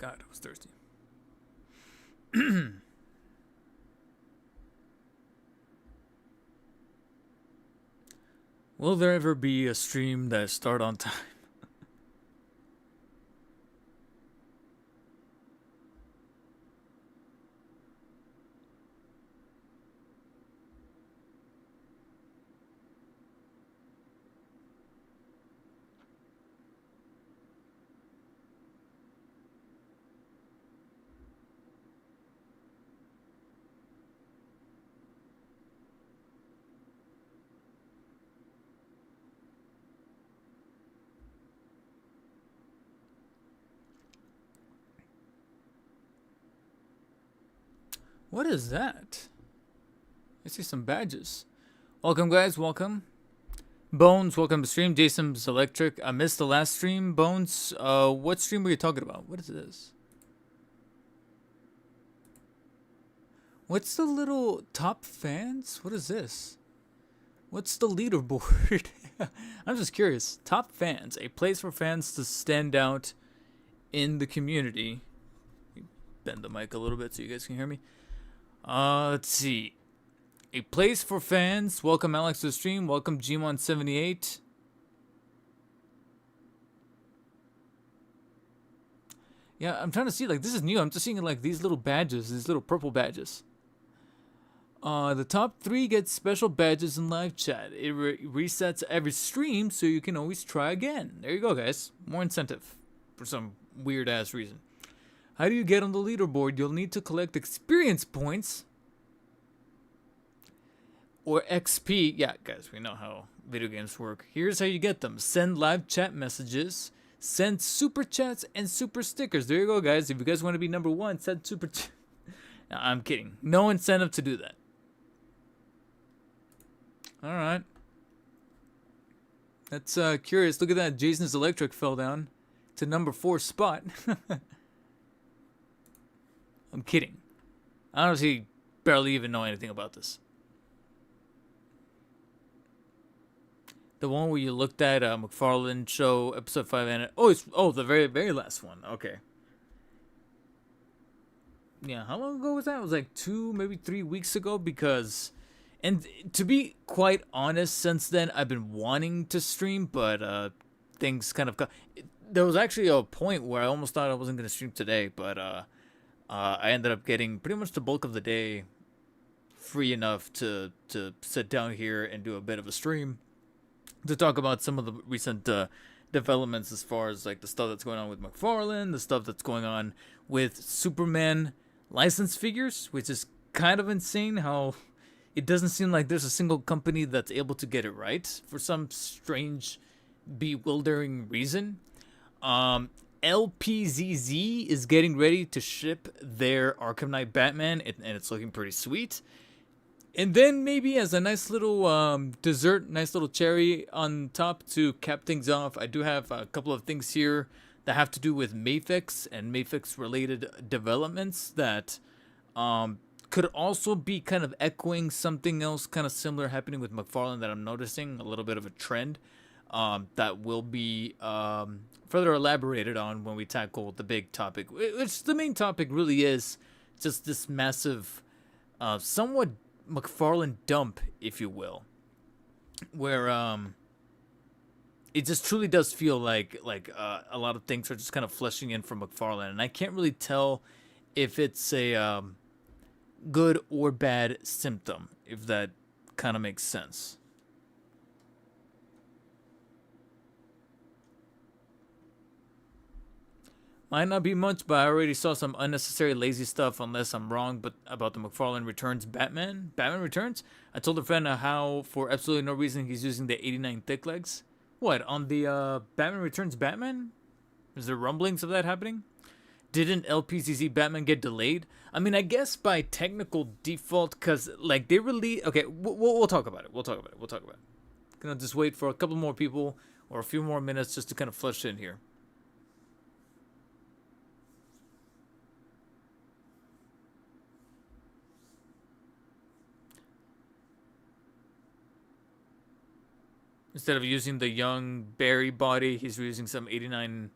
God, I was thirsty. Will there ever be a stream that start on time? What is that? I see some badges. Welcome, guys. Welcome. Bones, welcome to stream. Jason's Electric. I missed the last stream. Bones, what stream were you talking about? What is this? What's the little top fans? What is this? What's the leaderboard? I'm just curious. Top fans, a place for fans to stand out in the community. Bend the mic a little bit so you guys can hear me. Let's see. A place for fans. Welcome Alex to the stream. Welcome Gmon78. Yeah, I'm trying to see, like, this is new. I'm just seeing, like, these little badges, these little purple badges. The top 3 get special badges in live chat. It resets every stream, so you can always try again. There you go, guys. More incentive for some weird-ass reason. How do you get on the leaderboard? You'll need to collect experience points or XP. Yeah, guys, we know how video games work. Here's how you get them. Send live chat messages, send super chats, and super stickers. There you go, guys. If you guys want to be number 1, send super chat. No, I'm kidding. No incentive to do that. All right. That's curious. Look at that. Jason's Electric fell down to number 4 spot. I'm kidding. I honestly barely even know anything about this. The one where you looked at McFarlane show episode 5 and it's the very last one. Okay. Yeah, how long ago was that? It was like 2, maybe 3 weeks ago because, and to be quite honest, since then I've been wanting to stream, but things kind of there was actually a point where I almost thought I wasn't gonna stream today, but I ended up getting pretty much the bulk of the day free enough to sit down here and do a bit of a stream to talk about some of the recent developments as far as like the stuff that's going on with McFarlane, the stuff that's going on with Superman license figures, which is kind of insane how it doesn't seem like there's a single company that's able to get it right for some strange, bewildering reason. LPZZ is getting ready to ship their Arkham Knight Batman, and it's looking pretty sweet. And then maybe as a nice little dessert, nice little cherry on top to cap things off, I do have a couple of things here that have to do with Mafex and Mafex-related developments that could also be kind of echoing something else kind of similar happening with McFarlane that I'm noticing, a little bit of a trend that will be further elaborated on when we tackle the big topic, which the main topic really is just this massive, somewhat McFarlane dump, if you will, where it just truly does feel like a lot of things are just kind of flushing in from McFarlane, and I can't really tell if it's a good or bad symptom, if that kind of makes sense. Might not be much, but I already saw some unnecessary lazy stuff, unless I'm wrong, but about the McFarlane Returns Batman. Batman Returns? I told a friend how, for absolutely no reason, he's using the 89 thick legs. What, on the Batman Returns Batman? Is there rumblings of that happening? Didn't LPZZ Batman get delayed? I mean, I guess by technical default, because, like, they released... Okay, we'll talk about it. We'll talk about it. Gonna just wait for a couple more people, or a few more minutes, just to kind of flush in here. Instead of using the young Barry body, he's using some 89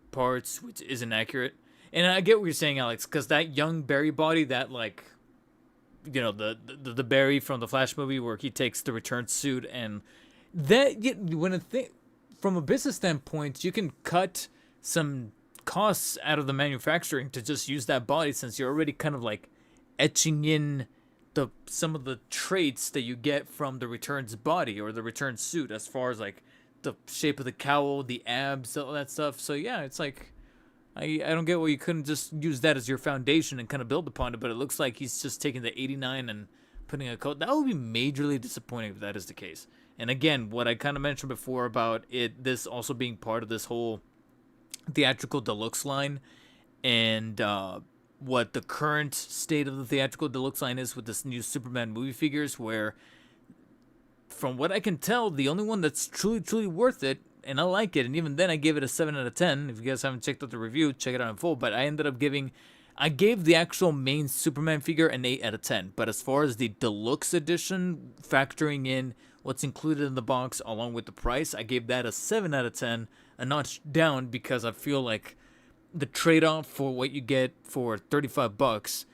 parts, which isn't accurate. And I get what you're saying, Alex, because that young Barry body, that like, you know, the Barry from the Flash movie where he takes the return suit, and that when a thing from a business standpoint, you can cut some costs out of the manufacturing to just use that body, since you're already kind of like etching in the some of the traits that you get from the return's body or the return suit, as far as like the shape of the cowl, the abs, all that stuff. So yeah, it's like I don't get why you couldn't just use that as your foundation and kind of build upon it, but it looks like he's just taking the 89 and putting a coat. That would be majorly disappointing if that is the case. And again, what I kind of mentioned before about this also being part of this whole theatrical deluxe line, and what the current state of the theatrical deluxe line is with this new Superman movie figures, where from what I can tell, the only one that's truly worth it, and I like it, and even then I gave it a 7 out of 10. If you guys haven't checked out the review, check it out in full. But I gave the actual main Superman figure an 8 out of 10. But as far as the deluxe edition, factoring in what's included in the box along with the price, I gave that a 7 out of 10, a notch down, because I feel like the trade-off for what you get for $35,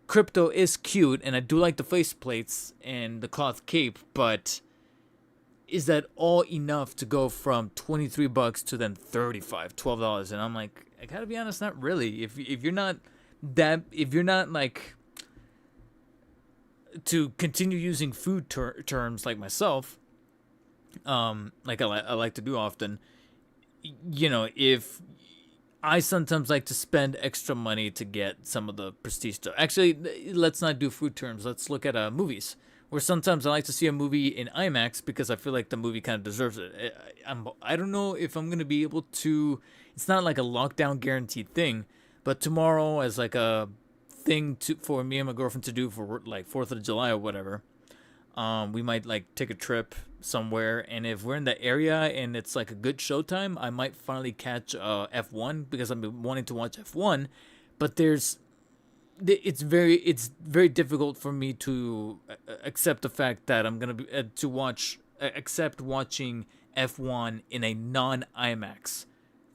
Crypto is cute, and I do like the faceplates and the cloth cape, but is that all enough to go from $23 to then $12? And I'm like, I gotta be honest, not really. If you're not like, to continue using food terms like myself, like I like to do often, you know, if I sometimes like to spend extra money to get some of the prestige stuff. Actually, let's not do food terms. Let's look at movies. Where sometimes I like to see a movie in IMAX because I feel like the movie kind of deserves it. I don't know if I'm going to be able to. It's not like a lockdown guaranteed thing, but tomorrow, as like a thing for me and my girlfriend to do for like 4th of July or whatever, we might like take a trip somewhere, and if we're in the area and it's like a good showtime, I might finally catch F1, because I've been wanting to watch F1, but it's very difficult for me to accept the fact that I'm gonna be accept watching F1 in a non-IMAX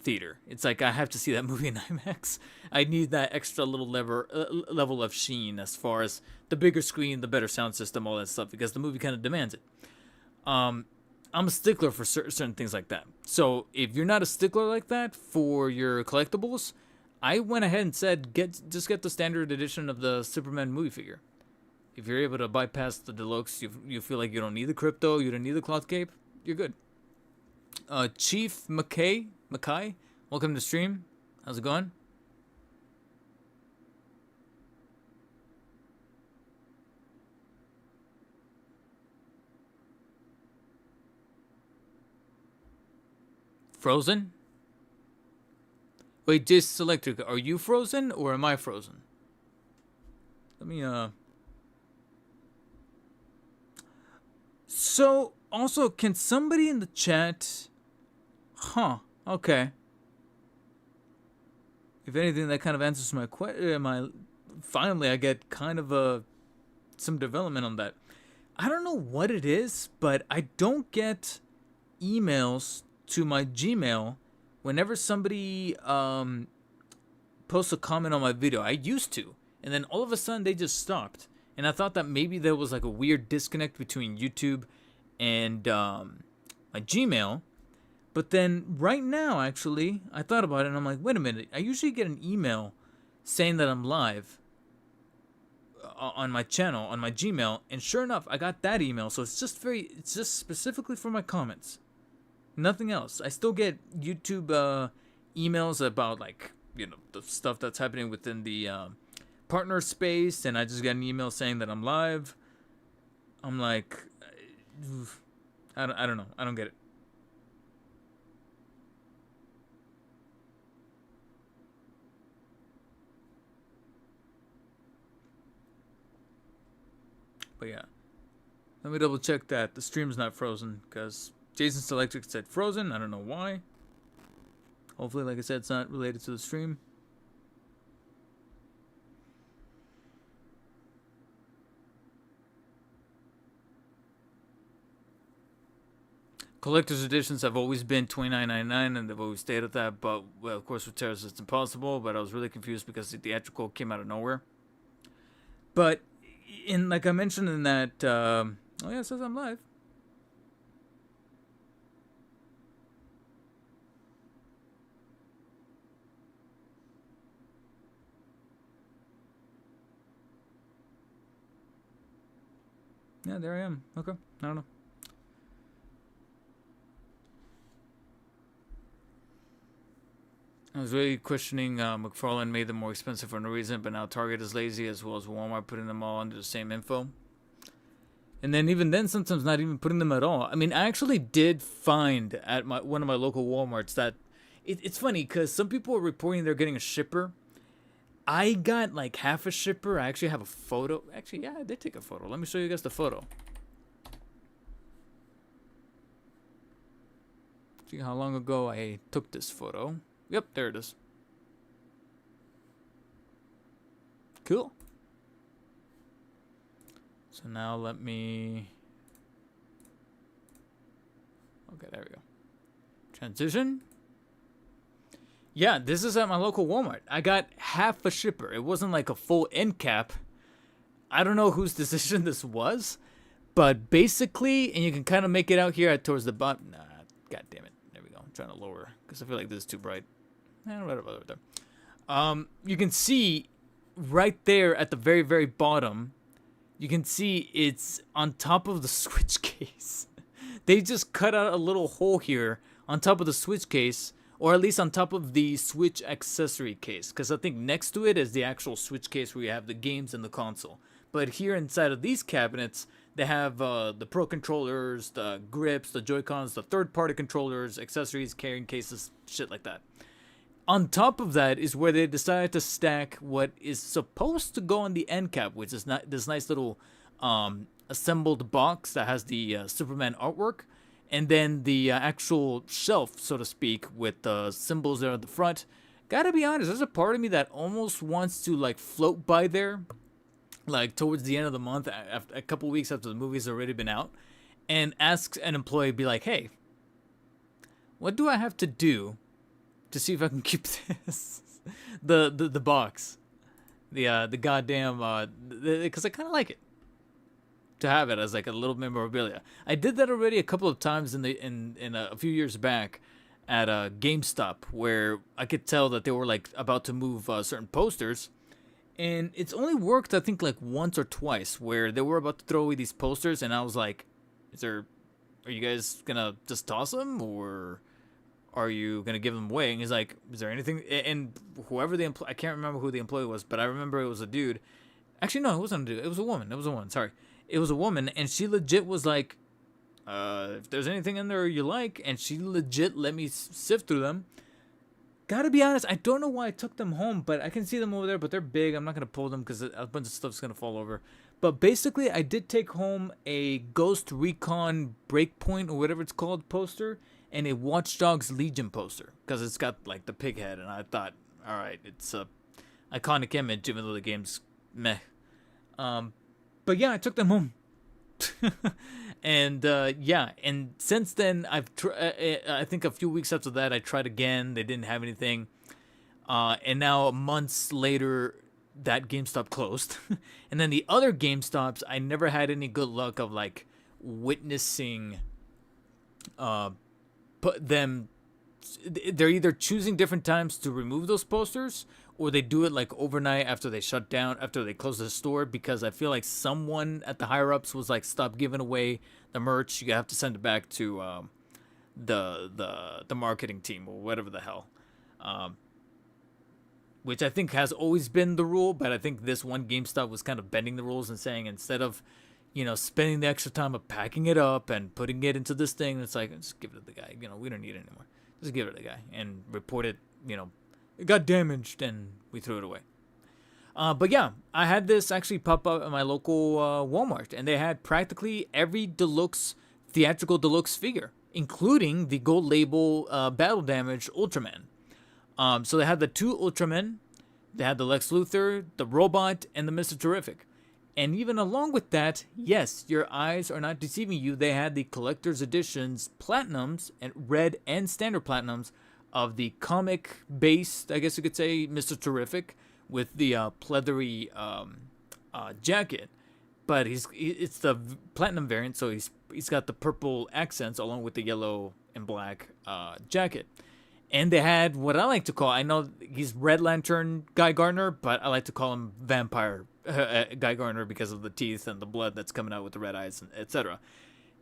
theater. It's like I have to see that movie in IMAX. I need that extra little level of sheen, as far as the bigger screen, the better sound system, all that stuff, because the movie kind of demands it. I'm a stickler for certain things like that. So if you're not a stickler like that for your collectibles, I went ahead and said just get the standard edition of the Superman movie figure. If you're able to bypass the deluxe, you feel like you don't need the crypto, you don't need the cloth cape, you're good. Chief Mackay, welcome to stream. How's it going? Frozen? Wait, just Electric, are you frozen or am I frozen? Let me So also, can somebody in the chat? Okay. If anything, that kind of answers my question. Finally, I get kind of some development on that. I don't know what it is, but I don't get emails to my Gmail whenever somebody posts a comment on my video. I used to, and then all of a sudden they just stopped. And I thought that maybe there was like a weird disconnect between YouTube and my Gmail. But then right now, actually, I thought about it and I'm like, wait a minute. I usually get an email saying that I'm live on my channel, on my Gmail. And sure enough, I got that email. So it's just specifically for my comments. Nothing else. I still get YouTube emails about, like, you know, the stuff that's happening within the partner space, and I just got an email saying that I'm live. I'm like, I don't know. I don't get it. But yeah, let me double check that the stream's not frozen, because Jason's Electric said frozen. I don't know why. Hopefully, like I said, it's not related to the stream. Collector's editions have always been $29.99, and they've always stayed at that. But well, of course, with Terrace, it's impossible. But I was really confused because the theatrical came out of nowhere. But in like I mentioned in that, oh yeah, it says I'm live. Yeah, there I am. Okay, I don't know. I was really questioning McFarlane made them more expensive for no reason, but now Target is lazy as well as Walmart putting them all under the same info. And then even then, sometimes not even putting them at all. I mean, I actually did find at one of my local Walmarts that it's funny because some people are reporting they're getting a shipper. I got like half a shipper. I actually have a photo. Actually, yeah, I did take a photo. Let me show you guys the photo. See how long ago I took this photo. Yep, there it is. Cool. So now let me... Okay, there we go. Transition. Yeah, this is at my local Walmart. I got half a shipper. It wasn't like a full end cap. I don't know whose decision this was, but basically, and you can kind of make it out here towards the bottom. Nah, god damn it. There we go. I'm trying to lower because I feel like this is too bright. Right there. You can see right there at the very, very bottom, you can see it's on top of the switch case. They just cut out a little hole here on top of the switch case, or at least on top of the switch accessory case, because I think next to it is the actual switch case where you have the games and the console. But here inside of these cabinets, they have the Pro controllers, the grips, the Joy-Cons, the third-party controllers, accessories, carrying cases, shit like that. On top of that is where they decided to stack what is supposed to go on the end cap, which is not this nice little assembled box that has the Superman artwork, and then the actual shelf, so to speak, with the symbols there at the front. Gotta be honest, there's a part of me that almost wants to like float by there, like towards the end of the month, after a couple weeks after the movie's already been out, and ask an employee, be like, "Hey, what do I have to do to see if I can keep this the box, the goddamn because I kind of like it to have it as like a little memorabilia." I did that already a couple of times in a few years back at a GameStop, where I could tell that they were like about to move certain posters, and it's only worked I think like once or twice where they were about to throw away these posters, and I was like, are you guys gonna just toss them, or are you gonna give them away? And he's like, is there anything? And whoever I can't remember who the employee was, but I remember it was a dude. Actually, no, it wasn't a dude. It was a woman. Sorry, it was a woman, and she legit was like, if there's anything in there you like, and she legit let me sift through them. Gotta be honest, I don't know why I took them home, but I can see them over there, but they're big. I'm not gonna pull them because a bunch of stuff's gonna fall over. But basically, I did take home a Ghost Recon Breakpoint, or whatever it's called, poster, and a Watch Dogs Legion poster, because it's got like the pig head, and I thought, all right, it's a iconic image, even though the game's meh. But yeah, I took them home. And yeah, and since then I think a few weeks after that I tried again. They didn't have anything, and now months later that GameStop closed. And then the other GameStops, I never had any good luck of like witnessing put them. They're either choosing different times to remove those posters, or they do it like overnight after they shut down, after they close the store, because I feel like someone at the higher ups was like, stop giving away the merch, you have to send it back to the marketing team or whatever the hell, which I think has always been the rule. But I think this one GameStop was kind of bending the rules and saying, instead of spending the extra time of packing it up and putting it into this thing, it's like, just give it to the guy, we don't need it anymore, just give it to the guy and report it, it got damaged, and we threw it away. But yeah, I had this actually pop up at my local Walmart, and they had practically every theatrical deluxe figure, including the gold label Battle Damage Ultraman. So they had the two Ultramen, they had the Lex Luthor, the Robot, and the Mr. Terrific. And even along with that, yes, your eyes are not deceiving you. They had the collector's editions, platinums, and red and standard platinums of the comic based, I guess you could say, Mr. Terrific with the pleathery jacket. But it's the platinum variant, so he's got the purple accents along with the yellow and black jacket. And they had what I like to call, I know he's Red Lantern Guy Gardner, but I like to call him Vampire Guy Gardner because of the teeth and the blood that's coming out with the red eyes, etc.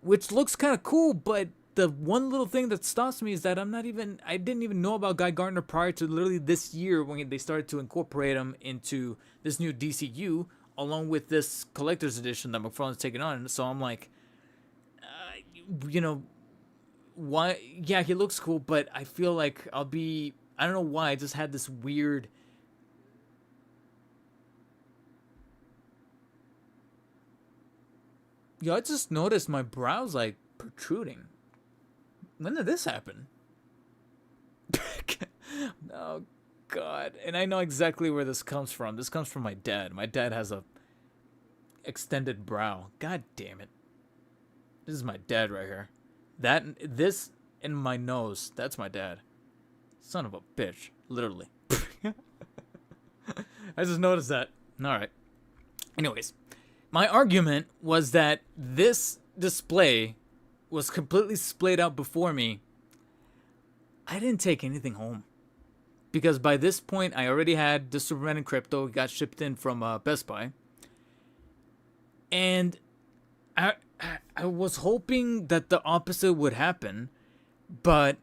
Which looks kind of cool, but the one little thing that stops me is that I didn't even know about Guy Gardner prior to literally this year when they started to incorporate him into this new DCU, along with this collector's edition that McFarlane's taking on. So I'm like, you know, why? Yeah, he looks cool, but I feel like I don't know why. I just had this weird. Yo, I just noticed my brows like protruding. When did this happen? Oh God! And I know exactly where this comes from. This comes from my dad. My dad has a extended brow. God damn it! This is my dad right here. This in my nose. That's my dad. Son of a bitch. Literally. I just noticed that. All right. Anyways, my argument was that this display was completely splayed out before me. I didn't take anything home. Because by this point, I already had the Superman and Crypto. It got shipped in from Best Buy. And I was hoping that the opposite would happen, but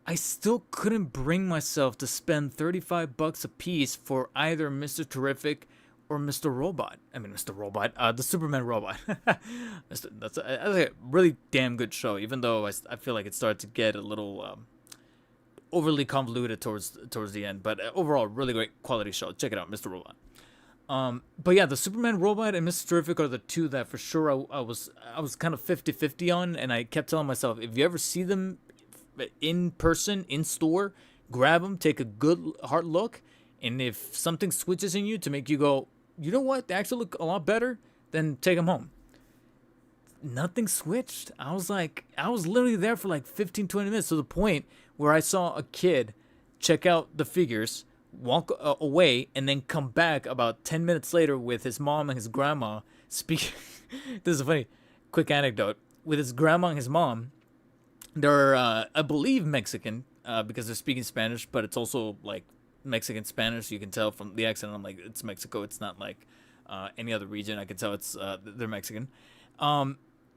I still couldn't bring myself to spend $35 a piece for either Mr. Terrific or Mr. Robot. I mean, Mr. Robot, the Superman Robot. That's a really damn good show, even though I feel like it started to get a little overly convoluted towards the end. But overall, really great quality show. Check it out, Mr. Robot. But yeah, the Superman Robot and Mr. Terrific are the two that for sure I was kind of 50-50 on, and I kept telling myself, if you ever see them in person, in store, grab them, take a good hard look, and if something switches in you to make you go, you know what, they actually look a lot better, then take them home. Nothing switched. I was literally there for like 15-20 minutes, to the point where I saw a kid check out the figures, walk away, and then come back about 10 minutes later with his mom and his grandma speak. This is a funny quick anecdote. With his grandma and his mom, they're I believe Mexican, because they're speaking Spanish, but it's also like Mexican Spanish. You can tell from the accent. I'm like, it's Mexico. It's not like any other region. I can tell it's they're Mexican.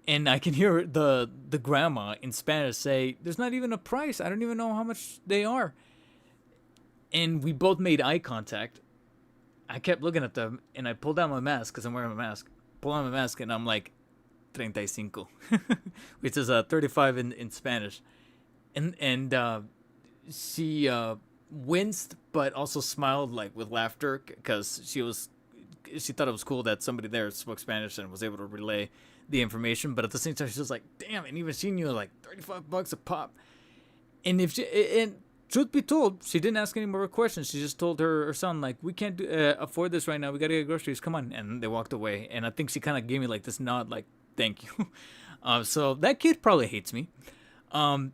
And I can hear the grandma in Spanish say, "There's not even a price. I don't even know how much they are." And we both made eye contact. I kept looking at them, and I pulled down my mask because I'm wearing a mask. Pull on my mask, and I'm like, 35, which is 35 in Spanish. And she winced, but also smiled like with laughter because she thought it was cool that somebody there spoke Spanish and was able to relay the information. But at the same time, she was like, "Damn!" And even she knew like $35 a pop. And truth be told, she didn't ask any more questions. She just told her son, like, we can't afford this right now. We got to get groceries. Come on. And they walked away. And I think she kind of gave me, like, this nod, like, thank you. So that kid probably hates me. I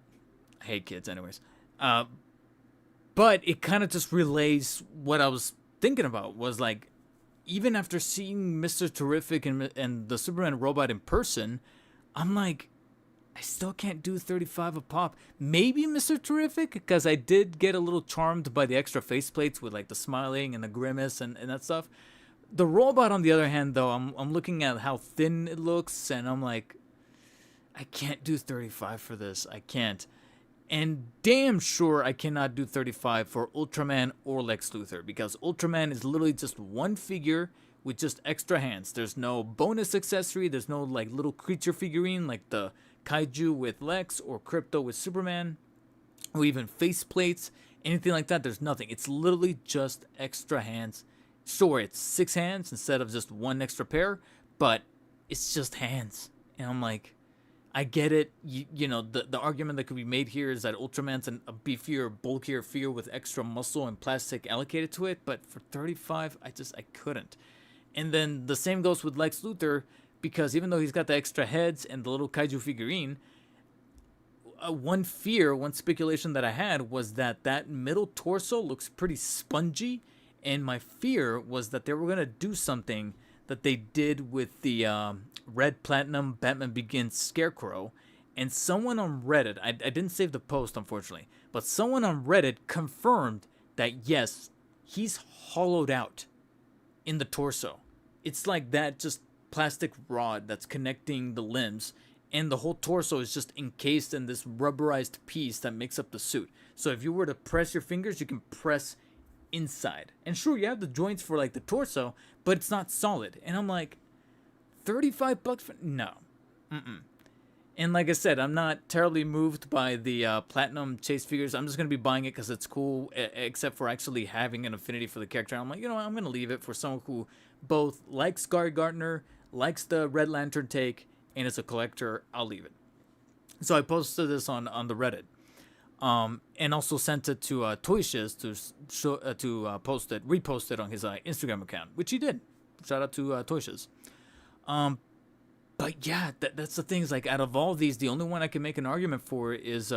hate kids anyways. But it kind of just relays what I was thinking about, was, like, even after seeing Mr. Terrific and the Superman Robot in person, I'm like, I still can't do 35 a pop. Maybe Mr. Terrific, because I did get a little charmed by the extra faceplates with like the smiling and the grimace and that stuff. The robot, on the other hand, though, I'm looking at how thin it looks, and I'm like, I can't do 35 for this. I can't. And damn sure I cannot do 35 for Ultraman or Lex Luthor, because Ultraman is literally just one figure with just extra hands. There's no bonus accessory. There's no like little creature figurine like the Kaiju with Lex or Crypto with Superman, or even faceplates, anything like that. There's nothing. It's literally just extra hands. Sure, it's 6 hands instead of just one extra pair, but it's just hands. And I'm like, I get it. You know, the argument that could be made here is that Ultraman's a beefier, bulkier figure with extra muscle and plastic allocated to it, but for 35, I couldn't. And then the same goes with Lex Luthor, because even though he's got the extra heads and the little kaiju figurine, one fear, one speculation that I had was that that middle torso looks pretty spongy, and my fear was that they were gonna do something that they did with the Red Platinum Batman Begins Scarecrow, and someone on Reddit, I didn't save the post unfortunately, but someone on Reddit confirmed that yes, he's hollowed out in the torso. It's like that just plastic rod that's connecting the limbs, and the whole torso is just encased in this rubberized piece that makes up the suit. So if you were to press your fingers, you can press inside. And sure, you have the joints for like the torso, but it's not solid. And I'm like, $35 for no. And like I said, I'm not terribly moved by the Platinum Chase figures. I'm just going to be buying it because it's cool, except for actually having an affinity for the character. I'm like, you know what? I'm going to leave it for someone who both likes Gary Gardner, likes the Red Lantern take, and it's a collector. I'll leave it. So I posted this on the Reddit, and also sent it to Toyshiz to repost it on his Instagram account, which he did. Shout out to Toyshiz. But yeah, that's the thing. Is like out of all these, the only one I can make an argument for is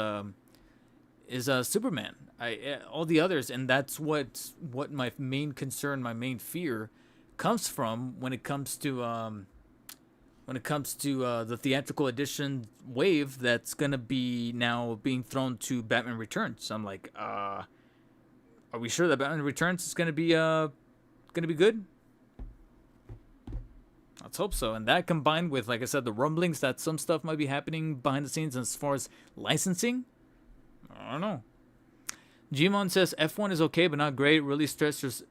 Superman. All the others, and that's what my main concern, my main fear, comes from when it comes to the theatrical edition wave that's gonna be now being thrown to Batman Returns. I'm like, are we sure that Batman Returns is gonna be good? Let's hope so. And that combined with, like I said, the rumblings that some stuff might be happening behind the scenes as far as licensing, I don't know. Gmon says F1 is okay but not great. Really stresses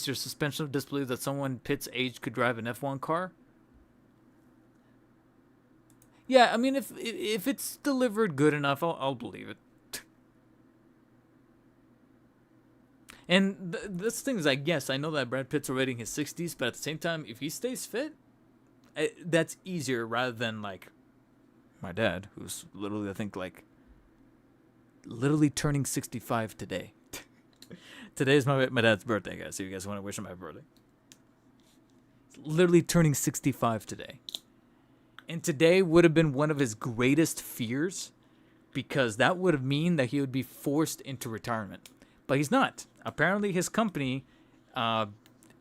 your suspension of disbelief that someone Pitt's age could drive an F1 car. Yeah, I mean, if it's delivered good enough, I'll believe it. And this thing is, like, yes, I know that Brad Pitt's already in his 60s, but at the same time, if he stays fit, that's easier rather than, like, my dad, who's literally, I think, like, literally turning 65 today. Today is my dad's birthday, guys, so you guys want to wish him happy birthday. Literally turning 65 today. And today would have been one of his greatest fears, because that would have mean that he would be forced into retirement. But he's not. Apparently his company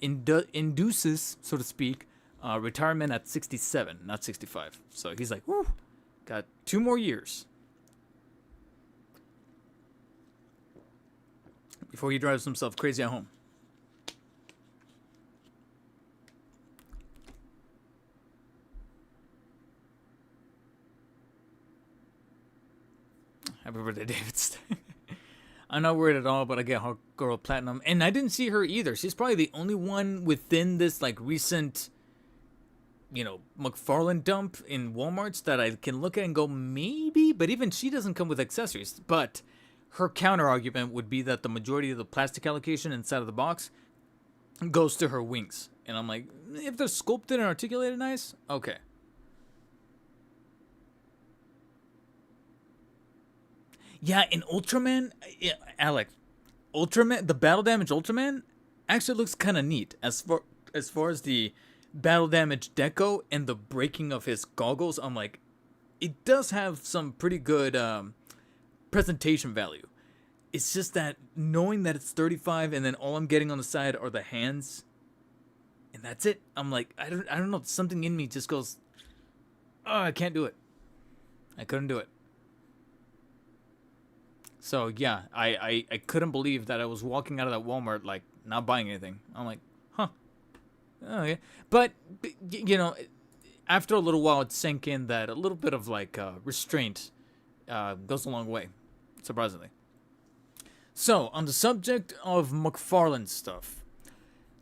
induces, so to speak, retirement at 67, not 65. So he's like, whoo, got 2 more years before he drives himself crazy at home. Happy birthday, David. I'm not worried at all, but I get Hawk Girl Platinum. And I didn't see her either. She's probably the only one within this, like, recent, McFarlane dump in Walmart's that I can look at and go, maybe? But even she doesn't come with accessories. But her counter argument would be that the majority of the plastic allocation inside of the box goes to her wings. And I'm like, if they're sculpted and articulated nice, okay. Yeah, in Ultraman, Alex, Ultraman, the battle damage Ultraman actually looks kind of neat as far as the battle damage deco and the breaking of his goggles. I'm like, it does have some pretty good presentation value. It's just that knowing that it's 35 and then all I'm getting on the side are the hands, and that's it. I'm like, I don't know. Something in me just goes, oh, I can't do it. I couldn't do it. So yeah, I couldn't believe that I was walking out of that Walmart, like, not buying anything. I'm like, huh. Okay. But, after a little while it sank in that a little bit of, like, restraint goes a long way, surprisingly. So, on the subject of McFarlane stuff,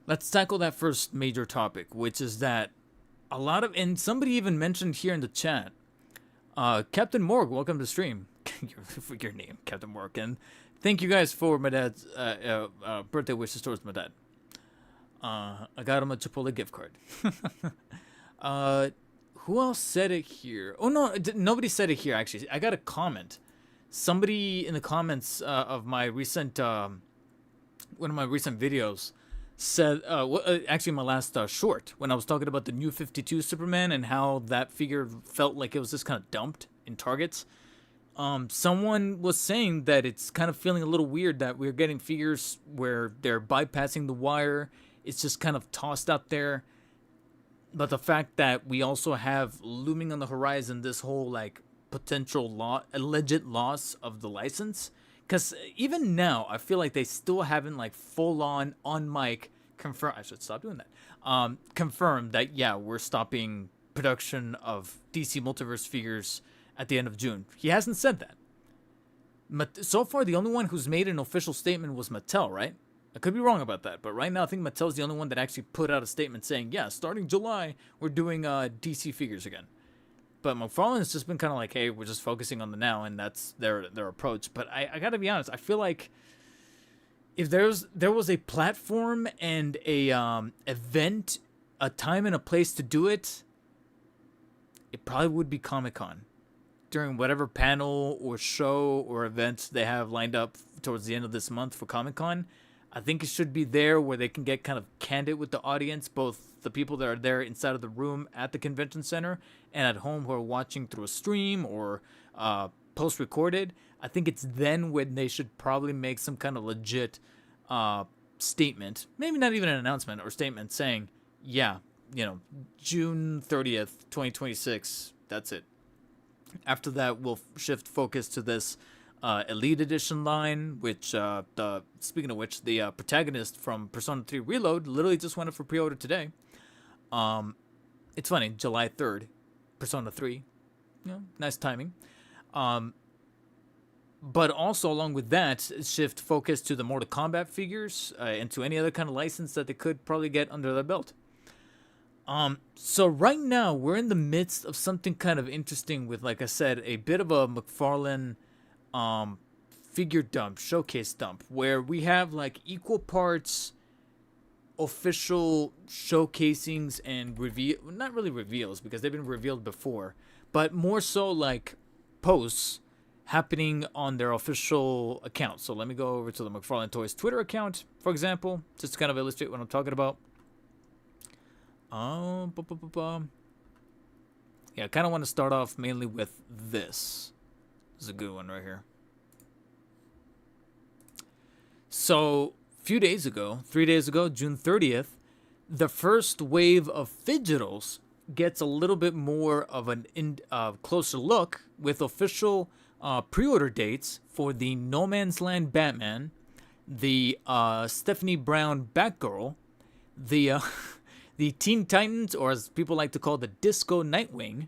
let's tackle that first major topic, which is that and somebody even mentioned here in the chat, Captain Morg, welcome to the stream. Your name, Captain Morg, and thank you guys for my dad's birthday wishes towards my dad. I got him a Chipotle gift card. Who else said it here? Oh no, nobody said it here actually. I got a comment. Somebody in the comments of my recent one of my recent videos said, actually, my last short, when I was talking about the new 52 Superman and how that figure felt like it was just kind of dumped in Targets. Someone was saying that it's kind of feeling a little weird that we're getting figures where they're bypassing the wire. It's just kind of tossed out there. But the fact that we also have looming on the horizon this whole like potential alleged loss of the license, because even now I feel like they still haven't like full on mic confirm. I should stop doing that. Confirmed that yeah, we're stopping production of DC Multiverse figures at the end of June. He hasn't said that. So far, the only one who's made an official statement was Mattel, right? I could be wrong about that, but right now I think Mattel's the only one that actually put out a statement saying, yeah, starting July, we're doing DC figures again. But McFarlane's just been kind of like, hey, we're just focusing on the now, and that's their approach. But I gotta be honest, I feel like if there was a platform and a event, a time and a place to do it, it probably would be Comic-Con. During whatever panel or show or events they have lined up towards the end of this month for Comic-Con, I think it should be there where they can get kind of candid with the audience, both the people that are there inside of the room at the convention center and at home who are watching through a stream or post-recorded. I think it's then when they should probably make some kind of legit statement, maybe not even an announcement or statement saying, yeah, June 30th, 2026, that's it. After that, we'll shift focus to this Elite Edition line, which, speaking of which, the protagonist from Persona 3 Reload literally just went up for pre-order today. It's funny, July 3rd, Persona 3. Nice timing. But also, along with that, shift focus to the Mortal Kombat figures and to any other kind of license that they could probably get under their belt. So right now we're in the midst of something kind of interesting with, like I said, a bit of a McFarlane figure dump, showcase dump, where we have like equal parts official showcasings and not really reveals because they've been revealed before, but more so like posts happening on their official account. So let me go over to the McFarlane Toys Twitter account, for example, just to kind of illustrate what I'm talking about. Yeah, I kind of want to start off mainly with this. This is a good one right here. So, a 3 days ago, June 30th, the first wave of Fidgetals gets a little bit more of an closer look with official pre-order dates for the No Man's Land Batman, the Stephanie Brown Batgirl, the Teen Titans, or as people like to call the Disco Nightwing,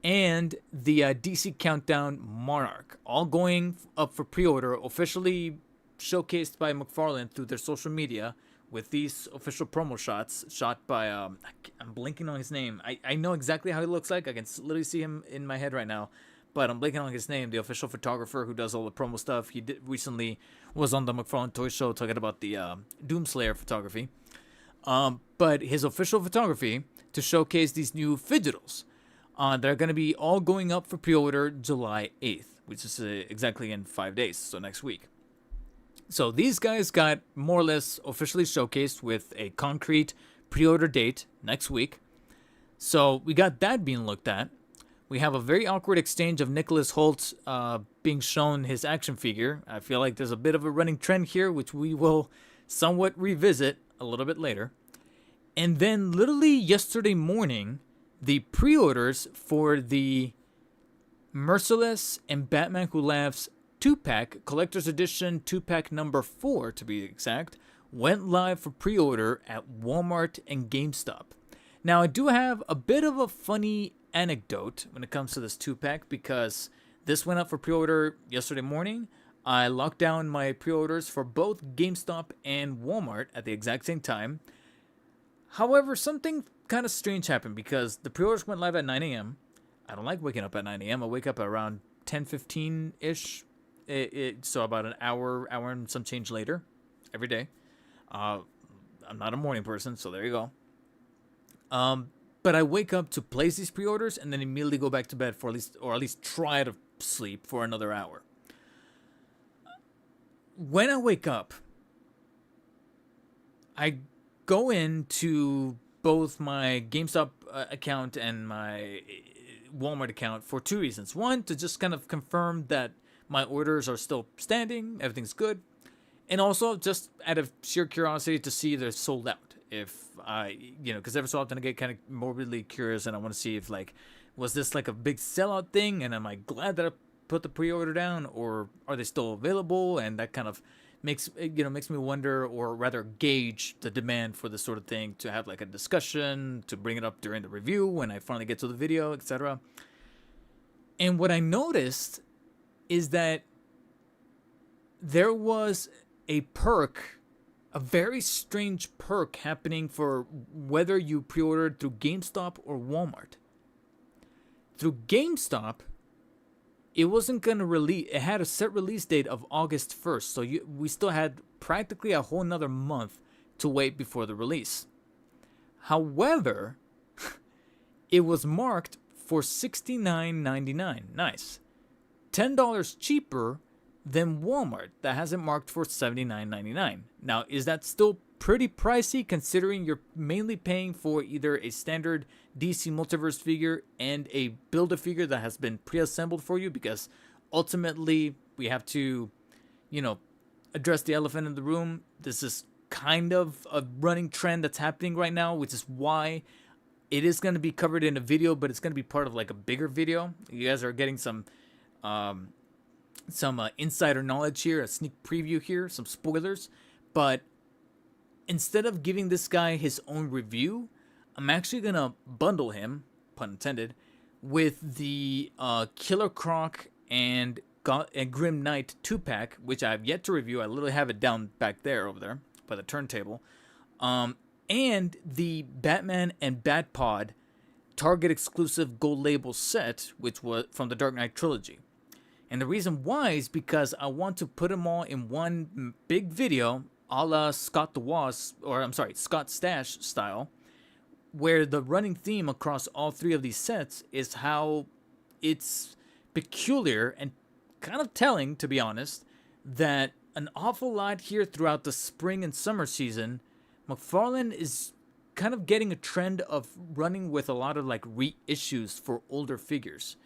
and the DC Countdown Monarch, all going up for pre-order, officially showcased by McFarlane through their social media with these official promo shots shot by, I'm blinking on his name. I know exactly how he looks like. I can literally see him in my head right now, but I'm blinking on his name, the official photographer who does all the promo stuff. He recently was on the McFarlane Toy Show talking about the Doomslayer photography. But his official photography to showcase these new Fidgetals. They're going to be all going up for pre-order July 8th, which is exactly in 5 days, so next week. So these guys got more or less officially showcased with a concrete pre-order date next week. So we got that being looked at. We have a very awkward exchange of Nicholas Holt being shown his action figure. I feel like there's a bit of a running trend here, which we will somewhat revisit a little bit later. And then literally yesterday morning, the pre-orders for the Merciless and Batman Who Laughs 2-pack, Collector's Edition 2-pack number 4 to be exact, went live for pre-order at Walmart and GameStop. Now, I do have a bit of a funny anecdote when it comes to this 2-pack because this went up for pre-order yesterday morning. I locked down my pre-orders for both GameStop and Walmart at the exact same time. However, something kind of strange happened because the pre-orders went live at 9 a.m. I don't like waking up at 9 a.m. I wake up at around 10:15-ish. So about an hour and some change later every day. I'm not a morning person, so there you go. But I wake up to place these pre-orders and then immediately go back to bed for at least try to sleep for another hour. When I wake up, I go into both my GameStop account and my Walmart account for two reasons. One, to just kind of confirm that my orders are still standing, everything's good. And also just out of sheer curiosity to see if they're sold out. If I, because every so often I get kind of morbidly curious and I want to see if, like, was this like a big sellout thing? And am I glad that I put the pre-order down, or are they still available? And that kind of makes me wonder, or rather gauge the demand for this sort of thing, to have like a discussion, to bring it up during the review when I finally get to the video, etc. And what I noticed is that there was a perk, a very strange perk happening for whether you pre-ordered through GameStop or Walmart. Through GameStop, it wasn't going to release. It had a set release date of August 1st. So we still had practically a whole nother month to wait before the release. However, it was marked for $69.99. Nice. $10 cheaper than Walmart that has it marked for $79.99. Now, is that still pretty pricey considering you're mainly paying for either a standard DC Multiverse figure and a Build-A-Figure that has been pre-assembled for you? Because ultimately we have to, address the elephant in the room. This is kind of a running trend that's happening right now, which is why it is going to be covered in a video, but it's going to be part of like a bigger video. You guys are getting some insider knowledge here, a sneak preview here, some spoilers. But instead of giving this guy his own review, I'm actually going to bundle him, pun intended, with the Killer Croc and Grim Knight 2-pack, which I have yet to review. I literally have it down back there, over there, by the turntable. And the Batman and Batpod Target exclusive gold label set, which was from the Dark Knight trilogy. And the reason why is because I want to put them all in one big video, a la Scott Stash style, where the running theme across all three of these sets is how it's peculiar and kind of telling, to be honest, that an awful lot here throughout the spring and summer season, McFarlane is kind of getting a trend of running with a lot of like reissues for older figures.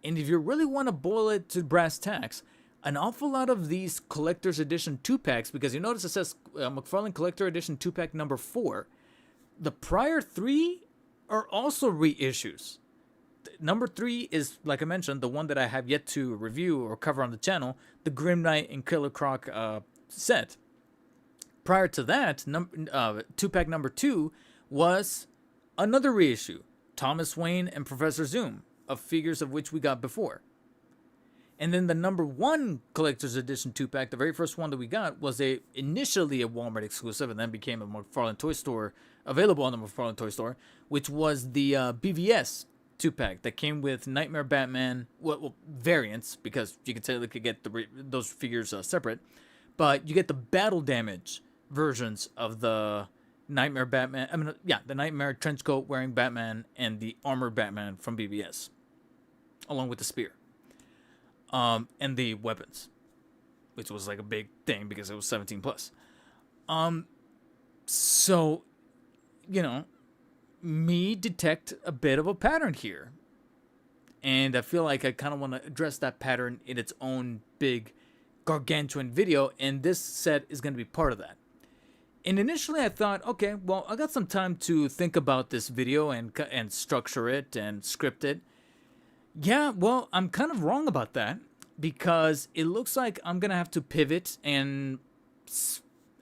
And if you really want to boil it to brass tacks, an awful lot of these collector's edition 2-packs, because you notice it says McFarlane Collector Edition 2-pack number 4, the prior 3 are also reissues. Number 3 is, like I mentioned, the one that I have yet to review or cover on the channel, the Grim Knight and Killer Croc set. Prior to that, 2-pack number 2 was another reissue, Thomas Wayne and Professor Zoom, of figures of which we got before. And then the number 1 collector's edition 2-pack, the very first one that we got, was initially a Walmart exclusive and then became a McFarlane Toy Store, available on the McFarlane Toy Store, which was the BVS 2-pack that came with Nightmare Batman, well, variants, because you could technically get those figures separate, but you get the battle damage versions of the Nightmare Batman, the Nightmare trenchcoat wearing Batman and the armored Batman from BVS, along with the spear. And the weapons, which was like a big thing because it was 17 plus. So, me detect a bit of a pattern here. And I feel like I kind of want to address that pattern in its own big gargantuan video. And this set is going to be part of that. And initially I thought, okay, well, I got some time to think about this video and structure it and script it. Yeah, well, I'm kind of wrong about that, because it looks like I'm going to have to pivot and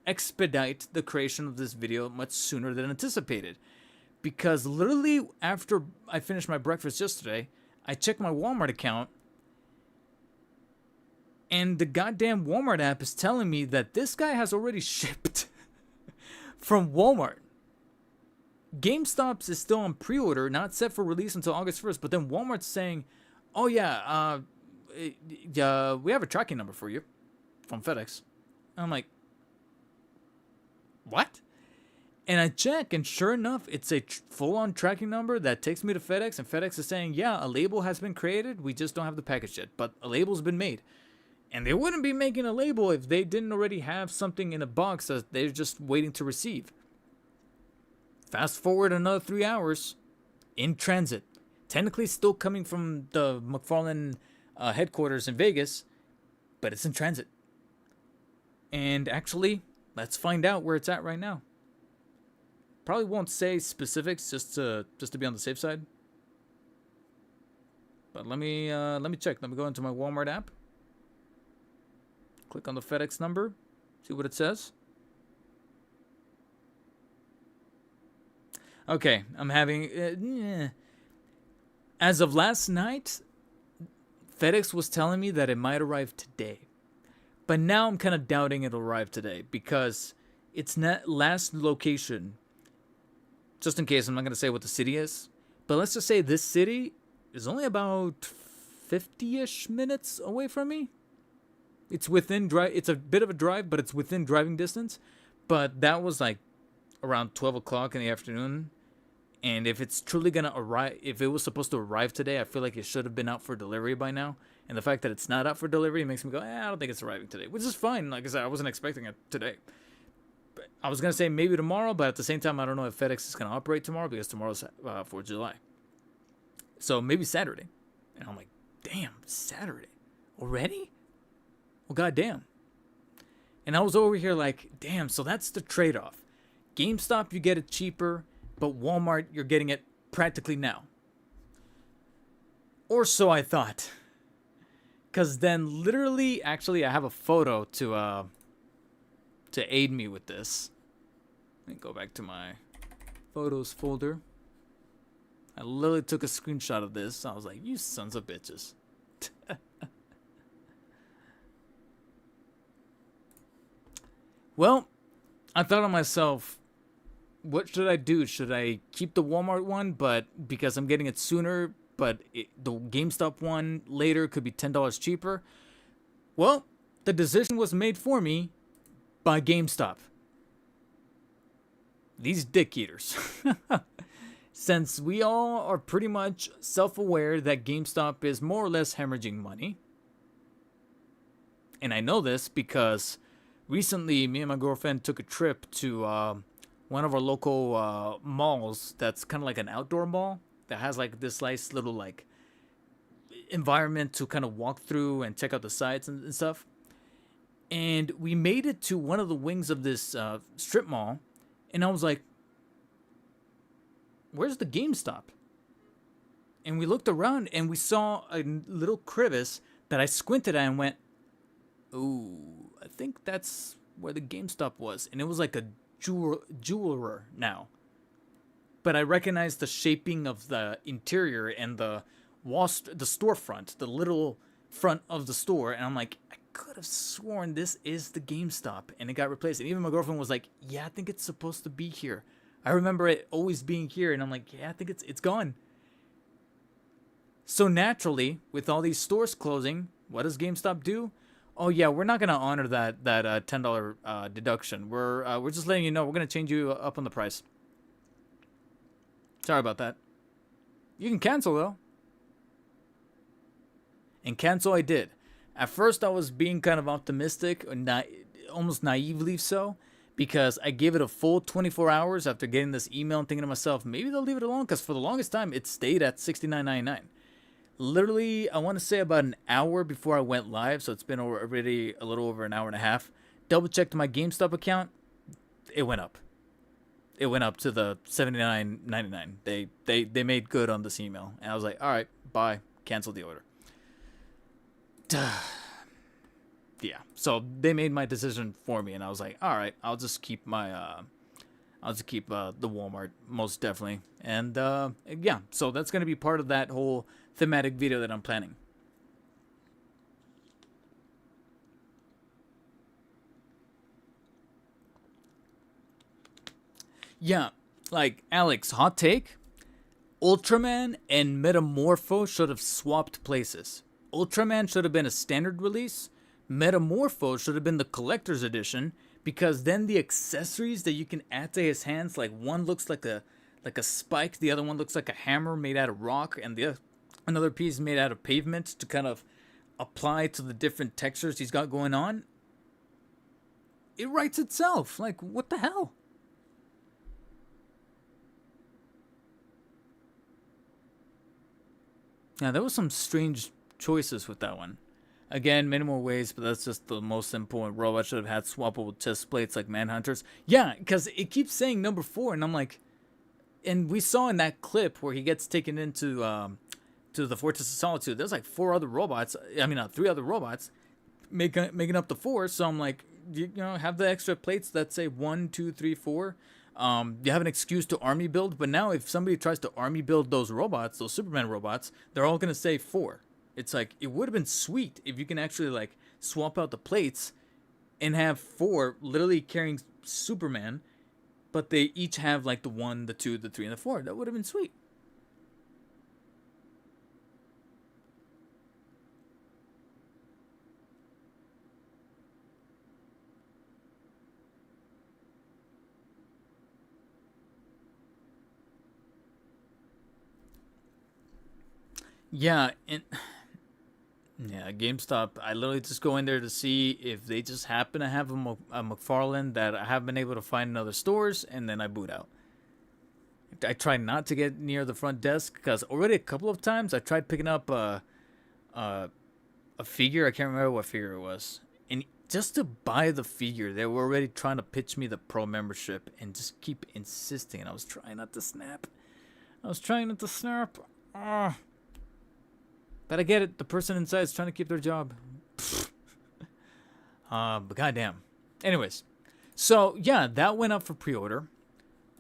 expedite the creation of this video much sooner than anticipated. Because literally after I finished my breakfast yesterday, I checked my Walmart account, and the goddamn Walmart app is telling me that this guy has already shipped from Walmart. GameStop's is still on pre-order, not set for release until August 1st, but then Walmart's saying, oh yeah, we have a tracking number for you from FedEx. And I'm like, what? And I check, and sure enough, it's a full-on tracking number that takes me to FedEx, and FedEx is saying, yeah, a label has been created, we just don't have the package yet, but a label's been made. And they wouldn't be making a label if they didn't already have something in a box that they're just waiting to receive. Fast forward another 3 hours in transit. Technically still coming from the McFarlane headquarters in Vegas, but it's in transit. And actually, let's find out where it's at right now. Probably won't say specifics just to be on the safe side. But let me check. Let me go into my Walmart app. Click on the FedEx number. See what it says. Okay, I'm having... as of last night, FedEx was telling me that it might arrive today. But now I'm kind of doubting it'll arrive today because its last location, just in case I'm not going to say what the city is, but let's just say this city is only about 50-ish minutes away from me. It's within it's a bit of a drive, but it's within driving distance. But that was like around 12 o'clock in the afternoon. And if it's truly going to arrive, if it was supposed to arrive today, I feel like it should have been out for delivery by now. And the fact that it's not out for delivery makes me go, I don't think it's arriving today, which is fine. Like I said, I wasn't expecting it today. But I was going to say maybe tomorrow, but at the same time, I don't know if FedEx is going to operate tomorrow because tomorrow's 4th of July. So maybe Saturday. And I'm like, damn, Saturday already? Well, goddamn. And I was over here like, damn, so that's the trade-off. GameStop, you get it cheaper, but Walmart, you're getting it practically now. Or so I thought. Because then literally, actually, I have a photo to aid me with this. Let me go back to my photos folder. I literally took a screenshot of this. I was like, you sons of bitches. Well, I thought to myself, what should I do? Should I keep the Walmart one, but because I'm getting it sooner, but the GameStop one later could be $10 cheaper? Well, the decision was made for me by GameStop. These dick eaters. Since we all are pretty much self-aware that GameStop is more or less hemorrhaging money, and I know this because recently me and my girlfriend took a trip to one of our local malls that's kind of like an outdoor mall that has like this nice little like environment to kind of walk through and check out the sites and stuff. And we made it to one of the wings of this strip mall, and I was like, where's the GameStop? And we looked around and we saw a little crevice that I squinted at and went, ooh, I think that's where the GameStop was. And it was like a jeweler now. But I recognized the shaping of the interior and the wall, the storefront, the little front of the store. And I'm like, I could have sworn this is the GameStop. And it got replaced. And even my girlfriend was like, yeah, I think it's supposed to be here. I remember it always being here. And I'm like, yeah, I think it's gone. So naturally, with all these stores closing, what does GameStop do? Oh yeah, we're not gonna honor that $10 deduction. We're just letting you know we're gonna change you up on the price. Sorry about that. You can cancel though. And cancel I did. At first I was being kind of optimistic, or almost naively so, because I gave it a full 24 hours after getting this email and thinking to myself, maybe they'll leave it alone, because for the longest time it stayed at $69.99. Literally, I want to say about an hour before I went live, so it's been already a little over an hour and a half. Double checked my GameStop account, it went up. It went up to the $79.99. They made good on this email, and I was like, all right, bye, cancel the order. Yeah, so they made my decision for me, and I was like, all right, I'll just keep my the Walmart, most definitely. And yeah, so that's gonna be part of that whole thematic video that I'm planning. Yeah, like Alex, hot take: Ultraman and Metamorpho should have swapped places. Ultraman should have been a standard release. Metamorpho should have been the collector's edition, because then the accessories that you can add to his hands, like one looks like a spike, the other one looks like a hammer made out of rock, and the another piece made out of pavement to kind of apply to the different textures he's got going on. It writes itself. Like, what the hell? Yeah, there was some strange choices with that one. Again, minimal ways, but that's just the most simple. And robots should have had swappable chest plates like Manhunters. Yeah, because it keeps saying number 4, and I'm like, and we saw in that clip where he gets taken into to the Fortress of Solitude. There's like 4 other robots. I mean, 3 other robots making up the 4. So I'm like, you know, have the extra plates that say 1, 2, 3, 4. You have an excuse to army build, but now if somebody tries to army build those robots, those Superman robots, they're all gonna say 4. It's like, it would have been sweet if you can actually like swap out the plates and have 4 literally carrying Superman, but they each have like the 1, the 2, the 3, and the 4. That would have been sweet. Yeah, and yeah, GameStop. I literally just go in there to see if they just happen to have a McFarlane that I haven't been able to find in other stores, and then I boot out. I try not to get near the front desk because already a couple of times I tried picking up a, a figure. I can't remember what figure it was, and just to buy the figure, they were already trying to pitch me the pro membership and just keep insisting. And I was trying not to snap. I was trying not to snap. Ah. But I get it. The person inside is trying to keep their job. But goddamn. Anyways, so yeah, that went up for pre-order.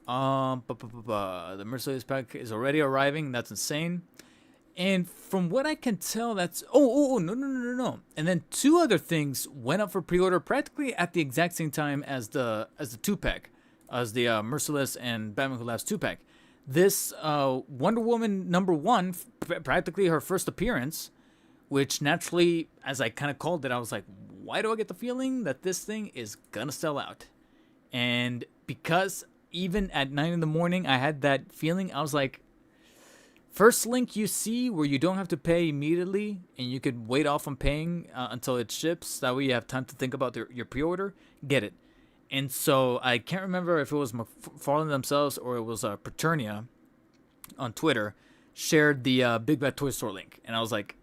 The Mercedes pack is already arriving. That's insane. And from what I can tell, that's no. And then 2 other things went up for pre-order practically at the exact same time as the 2-pack, as the Merciless and Batman Who Laughs 2-pack. This Wonder Woman #1, practically her first appearance, which naturally, as I kind of called it, I was like, why do I get the feeling that this thing is gonna sell out? And because even at 9 in the morning, I had that feeling, I was like, first link you see where you don't have to pay immediately and you could wait off on paying until it ships. That way you have time to think about your pre-order. Get it. And so I can't remember if it was McFarlane themselves or it was Paternia on Twitter shared the Big Bad Toy Store link. And I was like,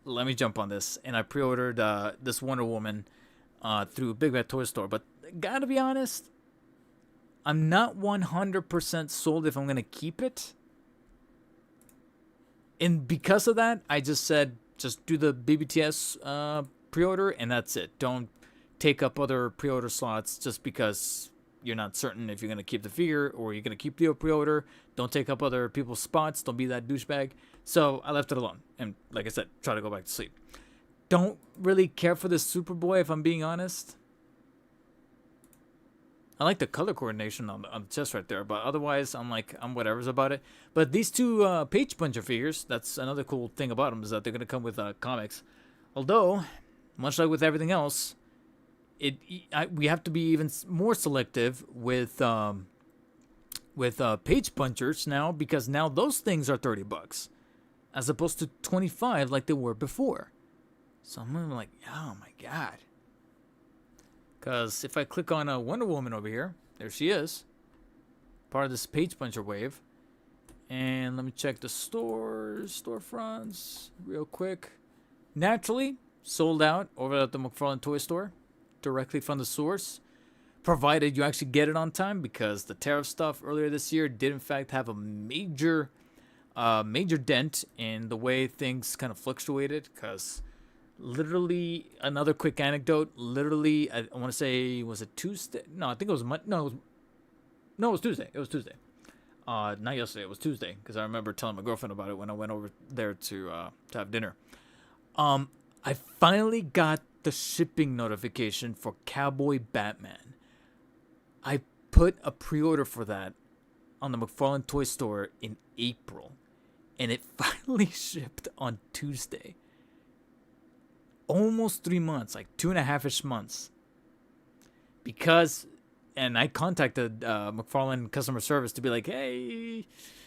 let me jump on this. And I pre-ordered this Wonder Woman through Big Bad Toy Store. But gotta be honest, I'm not 100% sold if I'm going to keep it. And because of that, I just said, just do the BBTS pre-order and that's it. Don't take up other pre-order slots just because you're not certain if you're going to keep the figure or you're going to keep the pre-order. Don't take up other people's spots. Don't be that douchebag. So I left it alone. And like I said, try to go back to sleep. Don't really care for this Superboy, if I'm being honest. I like the color coordination on the chest right there, but otherwise I'm whatever's about it. But these 2 Page Puncher figures, that's another cool thing about them, is that they're going to come with comics. Although, much like with everything else, we have to be even more selective with Page Punchers now, because now those things are $30 as opposed to 25 like they were before. So I'm like, oh my god. Because if I click on a Wonder Woman over here, there she is, part of this Page Puncher wave. And let me check the storefronts real quick. Naturally, sold out over at the McFarlane Toy Store, directly from the source, provided you actually get it on time, because the tariff stuff earlier this year did in fact have a major dent in the way things kind of fluctuated. Because literally, another quick anecdote, literally, I want to say, was it Tuesday? No, I think it was it was Tuesday. It was Tuesday. Not yesterday, it was Tuesday, because I remember telling my girlfriend about it when I went over there to have dinner. I finally got the shipping notification for Cowboy Batman. I put a pre-order for that on the McFarlane Toy Store in April, and it finally shipped on Tuesday. Almost 3 months, like 2.5-ish months. Because, and I contacted McFarlane customer service to be like, hey,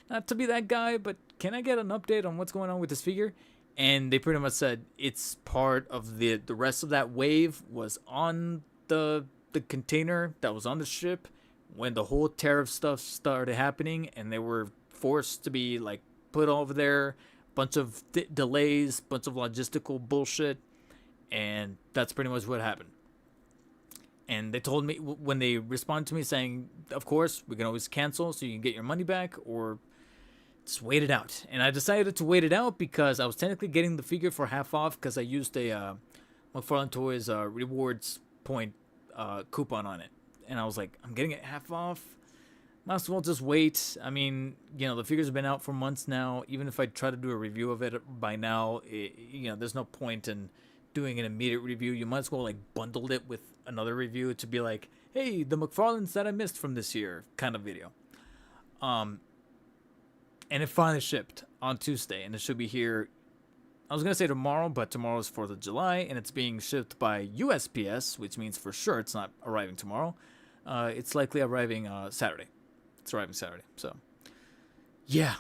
not to be that guy, but can I get an update on what's going on with this figure? And they pretty much said it's part of the rest of that wave was on the container that was on the ship when the whole tariff stuff started happening, and they were forced to be like put over there bunch of delays, bunch of logistical bullshit, and that's pretty much what happened. And they told me when they responded to me saying, of course, we can always cancel so you can get your money back, or just wait it out. And I decided to wait it out because I was technically getting the figure for half off because I used a McFarlane Toys rewards point coupon on it. And I was like, I'm getting it half off. Might as well just wait. I mean, the figure's been out for months now. Even if I try to do a review of it by now, there's no point in doing an immediate review. You might as well bundle it with another review to be like, hey, the McFarlanes that I missed from this year kind of video. And it finally shipped on Tuesday, and it should be here. I was gonna say tomorrow, but tomorrow is 4th of July, and it's being shipped by USPS, which means for sure it's not arriving tomorrow. It's likely arriving Saturday. It's arriving Saturday. So, yeah.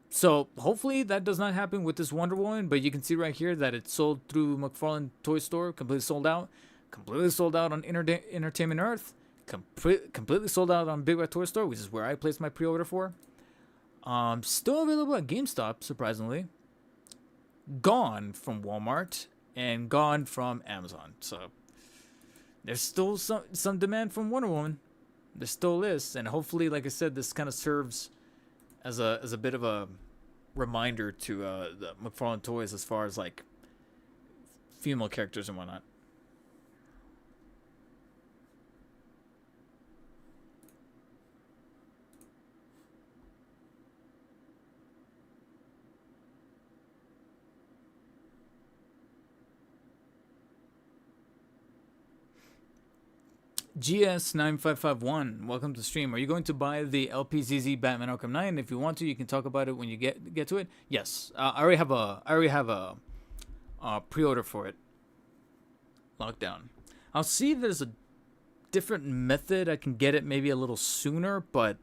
So hopefully that does not happen with this Wonder Woman, but you can see right here that it's sold through McFarlane Toy Store, completely sold out on Entertainment Earth, completely sold out on Big Red Toy Store, which is where I placed my pre-order for. Still available at GameStop, surprisingly. Gone from Walmart and gone from Amazon. So there's still some demand from Wonder Woman. There still is, and hopefully, like I said, this kind of serves as a bit of a reminder to the McFarlane Toys as far as female characters and whatnot. GS9551, welcome to the stream. Are you going to buy the LPZZ Batman Arkham Knight? And if you want to, you can talk about it when you get to it. Yes, I already have a pre-order for it locked down. I'll see if there's a different method I can get it maybe a little sooner, but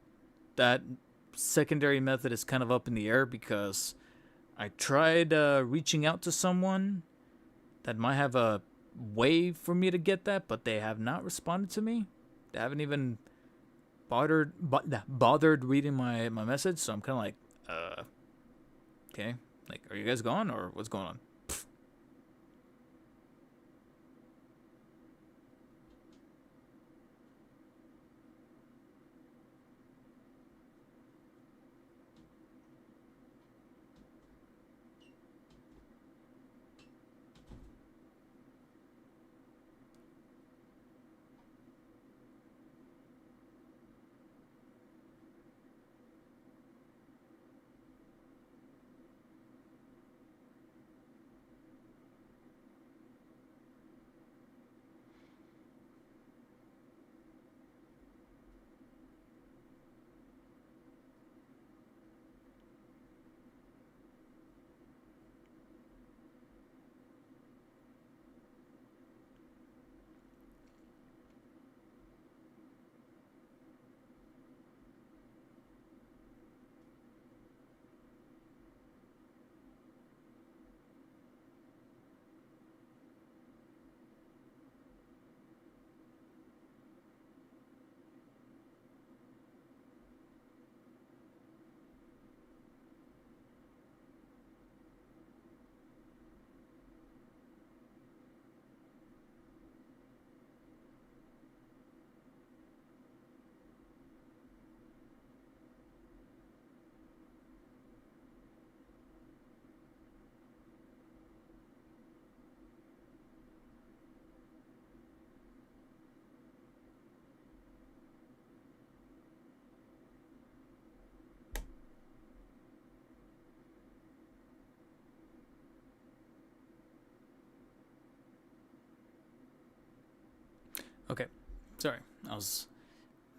that secondary method is kind of up in the air because I tried reaching out to someone that might have a way for me to get that, but they have not responded to me. They haven't even bothered reading my message, so I'm kind of like, okay, are you guys gone or what's going on? Okay, sorry. I was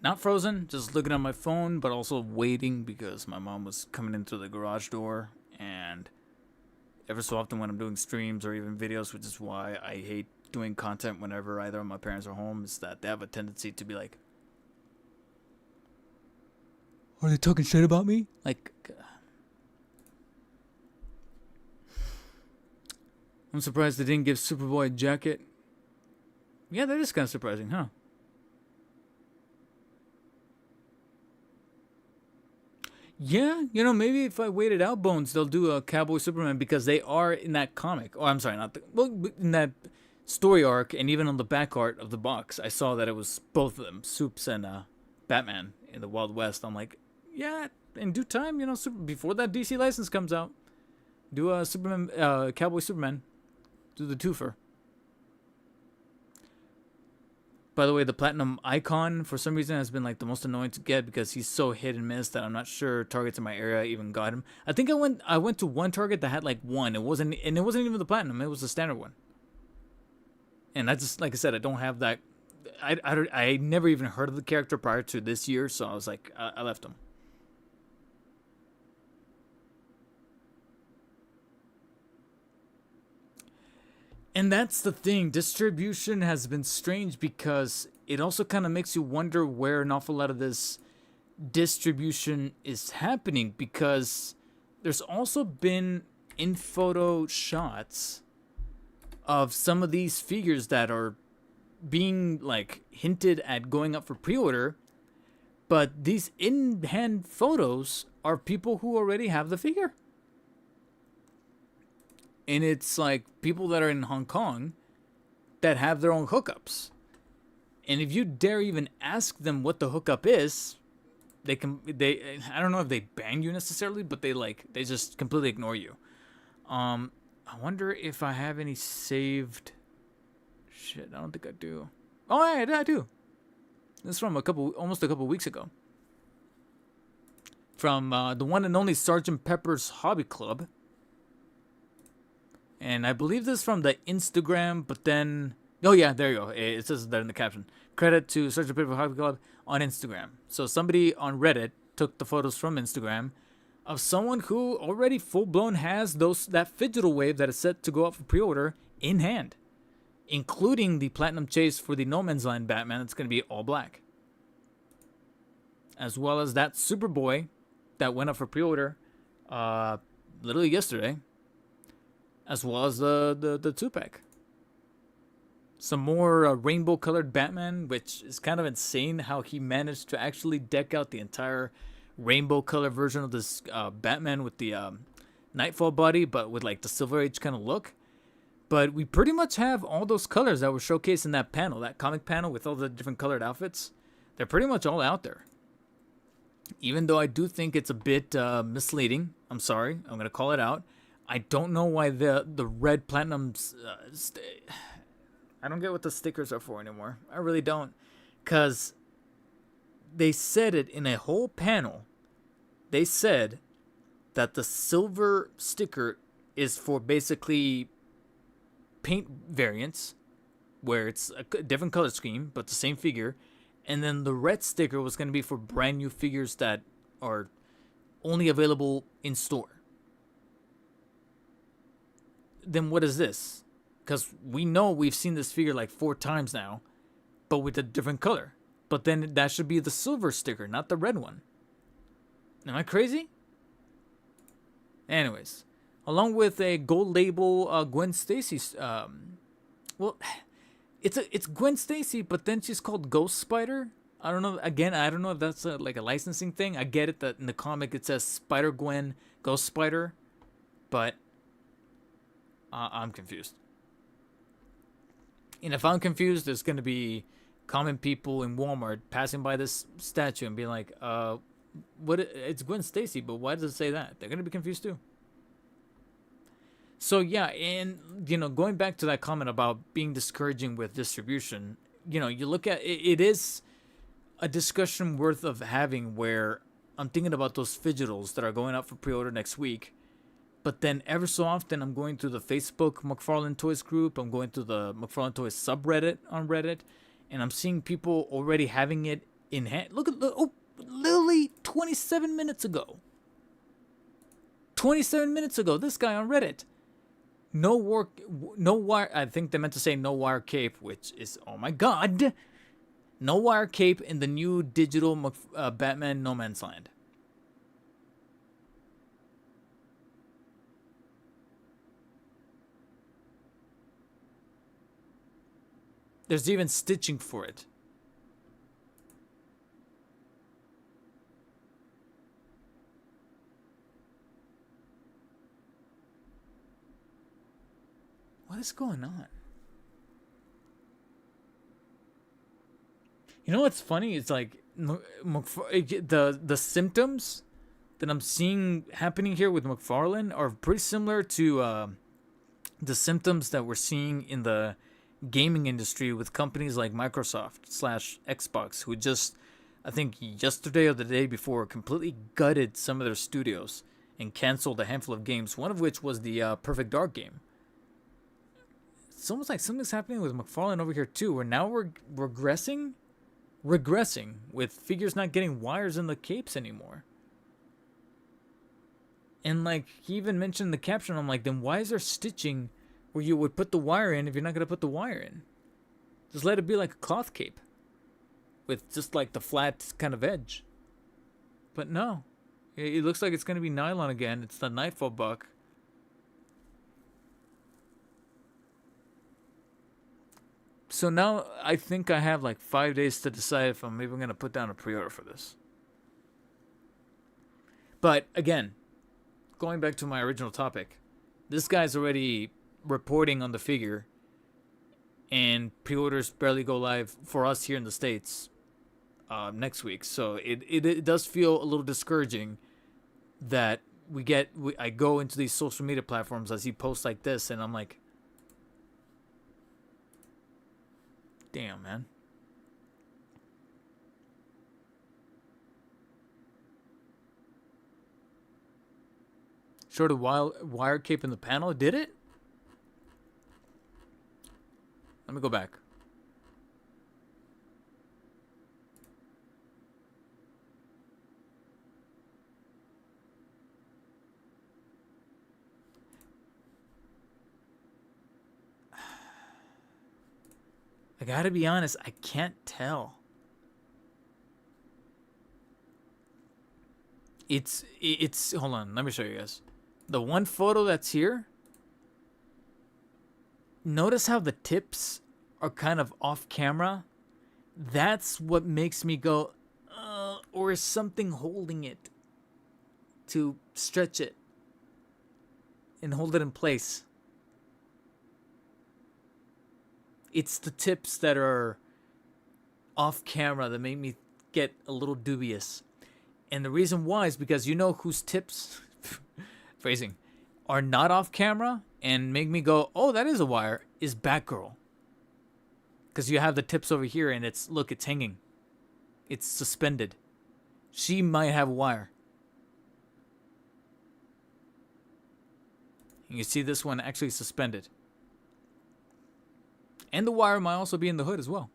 not frozen, just looking at my phone, but also waiting because my mom was coming in through the garage door. And ever so often when I'm doing streams or even videos, which is why I hate doing content whenever either of my parents are home, is that they have a tendency to be like, are they talking shit about me? I'm surprised they didn't give Superboy a jacket. Yeah, that is kind of surprising, huh? Yeah, maybe if I waited out Bones, they'll do a Cowboy Superman because they are in that comic. Oh, I'm sorry, not the well, in that story arc, and even on the back art of the box, I saw that it was both of them, Supes and Batman in the Wild West. I'm like, yeah, in due time, before that DC license comes out, do a Superman, Cowboy Superman, do the twofer. By the way, the Platinum Icon, for some reason, has been like the most annoying to get because he's so hit and miss that I'm not sure targets in my area even got him. I think I went to one target that had like one. It wasn't even the Platinum. It was the standard one. And I just, like I said, I don't have that. I never even heard of the character prior to this year, so I was like, I left him. And that's the thing. Distribution has been strange because it also kind of makes you wonder where an awful lot of this distribution is happening, because there's also been in photo shots of some of these figures that are being like hinted at going up for pre-order, but these in-hand photos are people who already have the figure. And it's like people that are in Hong Kong that have their own hookups. And if you dare even ask them what the hookup is, they I don't know if they ban you necessarily, but they just completely ignore you. I wonder if I have any saved shit. I don't think I do. Oh, yeah, I do. This is from almost a couple weeks ago. From the one and only Sergeant Pepper's Hobby Club. And I believe this is from the Instagram, but then... Oh, yeah, there you go. It says that in the caption. Credit to Sergeant Pepper's Hobby Club on Instagram. So somebody on Reddit took the photos from Instagram of someone who already full-blown has that Fidgetal Wave that is set to go out for pre-order in hand, including the Platinum Chase for the No Man's Land Batman that's going to be all black, as well as that Superboy that went up for pre-order literally yesterday, as well as the 2-pack. Some more rainbow-colored Batman, which is kind of insane how he managed to actually deck out the entire rainbow-color version of this Batman with the Nightfall body, but with like the Silver Age kind of look. But we pretty much have all those colors that were showcased in that panel, that comic panel with all the different colored outfits. They're pretty much all out there. Even though I do think it's a bit misleading. I'm sorry. I'm going to call it out. I don't know why the red Platinums... I don't get what the stickers are for anymore. I really don't. Because they said it in a whole panel. They said that the silver sticker is for basically paint variants, where it's a different color scheme, but the same figure. And then the red sticker was going to be for brand new figures that are only available in store. Then what is this? Because we know we've seen this figure like 4 times now, but with a different color. But then that should be the silver sticker, not the red one. Am I crazy? Anyways, along with a gold label Gwen Stacy. Well, it's Gwen Stacy, but then she's called Ghost Spider. I don't know. Again, I don't know if that's like a licensing thing. I get it that in the comic it says Spider Gwen, Ghost Spider, but I'm confused. And if I'm confused, there's going to be common people in Walmart passing by this statue and being like, what? It's Gwen Stacy, but why does it say that? They're going to be confused too. So yeah, and going back to that comment about being discouraging with distribution, you look at it is a discussion worth of having, where I'm thinking about those Fidgetals that are going out for pre-order next week. But then ever so often, I'm going through the Facebook McFarlane Toys group. I'm going through the McFarlane Toys subreddit on Reddit. And I'm seeing people already having it in hand. Look, literally 27 minutes ago. 27 minutes ago, this guy on Reddit. No wire. I think they meant to say no wire cape, which is, oh my god. No wire cape in the new digital Batman No Man's Land. There's even stitching for it. What's going on? You know what's funny? It's like the symptoms that I'm seeing happening here with McFarlane are pretty similar to the symptoms that we're seeing in the gaming industry with companies like Microsoft slash Xbox, who just, I think yesterday or the day before, completely gutted some of their studios and canceled a handful of games, one of which was the Perfect Dark game. It's almost like something's happening with McFarlane over here too, where now we're regressing with figures not getting wires in the capes anymore. And like he even mentioned in the caption, I'm like, then why is there stitching where you would put the wire in if you're not gonna put the wire in? Just let it be like a cloth cape with just like the flat kind of edge. But no, it looks like it's gonna be nylon again. It's the Nightfall buck. So now I think I have like 5 days to decide if I'm even gonna put down a pre-order for this. But again, going back to my original topic, this guy's already reporting on the figure, and pre-orders barely go live for us here in the States next week. So it does feel a little discouraging that I go into these social media platforms as he posts like this, and I'm like, damn, man. Short of wire cape in the panel. Did it? Let me go back. I gotta be honest, I can't tell. It's hold on, let me show you guys. The one photo that's here, notice how the tips are kind of off camera? That's what makes me go, or is something holding it to stretch it and hold it in place? It's the tips that are off camera that make me get a little dubious. And the reason why is because you know whose tips, phrasing, are not off camera and make me go, oh, that is a wire, is Batgirl. Because you have the tips over here and it's hanging. It's suspended. She might have a wire. And you see this one actually suspended. And the wire might also be in the hood as well.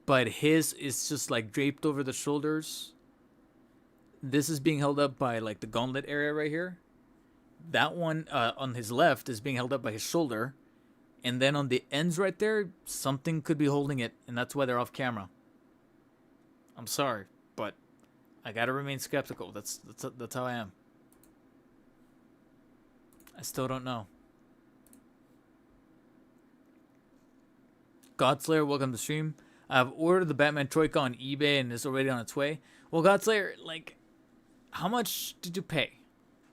But his is just like draped over the shoulders. This is being held up by like the gauntlet area right here. That one on his left is being held up by his shoulder. And then on the ends right there, something could be holding it. And that's why they're off camera. I'm sorry, but I gotta remain skeptical. That's how I am. I still don't know. Godslayer, welcome to the stream. I've ordered the Batman Troika on eBay and it's already on its way. Well, Godslayer, like, how much did you pay?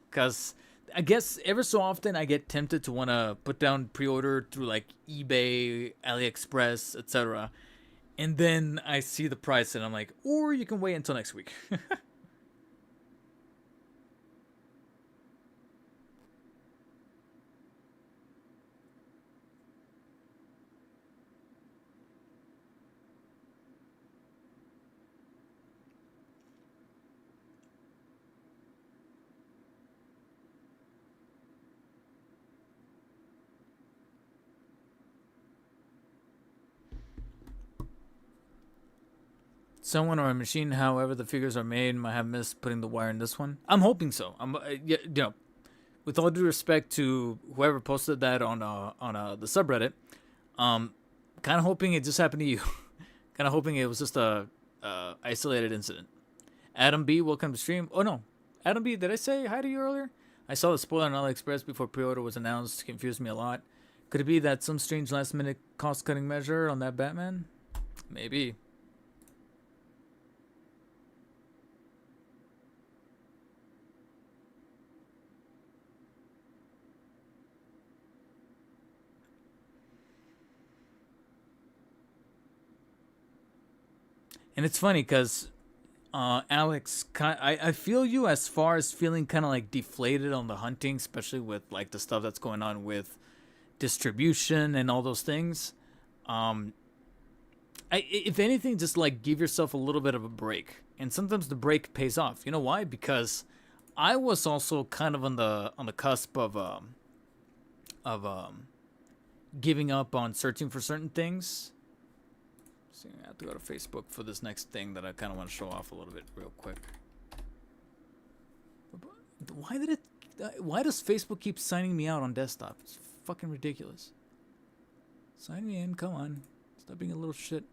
Because I guess ever so often I get tempted to want to put down pre-order through like eBay, AliExpress, etc. And then I see the price and I'm like, or you can wait until next week. Someone or a machine, however the figures are made, might have missed putting the wire in this one. I'm hoping so. With all due respect to whoever posted that on the subreddit, kind of hoping it just happened to you. Kind of hoping it was just a isolated incident. Adam B, welcome to stream. Oh no, Adam B, did I say hi to you earlier? I saw the spoiler on AliExpress before pre-order was announced. Confused me a lot. Could it be that some strange last-minute cost-cutting measure on that Batman? Maybe. And it's funny because Alex, I feel you as far as feeling kind of like deflated on the hunting, especially with like the stuff that's going on with distribution and all those things. Um, if anything, just like give yourself a little bit of a break, and sometimes the break pays off. You know why? Because I was also kind of on the cusp of giving up on searching for certain things. So I have to go to Facebook for this next thing that I kind of want to show off a little bit real quick. Why did it? Why does Facebook keep signing me out on desktop? It's fucking ridiculous. Sign me in, come on. Stop being a little shit.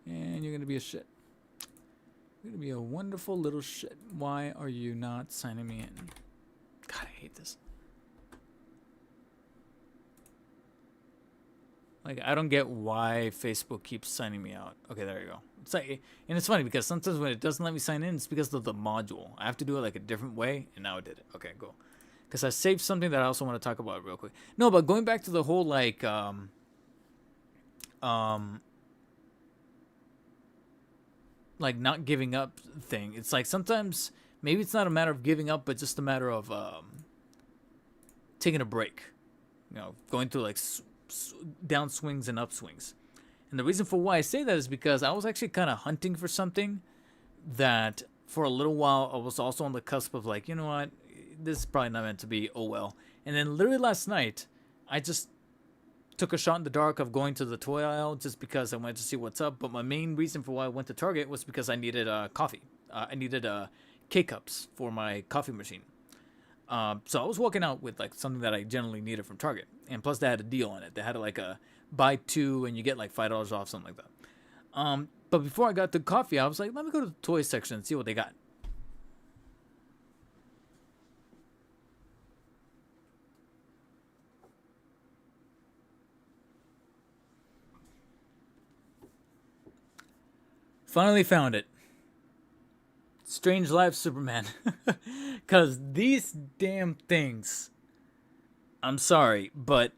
And you're gonna be a shit. You're gonna be a wonderful little shit. Why are you not signing me in? God, I hate this. Like, I don't get why Facebook keeps signing me out. Okay, there you go. It's like, and it's funny because sometimes when it doesn't let me sign in, it's because of the module. I have to do it like a different way, and now it did it. Okay, go. Because I saved something that I also want to talk about real quick. No, but going back to the whole like like not giving up thing. It's like sometimes maybe it's not a matter of giving up, but just a matter of taking a break. You know, going through like downswings and upswings. And the reason for why I say that is because I was actually kind of hunting for something that for a little while I was also on the cusp of like, you know what, this is probably not meant to be. Oh well. And then literally last night, I just took a shot in the dark of going to the toy aisle just because I wanted to see what's up. But my main reason for why I went to Target was because I needed coffee. I needed K-cups for my coffee machine. So I was walking out with like something that I generally needed from Target, and plus they had a deal on it. They had like a buy two and you get like $5 off, something like that. But before I got the coffee, I was like, let me go to the toy section and see what they got. Finally found it. Strange Life Superman. Because these damn things, I'm sorry, but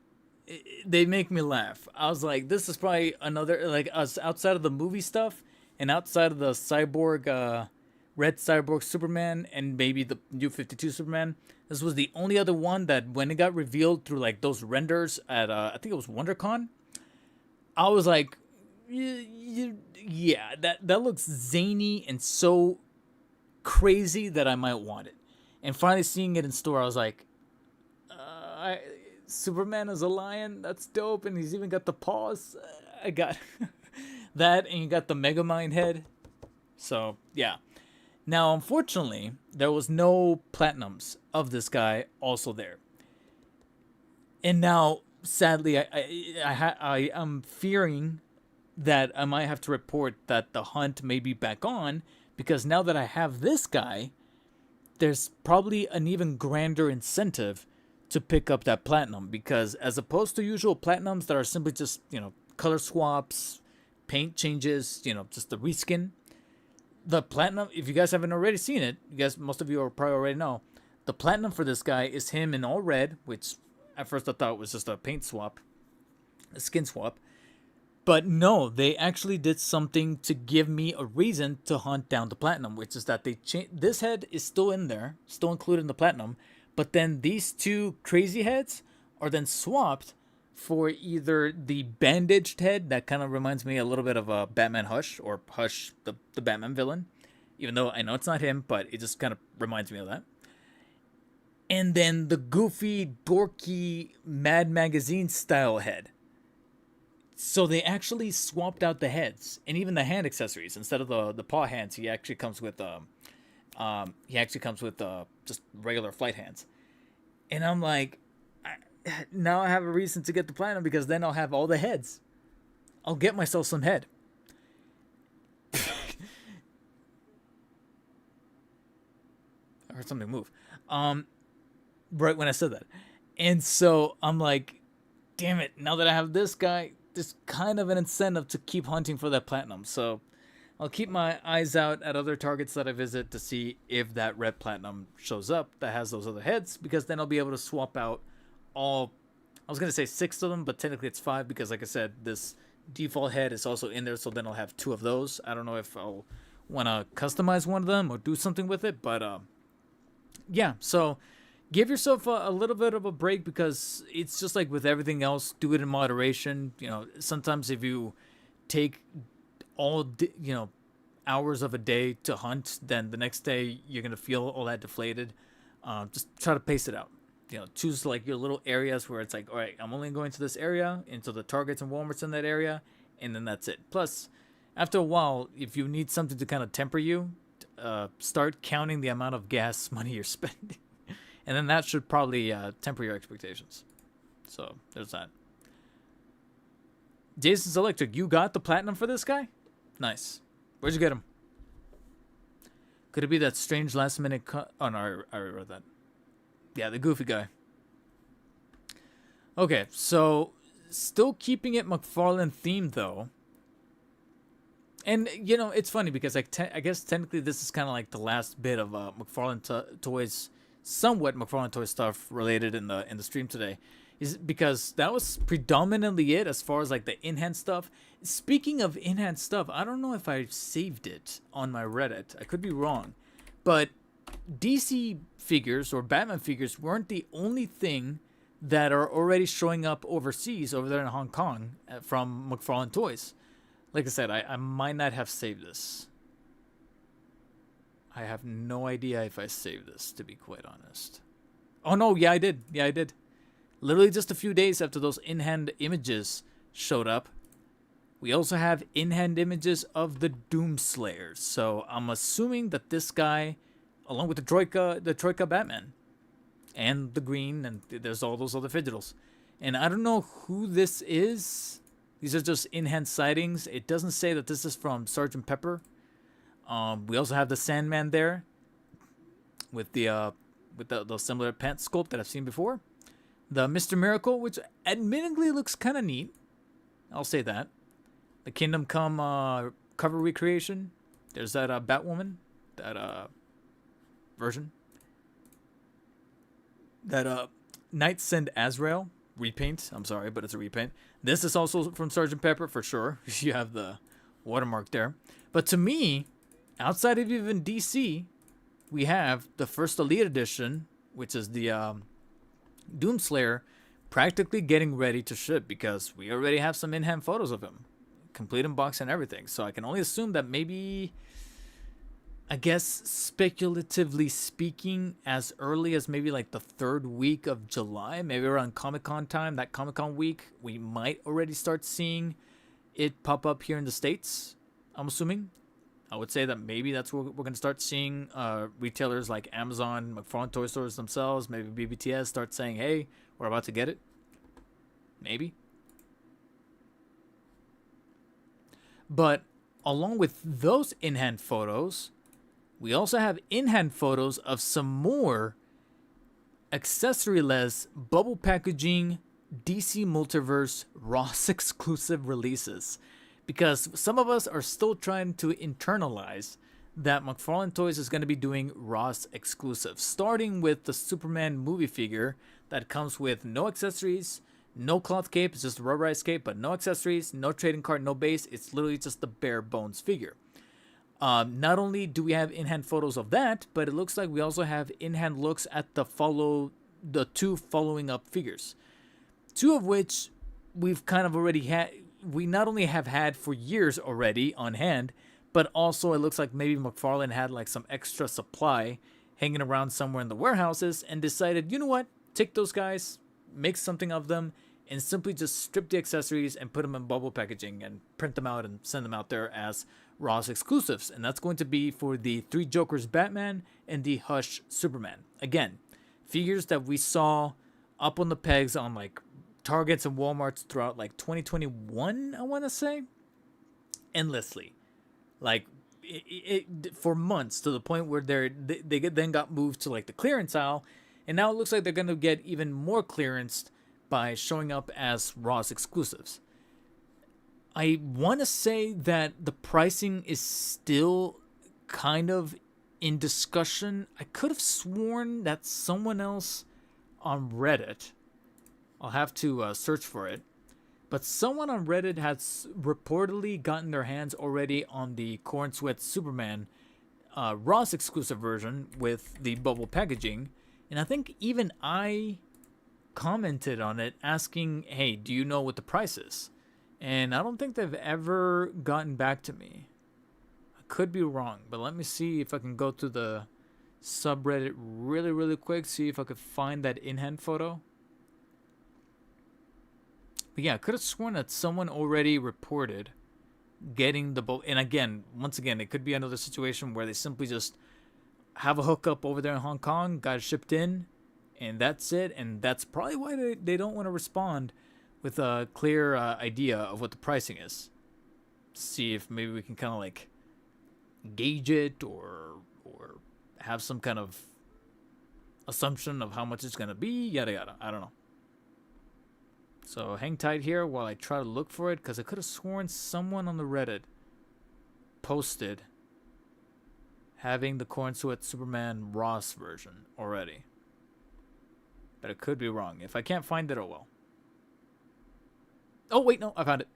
they make me laugh. I was like, this is probably another, like, us outside of the movie stuff and outside of the cyborg, red cyborg Superman and maybe the new 52 Superman. This was the only other one that when it got revealed through like those renders at, I think it was WonderCon, I was like, yeah, that looks zany and so crazy that I might want it. And finally seeing it in store, I was like, Superman is a lion. That's dope. And he's even got the paws. I got that. And you got the Megamind head. So, yeah. Now, unfortunately, there was no platinums of this guy also there. And now, sadly, I'm fearing that I might have to report that the hunt may be back on, because now that I have this guy, there's probably an even grander incentive to pick up that platinum, because as opposed to usual platinums that are simply just, you know, color swaps, paint changes, you know, just the reskin, the platinum, if you guys haven't already seen it, you guys, most of you are probably already know, the platinum for this guy is him in all red, which at first I thought was just a paint swap, a skin swap. But no, they actually did something to give me a reason to hunt down the platinum, which is that they this head is still in there, still included in the platinum, but then these two crazy heads are then swapped for either the bandaged head that kind of reminds me a little bit of a Batman Hush, or Hush, the Batman villain, even though I know it's not him, but it just kind of reminds me of that. And then the goofy, dorky Mad Magazine style head. So they actually swapped out the heads and even the hand accessories. Instead of the paw hands, he actually comes with just regular flight hands. And I'm like, now I have a reason to get the platinum, because then I'll have all the heads. I'll get myself some head. I heard something move. Right when I said that. And so I'm like, damn it, now that I have this guy, there's kind of an incentive to keep hunting for that platinum. So I'll keep my eyes out at other targets that I visit to see if that red platinum shows up that has those other heads, because then I'll be able to swap out all, I was going to say 6 of them, but technically it's 5, because like I said, this default head is also in there, so then I'll have two of those. I don't know if I'll want to customize one of them or do something with it, but yeah. So give yourself a little bit of a break, because it's just like with everything else. Do it in moderation. You know, sometimes if you take hours of a day to hunt, then the next day you're gonna feel all that deflated. Just try to pace it out. You know, choose like your little areas where it's like, all right, I'm only going to this area, into the Targets and Walmarts in that area, and then that's it. Plus, after a while, if you need something to kind of temper you, start counting the amount of gas money you're spending, and then that should probably temper your expectations. So there's that. Jason's Electric, you got the platinum for this guy? Nice. Where'd you get him? Could it be that strange last minute oh no, I already read that. Yeah, the goofy guy. Okay, so still keeping it McFarlane themed though. And you know, it's funny because I guess technically this is kind of like the last bit of McFarlane Toys, somewhat McFarlane Toys stuff related in the stream today, is because that was predominantly it as far as like the in-hand stuff. Speaking of in-hand stuff, I don't know if I saved it on my Reddit. I could be wrong, but DC figures or Batman figures weren't the only thing that are already showing up overseas over there in Hong Kong from McFarlane Toys. Like I said, I might not have saved this. I have no idea if I saved this, to be quite honest. Oh no, yeah I did. Yeah I did. Literally just a few days after those in-hand images showed up, we also have in-hand images of the Doomslayers. So I'm assuming that this guy, along with the Troika Batman, and the Green, and there's all those other fidgetals. And I don't know who this is. These are just in-hand sightings. It doesn't say that this is from Sgt. Pepper. We also have the Sandman there, with the similar pant sculpt that I've seen before. The Mr. Miracle, which admittedly looks kind of neat. I'll say that. The Kingdom Come cover recreation. There's that Batwoman, that version. That Knights Send Azrael repaint. I'm sorry, but it's a repaint. This is also from Sgt. Pepper for sure. You have the watermark there. But to me, outside of even DC, we have the first Elite Edition, which is the Doomslayer, practically getting ready to ship, because we already have some in-hand photos of him, complete in box and everything. So I can only assume that maybe, I guess speculatively speaking, as early as maybe like the third week of July, maybe around Comic-Con time, that Comic-Con week, we might already start seeing it pop up here in the States, I'm assuming. I would say that maybe that's where we're going to start seeing retailers like Amazon, McFarlane Toy Stores themselves, maybe BBTS start saying, hey, we're about to get it. Maybe. But along with those in-hand photos, we also have in-hand photos of some more accessory-less bubble packaging DC Multiverse Ross exclusive releases. Because some of us are still trying to internalize that McFarlane Toys is going to be doing Ross exclusives, starting with the Superman movie figure that comes with no accessories, no cloth cape, it's just a rubberized cape, but no accessories, no trading card, no base. It's literally just the bare bones figure. Not only do we have in-hand photos of that, but it looks like we also have in-hand looks at the two following up figures. Two of which we've kind of already had. We not only have had for years already on hand, but also it looks like maybe McFarlane had like some extra supply hanging around somewhere in the warehouses and decided, you know what, take those guys, make something of them, and simply just strip the accessories and put them in bubble packaging and print them out and send them out there as Ross exclusives. And that's going to be for the Three Jokers Batman and the Hush Superman. Again, figures that we saw up on the pegs on like Targets and Walmarts throughout like 2021, I want to say, endlessly, like it for months, to the point where they then got moved to like the clearance aisle, and now it looks like they're going to get even more clearanced by showing up as Ross exclusives. I want to say that the pricing is still kind of in discussion. I could have sworn that someone else on Reddit, I'll have to search for it, But someone on Reddit has reportedly gotten their hands already on the Corn Sweat Superman Ross exclusive version with the bubble packaging. And I think even I commented on it asking, hey, do you know what the price is? And I don't think they've ever gotten back to me. I could be wrong, but let me see if I can go to the subreddit really, really quick, see if I could find that in-hand photo. But yeah, I could have sworn that someone already reported getting the boat. And again, once again, it could be another situation where they simply just have a hookup over there in Hong Kong, got it shipped in, and that's it. And that's probably why they don't want to respond with a clear idea of what the pricing is. See if maybe we can kind of like gauge it or have some kind of assumption of how much it's going to be, yada yada. I don't know. So hang tight here while I try to look for it, because I could have sworn someone on the Reddit posted having the Corn Sweat Superman Ross version already. But it could be wrong. If I can't find it, oh well. Oh, wait, no, I found it.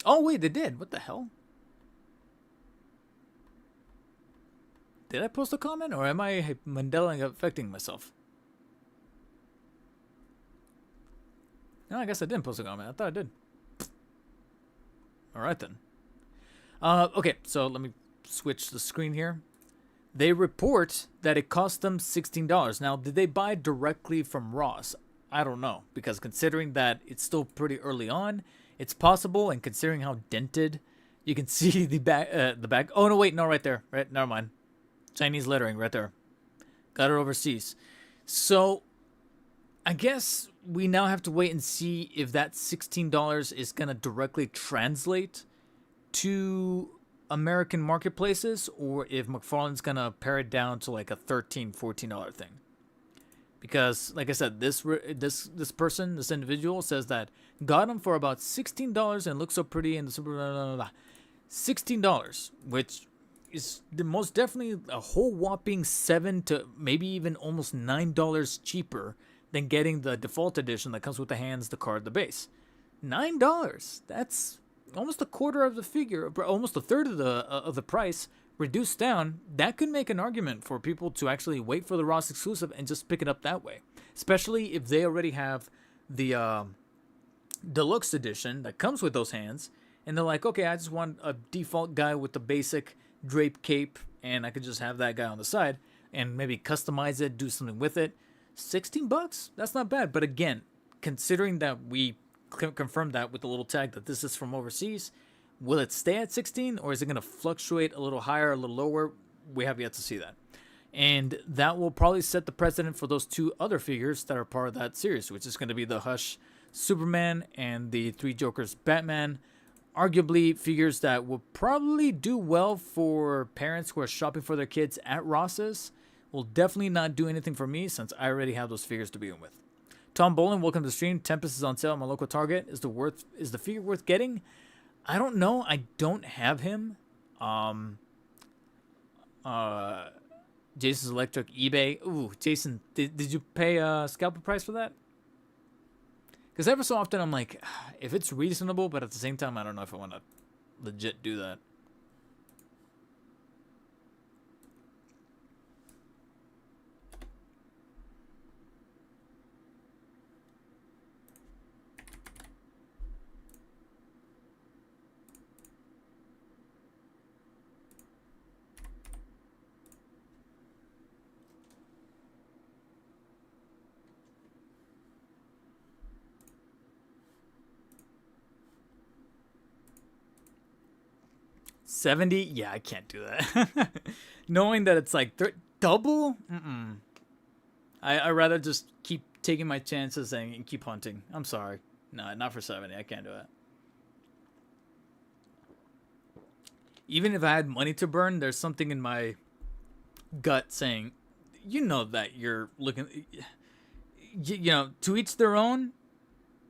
Oh, wait, they did. What the hell? Did I post a comment, or am I Mandela affecting myself? No, I guess I didn't post a comment. I thought I did. All right, then. Okay, so let me switch the screen here. They report that it cost them $16. Now, did they buy directly from Ross? I don't know, because considering that it's still pretty early on, it's possible, and considering how dented, you can see the back. Oh no, wait, no, right there. Right, never mind. Chinese lettering right there. Got it overseas. So, I guess we now have to wait and see if that $16 is gonna directly translate to American marketplaces, or if McFarlane's gonna pare it down to like a $13, $14 thing. Because, like I said, this individual says that got them for about $16 and looks so pretty in the super $16, which is the most definitely a whole whopping $7 to maybe even almost $9 cheaper than getting the default edition that comes with the hands, the card, the base. $9. That's almost a quarter of the figure, almost a third of the price reduced down. That could make an argument for people to actually wait for the Ross exclusive and just pick it up that way, especially if they already have the deluxe edition that comes with those hands, and they're like, okay, I just want a default guy with the basic drape cape, and I could just have that guy on the side and maybe customize it, do something with it. $16? That's not bad. But again, considering that we confirmed that with the little tag that this is from overseas, will it stay at 16, or is it going to fluctuate a little higher, a little lower? We have yet to see that. And that will probably set the precedent for those two other figures that are part of that series, which is going to be the Hush Superman and the Three Jokers Batman. Arguably figures that will probably do well for parents who are shopping for their kids at Ross's. Will definitely not do anything for me, since I already have those figures to begin with. Tom Bolin, welcome to the stream. Tempest is on sale at my local Target. Is the figure worth getting? I don't know. I don't have him. Jason's Electric eBay. Ooh, Jason, did you pay a scalper price for that? Because ever so often I'm like, if it's reasonable, but at the same time, I don't know if I want to legit do that. $70? Yeah, I can't do that. Knowing that it's like double? I'd rather just keep taking my chances and keep hunting. I'm sorry. No, not for 70. I can't do it. Even if I had money to burn, there's something in my gut saying, you know that you're looking... You know, to each their own.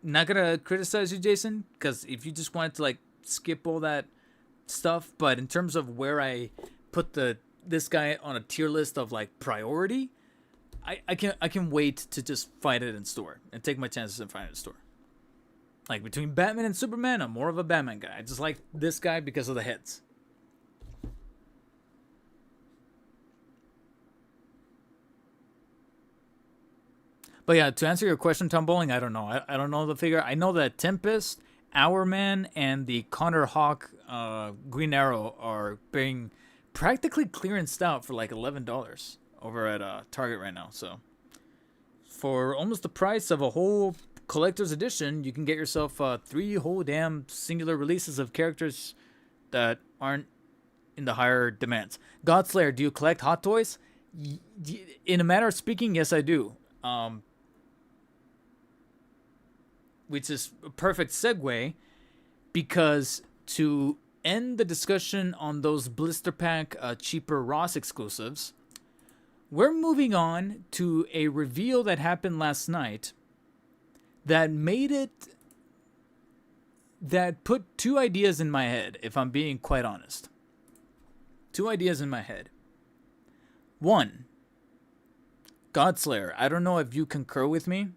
Not gonna criticize you, Jason, because if you just wanted to like skip all that stuff, but in terms of where I put this guy on a tier list of like priority, I can wait to just fight it in store and take my chances and fight it in store. Like between Batman and Superman, I'm more of a Batman guy. I just like this guy because of the heads. But yeah, to answer your question, Tom Bowling, I don't know. I don't know the figure. I know that Tempest, Hourman, and the Connor Hawk Green Arrow are being practically clearanced out for like $11 over at Target right now. So for almost the price of a whole collector's edition, you can get yourself 3 whole damn singular releases of characters that aren't in the higher demands. Godslayer, do you collect Hot Toys? In a matter of speaking, yes, I do. Which is a perfect segue, because to end the discussion on those blister pack cheaper Ross exclusives, we're moving on to a reveal that happened last night that put 2 ideas in my head, if I'm being quite honest. 2 ideas in my head. 1, Godslayer, I don't know if you concur with me,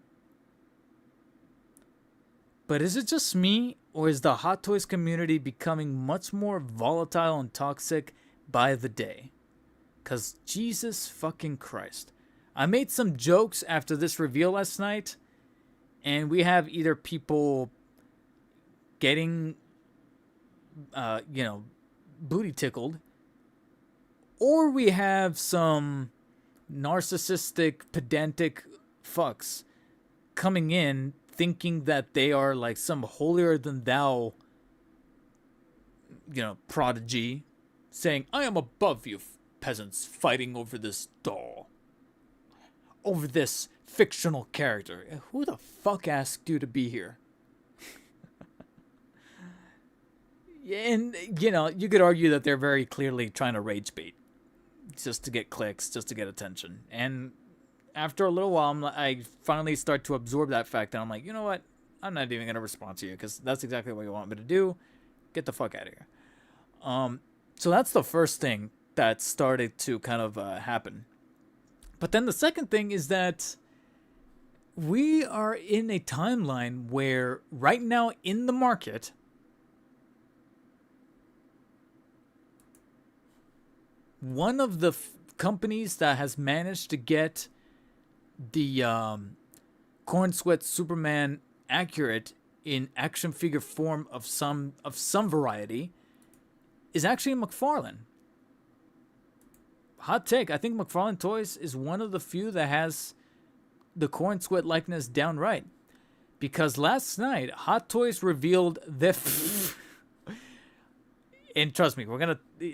but is it just me, or is the Hot Toys community becoming much more volatile and toxic by the day? Because Jesus fucking Christ. I made some jokes after this reveal last night, and we have either people getting, booty tickled, or we have some narcissistic, pedantic fucks coming in thinking that they are like some holier than thou, prodigy, saying, I am above you peasants fighting over this doll, over this fictional character. Who the fuck asked you to be here? And, you could argue that they're very clearly trying to rage bait just to get clicks, just to get attention. And after a little while, I finally start to absorb that fact, and I'm like, you know what? I'm not even going to respond to you, because that's exactly what you want me to do. Get the fuck out of here. So that's the first thing that started to kind of happen. But then the second thing is that we are in a timeline where right now in the market, one of the companies that has managed to get the Corn Sweat Superman accurate in action figure form of some variety is actually McFarlane. Hot take, I think McFarlane Toys is one of the few that has the Corn Sweat likeness down right. Because last night, Hot Toys revealed their... and trust me,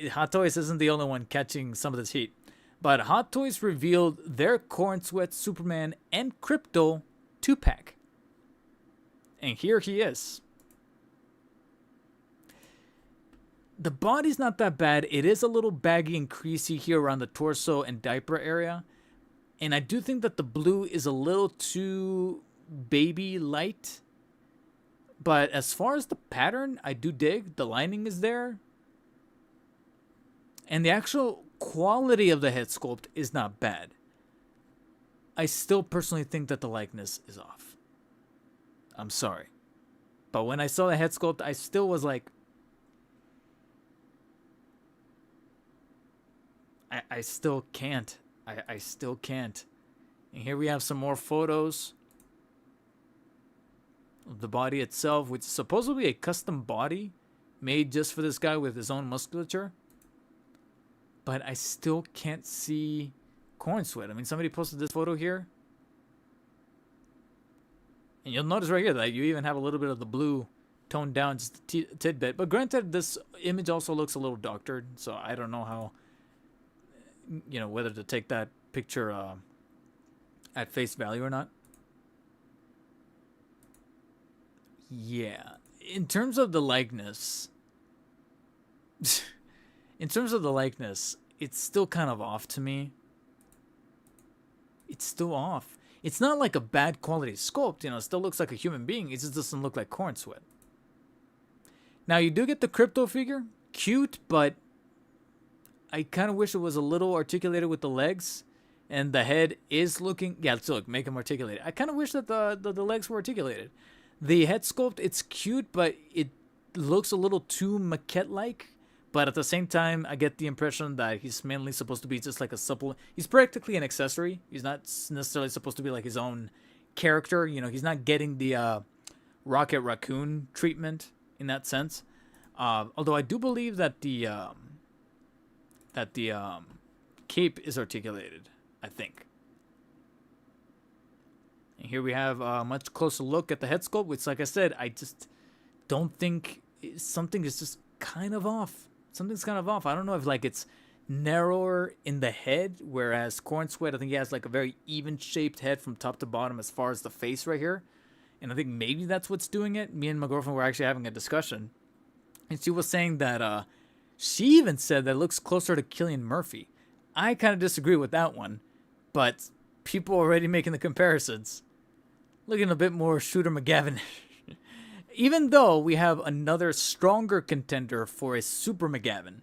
Hot Toys isn't the only one catching some of this heat. But Hot Toys revealed their Corn Sweat Superman and Crypto 2-pack. And here he is. The body's not that bad. It is a little baggy and creasy here around the torso and diaper area. And I do think that the blue is a little too baby light. But as far as the pattern, I do dig. The lining is there. And the actual quality of the head sculpt is not bad. I still personally think that the likeness is off. I'm sorry. But when I saw the head sculpt, I still was like, I still can't. I still can't. And here we have some more photos of the body itself, which is supposedly a custom body made just for this guy with his own musculature. But I still can't see Corn Sweat. I mean, somebody posted this photo here. And you'll notice right here that you even have a little bit of the blue toned down just a tidbit. But granted, this image also looks a little doctored. So I don't know how, whether to take that picture at face value or not. Yeah. In terms of the likeness... it's still kind of off to me. It's still off. It's not like a bad quality sculpt, it still looks like a human being. It just doesn't look like Corn Sweat. Now, you do get the Crypto figure. Cute, but I kind of wish it was a little articulated with the legs. And the head is looking, yeah, so look, make him articulated. I kind of wish that the legs were articulated. The head sculpt, it's cute, but it looks a little too maquette-like. But at the same time, I get the impression that he's mainly supposed to be just like a supple. He's practically an accessory. He's not necessarily supposed to be like his own character. You know, he's not getting the Rocket Raccoon treatment in that sense. Although I do believe that the cape is articulated, I think. And here we have a much closer look at the head sculpt, which, like I said, I just don't think something is just kind of off. Something's kind of off. I don't know if like it's narrower in the head, whereas Corn Sweat, I think he has like a very even shaped head from top to bottom as far as the face right here. And I think maybe that's what's doing it. Me and my girlfriend were actually having a discussion. And she was saying that she even said that it looks closer to Cillian Murphy. I kind of disagree with that one. But people are already making the comparisons. Looking a bit more Shooter McGavin. Even though we have another stronger contender for a Super McGavin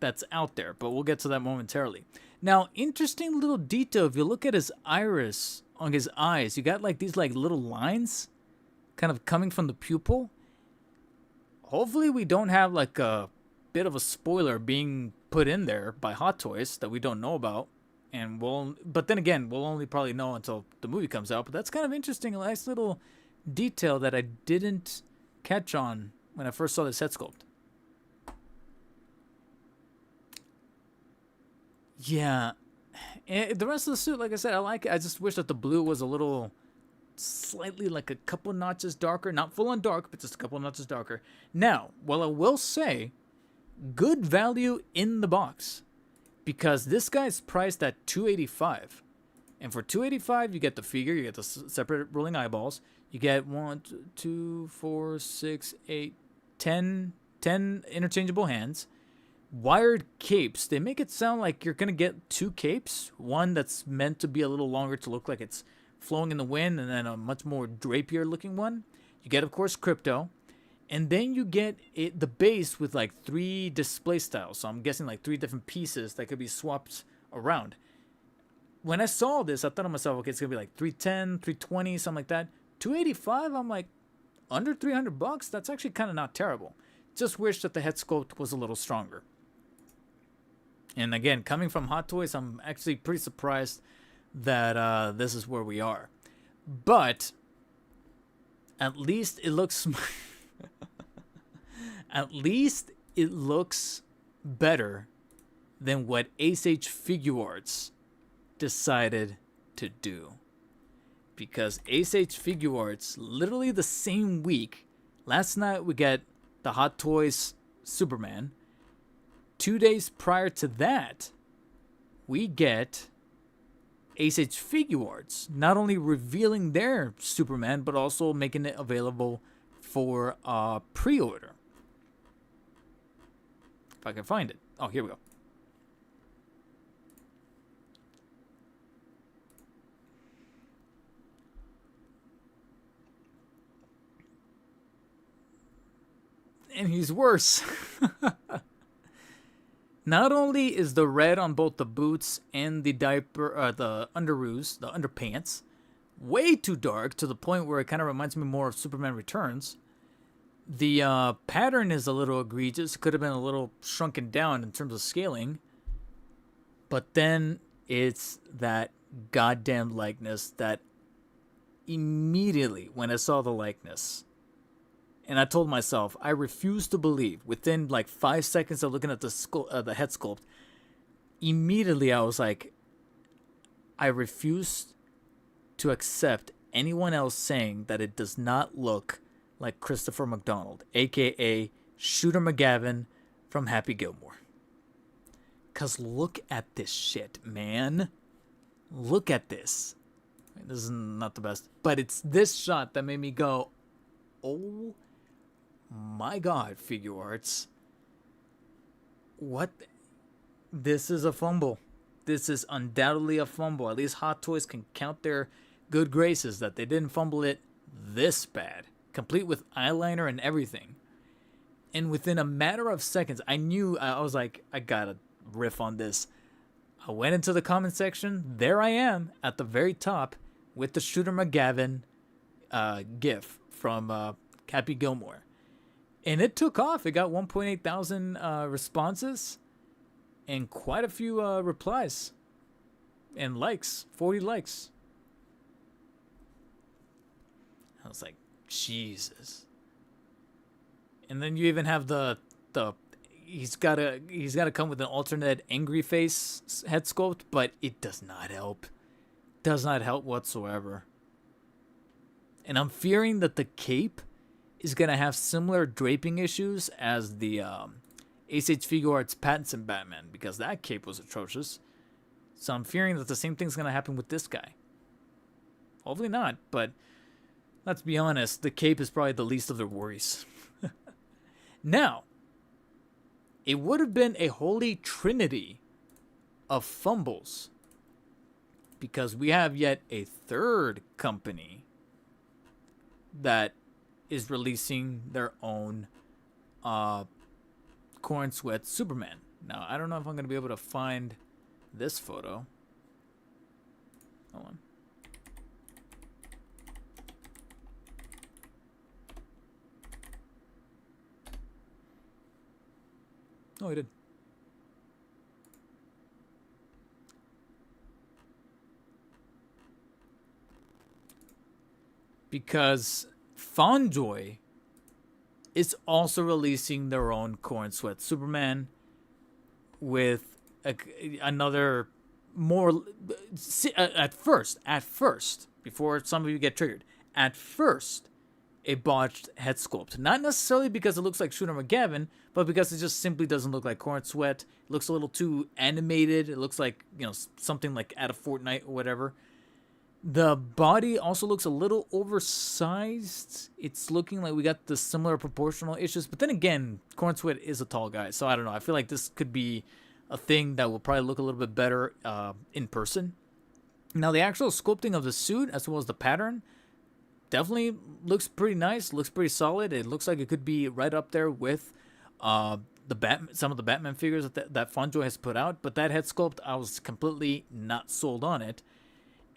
that's out there. But we'll get to that momentarily. Now, interesting little detail. If you look at his iris on his eyes, you got like these like little lines kind of coming from the pupil. Hopefully we don't have like a bit of a spoiler being put in there by Hot Toys that we don't know about. And but then again, we'll only probably know until the movie comes out. But that's kind of interesting. A nice little detail that I didn't catch on when I first saw this head sculpt. Yeah. And the rest of the suit, like I said, I like it. I just wish that the blue was a little slightly like a couple notches darker. Not full on dark, but just a couple notches darker. Now, well, I will say, good value in the box. Because this guy's priced at $285. And for $285, you get the figure, you get the separate rolling eyeballs. You get 1, 2, 4, 6, 8, 10 interchangeable hands. Wired capes. They make it sound like you're going to get 2 capes. One that's meant to be a little longer to look like it's flowing in the wind, and then a much more drapier looking one. You get, of course, Crypto. And then you get the base with like 3 display styles. So I'm guessing like 3 different pieces that could be swapped around. When I saw this, I thought to myself, okay, it's going to be like 310, 320, something like that. 285, I'm like, under $300? That's actually kind of not terrible. Just wish that the head sculpt was a little stronger. And again, coming from Hot Toys, I'm actually pretty surprised that this is where we are. But at least it looks... At least it looks better than what Ace H Figuarts decided to do. Because Ace H Figuarts, literally the same week, last night we get the Hot Toys Superman. 2 days prior to that, we get Ace H Figuarts not only revealing their Superman, but also making it available for pre-order. If I can find it. Oh, here we go. And he's worse. Not only is the red on both the boots and the diaper, the underoos, the underpants, way too dark to the point where it kind of reminds me more of Superman Returns. The pattern is a little egregious. Could have been a little shrunken down in terms of scaling. But then it's that goddamn likeness that immediately when I saw the likeness, and I told myself, I refuse to believe, within like 5 seconds of looking at the head sculpt, immediately I was like, I refuse to accept anyone else saying that it does not look like Christopher McDonald, a.k.a. Shooter McGavin from Happy Gilmore. Because look at this shit, man. Look at this. This is not the best. But it's this shot that made me go, oh my God, Figuarts. What? This is a fumble. This is undoubtedly a fumble. At least Hot Toys can count their good graces that they didn't fumble it this bad. Complete with eyeliner and everything. And within a matter of seconds, I was like, I gotta riff on this. I went into the comment section. There I am at the very top with the Shooter McGavin GIF from Happy Gilmore. And it took off. It got 1.8 thousand responses and quite a few replies and likes, 40 likes. I was like, Jesus. And then you even have the he's gotta come with an alternate angry face head sculpt, but it does not help. Does not help whatsoever. And I'm fearing that the cape is gonna have similar draping issues as the ACH Figure Arts Pattinson Batman, because that cape was atrocious. So I'm fearing that the same thing's gonna happen with this guy. Hopefully not, but let's be honest, the cape is probably the least of their worries. Now, it would have been a holy trinity of fumbles, because we have yet a third company that is releasing their own Corn Sweat Superman. Now, I don't know if I'm going to be able to find this photo. Hold on. Oh, I did. Because Fonjoy is also releasing their own Corn Sweat Superman with another more at first, before some of you get triggered, at first, a botched head sculpt. Not necessarily because it looks like Shooter McGavin, but because it just simply doesn't look like Corn Sweat. It looks a little too animated. It looks like, you know, something like out of Fortnite or whatever. The body also looks a little oversized. It's looking like we got the similar proportional issues. But then again, Corn Sweat is a tall guy, so I don't know. I feel like this could be a thing that will probably look a little bit better in person. Now, the actual sculpting of the suit, as well as the pattern, definitely looks pretty nice. Looks pretty solid. It looks like it could be right up there with some of the Batman figures that Fonjoy has put out. But that head sculpt, I was completely not sold on it.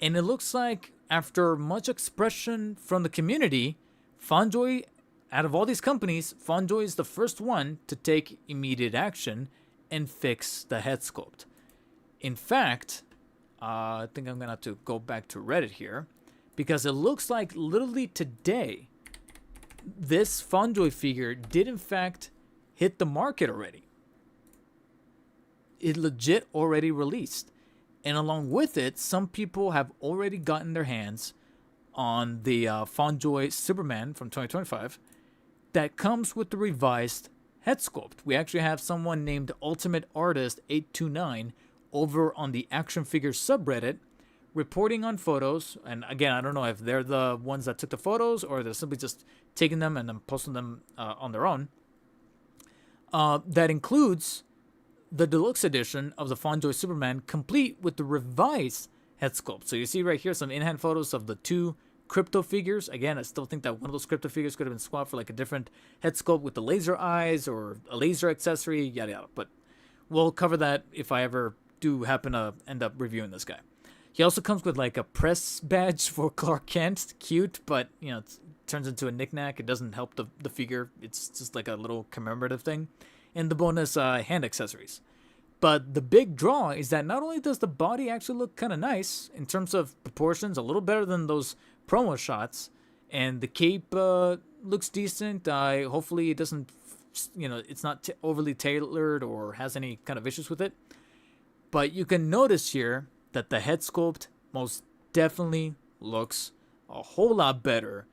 And it looks like, after much expression from the community, Fonjoy, out of all these companies, Fonjoy is the first one to take immediate action and fix the head sculpt. In fact, I think I'm going to have to go back to Reddit here, because it looks like literally today, this Fonjoy figure did in fact hit the market already. It legit already released. And along with it, some people have already gotten their hands on the Fonjoy Superman from 2025 that comes with the revised head sculpt. We actually have someone named Ultimate Artist 829 over on the Action Figures subreddit reporting on photos. And again, I don't know if they're the ones that took the photos or they're simply just taking them and then posting them on their own. That includes the deluxe edition of the Fonjoy Superman, complete with the revised head sculpt. So you see right here some in-hand photos of the two crypto figures. Again, I still think that one of those crypto figures could have been swapped for like a different head sculpt with the laser eyes or a laser accessory, yada yada. But we'll cover that if I ever do happen to end up reviewing this guy. He also comes with like a press badge for Clark Kent. Cute, but you know, it turns into a knickknack. It doesn't help the figure. It's just like a little commemorative thing. And the bonus hand accessories. But the big draw is that not only does the body actually look kind of nice in terms of proportions, a little better than those promo shots, and the cape looks decent. Hopefully it doesn't, you know, it's not overly tailored or has any kind of issues with it. But you can notice here that the head sculpt most definitely looks a whole lot better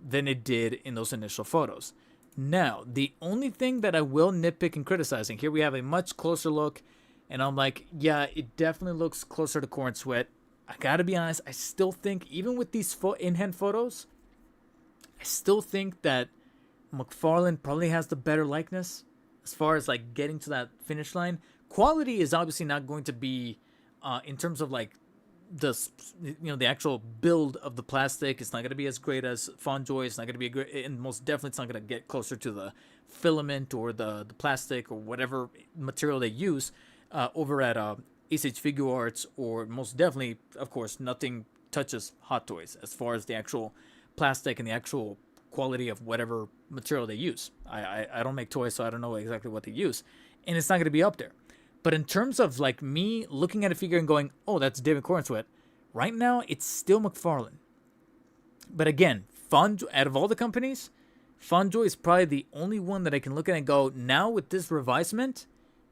than it did in those initial photos. Now, the only thing that I will nitpick and criticizing, here we have a much closer look, and I'm like, yeah, it definitely looks closer to Corn Sweat. I gotta be honest, I still think, even with these in-hand photos, I still think that McFarlane probably has the better likeness as far as like getting to that finish line. Quality is obviously not going to be, in terms of like the actual build of the plastic, it's not going to be as great as Fonjoy. It's not going to be great, and most definitely it's not going to get closer to the filament or the plastic or whatever material they use over at Ace Age Figure Arts, or most definitely, of course, nothing touches Hot Toys as far as the actual plastic and the actual quality of whatever material they use. I don't make toys, so I don't know exactly what they use, and it's not going to be up there. But in terms of like me looking at a figure and going, oh, that's David Cornsweet, right now it's still McFarlane. But again, out of all the companies, FunJoy is probably the only one that I can look at and go, now with this revisement,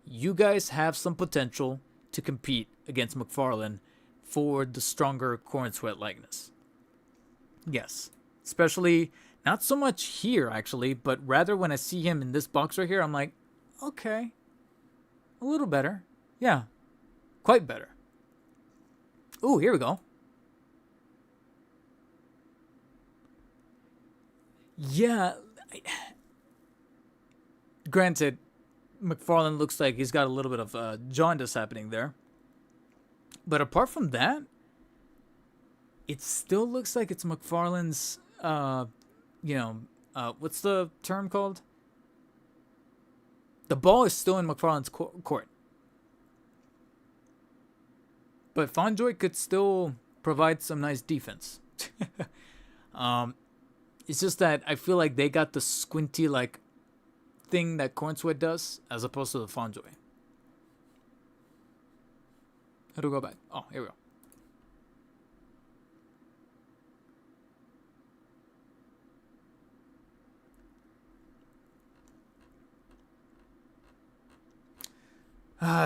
you guys have some potential to compete against McFarlane for the stronger Cornsweet likeness. Yes. Especially, not so much here, actually, but rather when I see him in this box right here, I'm like, okay. A little better. Yeah. Quite better. Ooh, here we go. Yeah. Granted, McFarlane looks like he's got a little bit of jaundice happening there. But apart from that, it still looks like it's McFarlane's, what's the term called? The ball is still in McFarlane's court. But FunJoy could still provide some nice defense. It's just that I feel like they got the squinty, like, thing that Cornsweet does, as opposed to the FunJoy. How do we go back? Oh, here we go.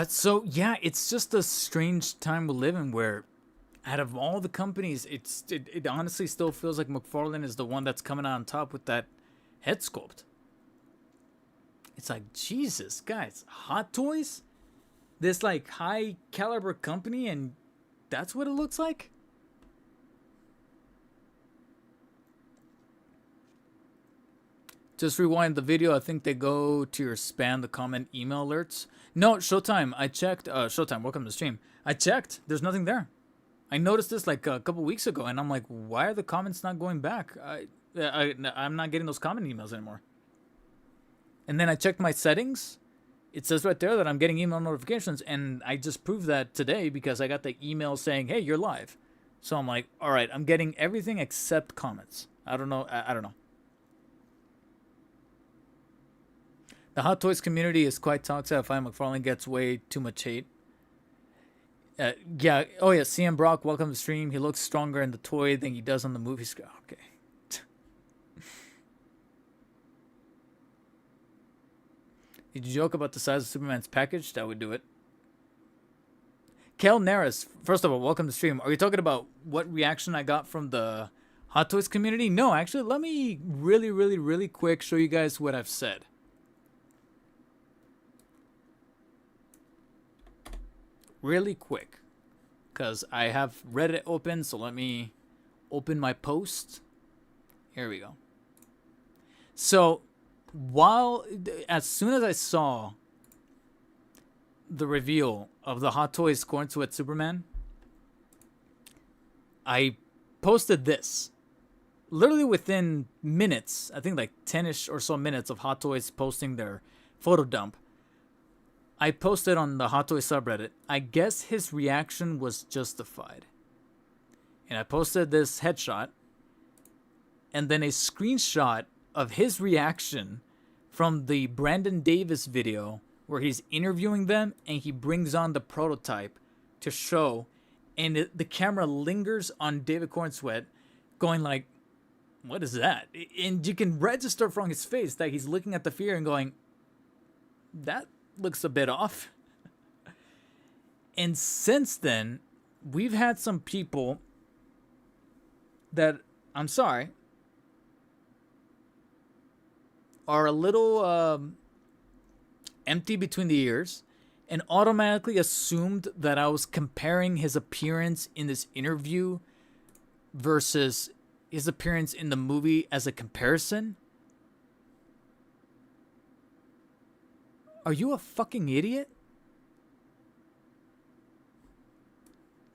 So yeah, it's just a strange time we live in where out of all the companies, it honestly still feels like McFarlane is the one that's coming out on top with that head sculpt. It's like, Jesus, guys, Hot Toys? This like high caliber company, and that's what it looks like? Just rewind the video. I think they go to your spam, the comment, email alerts. No, Showtime. I checked. Showtime, welcome to the stream. I checked. There's nothing there. I noticed this like a couple weeks ago, and I'm like, why are the comments not going back? I'm not getting those comment emails anymore. And then I checked my settings. It says right there that I'm getting email notifications, and I just proved that today because I got the email saying, hey, you're live. So I'm like, all right, I'm getting everything except comments. I don't know. I don't know. The Hot Toys community is quite toxic. I find McFarlane gets way too much hate. Yeah. Oh, yeah. CM Brock, welcome to the stream. He looks stronger in the toy than he does on the movie screen. Okay. Did you joke about the size of Superman's package? That would do it. Kel Naris, first of all, welcome to the stream. Are you talking about what reaction I got from the Hot Toys community? No, actually, let me really quick show you guys what I've said. Really quick, because I have Reddit open, so let me open my post. Here we go. So, as soon as I saw the reveal of the Hot Toys Cornsweet Superman, I posted this. Literally within minutes, I think like 10-ish or so minutes of Hot Toys posting their photo dump, I posted on the Hot Toys subreddit. I guess his reaction was justified. And I posted this headshot and then a screenshot of his reaction from the Brandon Davis video where he's interviewing them and he brings on the prototype to show, and the camera lingers on David Cornsweet going like, what is that? And you can register from his face that he's looking at the figure and going, that looks a bit off. And since then, we've had some people that, I'm sorry, are a little empty between the ears and automatically assumed that I was comparing his appearance in this interview versus his appearance in the movie as a comparison. Are you a fucking idiot?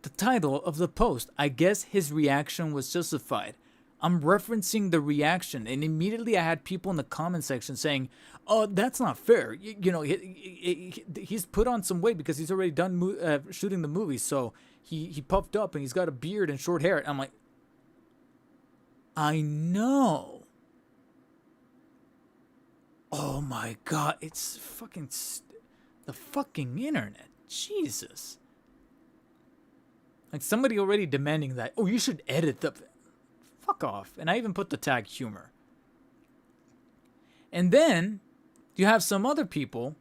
The title of the post, I guess his reaction was justified. I'm referencing the reaction, and immediately I had people in the comment section saying, "Oh, that's not fair. He's put on some weight because he's already done shooting the movie, so he puffed up and he's got a beard and short hair." I'm like, I know. Oh my god, it's fucking the fucking internet. Jesus. Like somebody already demanding that. Oh, you should edit the. Fuck off. And I even put the tag humor. And then you have some other people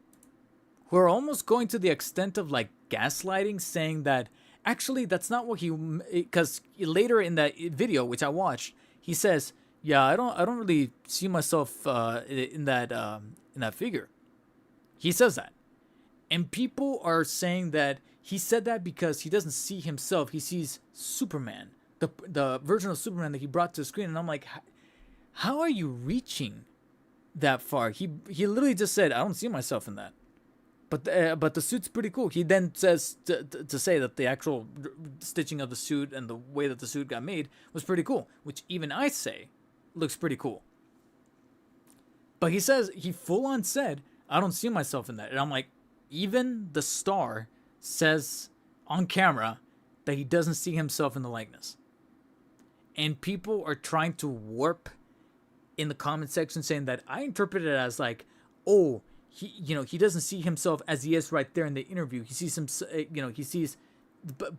who are almost going to the extent of like gaslighting, saying that actually that's not what he. Because later in that video, which I watched, he says, "Yeah, I don't really see myself in that figure." He says that, and people are saying that he said that because he doesn't see himself. He sees Superman, the version of Superman that he brought to the screen. And I'm like, how are you reaching that far? He literally just said, "I don't see myself in that." But the suit's pretty cool. He then says to say that the actual stitching of the suit and the way that the suit got made was pretty cool, which even I say looks pretty cool. But he full on said, "I don't see myself in that." And I'm like, even the star says on camera that he doesn't see himself in the likeness. And people are trying to warp in the comment section saying that I interpret it as like, oh, he doesn't see himself as he is right there in the interview. He sees him,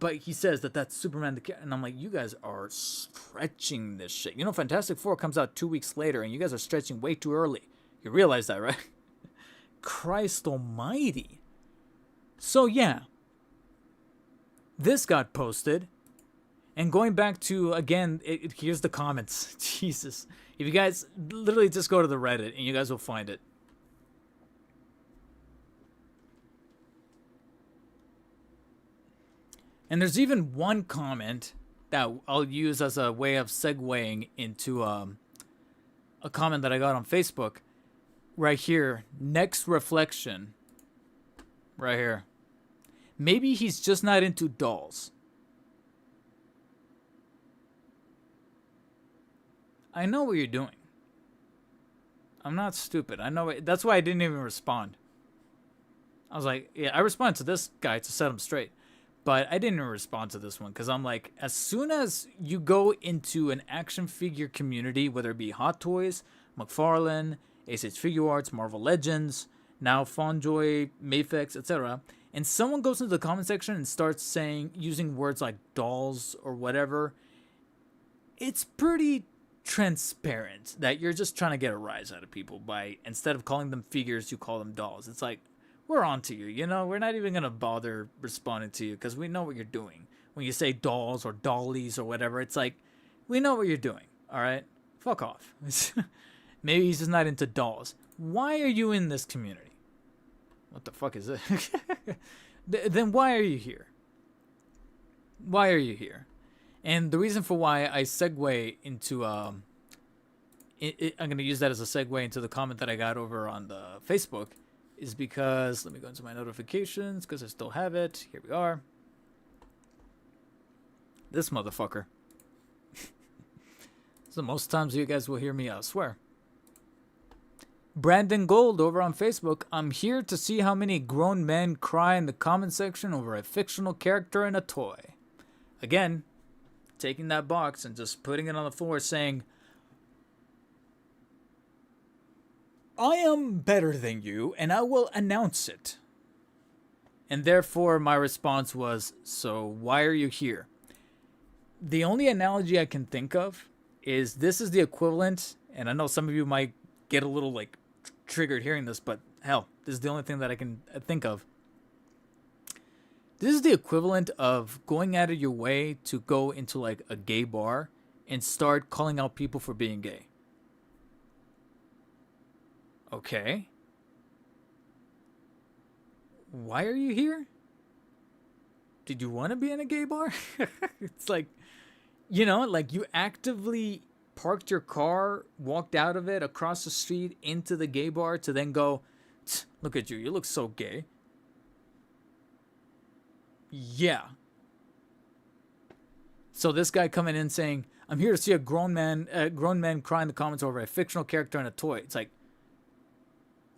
but he says that that's Superman. And I'm like, you guys are stretching this shit. Fantastic Four comes out 2 weeks later, and you guys are stretching way too early. You realize that, right? Christ almighty. So yeah, this got posted. And going back to, again, here's the comments. Jesus. If you guys literally just go to the Reddit and you guys will find it. And there's even one comment that I'll use as a way of segueing into a comment that I got on Facebook. Right here. Next reflection. Right here. Maybe he's just not into dolls. I know what you're doing. I'm not stupid. I know it. That's why I didn't even respond. I was like, yeah, I responded to this guy to set him straight. But I didn't even respond to this one because I'm like, as soon as you go into an action figure community, whether it be Hot Toys, McFarlane, ASH Figure Arts, Marvel Legends, now Fonjoy, Mafex, etc., and someone goes into the comment section and starts using words like dolls or whatever, it's pretty transparent that you're just trying to get a rise out of people by, instead of calling them figures, you call them dolls. It's like, we're on to you, we're not even going to bother responding to you because we know what you're doing. When you say dolls or dollies or whatever, it's like, we know what you're doing, all right? Fuck off. Maybe he's just not into dolls. Why are you in this community? What the fuck is it? Then why are you here? Why are you here? And the reason for why I segue into, I'm going to use that as a segue into the comment that I got over on the Facebook, is because, let me go into my notifications because I still have it. Here we are. This motherfucker. This is the most times you guys will hear me swear. Brandon Gold over on Facebook. I'm here to see how many grown men cry in the comment section over a fictional character in a toy. Again, taking that box and just putting it on the floor saying, I am better than you and I will announce it. And therefore my response was, so why are you here? The only analogy I can think of is this is the equivalent, and I know some of you might get a little like triggered hearing this, but hell, this is the only thing that I can think of. This is the equivalent of going out of your way to go into like a gay bar and start calling out people for being gay. Okay. Why are you here? Did you want to be in a gay bar? It's like, like you actively parked your car, walked out of it across the street into the gay bar to then go, look at you, you look so gay. Yeah. So this guy coming in saying, I'm here to see a grown man cry in the comments over a fictional character and a toy. It's like,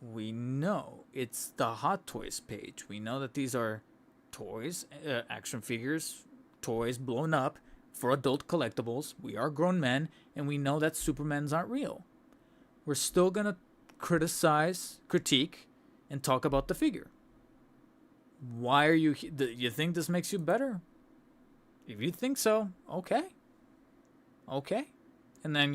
we know it's the Hot Toys page. We know that these are toys, action figures, toys blown up for adult collectibles. We are grown men, and we know that Supermans aren't real. We're still gonna critique, and talk about the figure. Why are you? You think this makes you better? If you think so, okay. And then,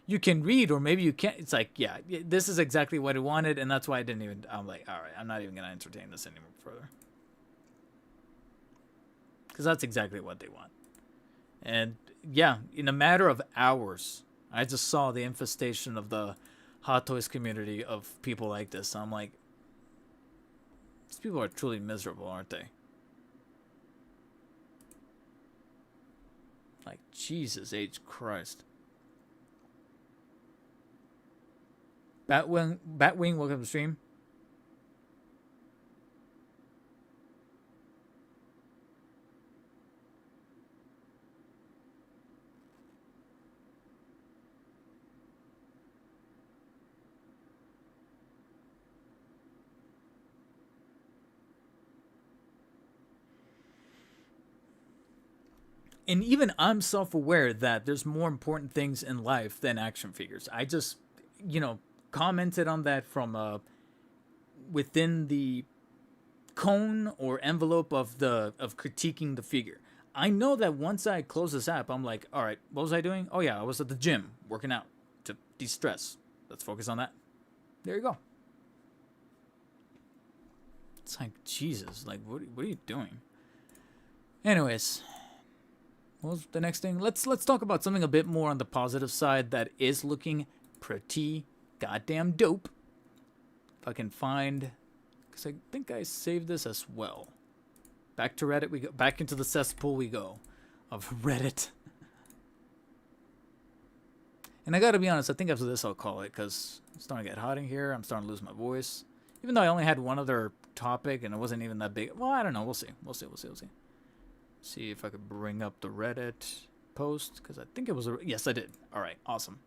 you can read, or maybe you can't. It's like, yeah, this is exactly what I wanted, and that's why I'm like, all right, I'm not even going to entertain this anymore further. Because that's exactly what they want. And, yeah, in a matter of hours, I just saw the infestation of the Hot Toys community of people like this. I'm like, these people are truly miserable, aren't they? Like, Jesus H. Christ. Batwing, welcome to the stream. And even I'm self-aware that there's more important things in life than action figures. I just, commented on that from within the cone or envelope of critiquing the figure. I know that once I close this app, I'm like, all right, what was I doing? Oh yeah, I was at the gym working out to de-stress. Let's focus on that. There you go. It's like, Jesus, like, what are you doing? Anyways, what was the next thing? Let's talk about something a bit more on the positive side that is looking pretty goddamn dope. If I can find, because I think I saved this as well. Back to Reddit we go. Back into the cesspool we go of Reddit. And I gotta be honest, I think after this I'll call it, because it's starting to get hot in here. I'm starting to lose my voice. Even though I only had one other topic and it wasn't even that big. Well, I don't know. We'll see. See if I could bring up the Reddit post, because I think it was yes, I did. All right, awesome.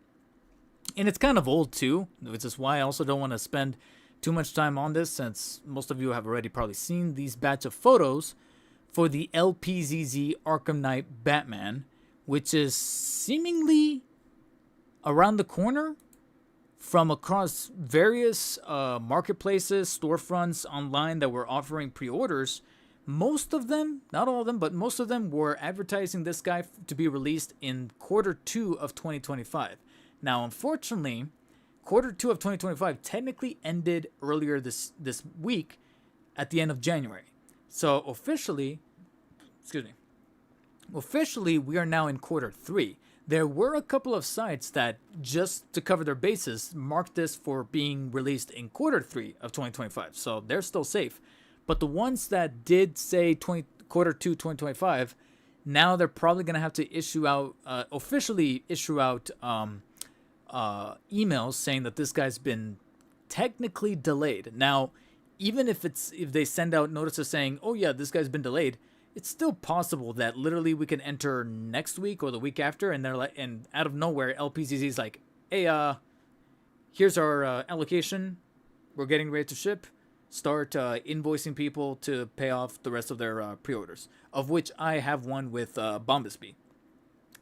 And it's kind of old too, which is why I also don't want to spend too much time on this, since most of you have already probably seen these batch of photos for the LPZZ Arkham Knight Batman, which is seemingly around the corner from across various marketplaces, storefronts online that were offering pre-orders. Most of them, not all of them, but most of them were advertising this guy to be released in Q2 of 2025. Now, unfortunately, Q2 of 2025 technically ended earlier this week at the end of January. So officially, we are now in Q3. There were a couple of sites that, just to cover their bases, marked this for being released in Q3 of 2025. So they're still safe. But the ones that did say Q2 2025, now they're probably going to have to officially issue out emails saying that this guy's been technically delayed. Now, even if they send out notices saying, oh yeah, this guy's been delayed, it's still possible that literally we can enter next week or the week after, and they're like, and out of nowhere, LPZZ is like, hey, here's our allocation. We're getting ready to ship. Start invoicing people to pay off the rest of their pre-orders, of which I have one with Bombasby.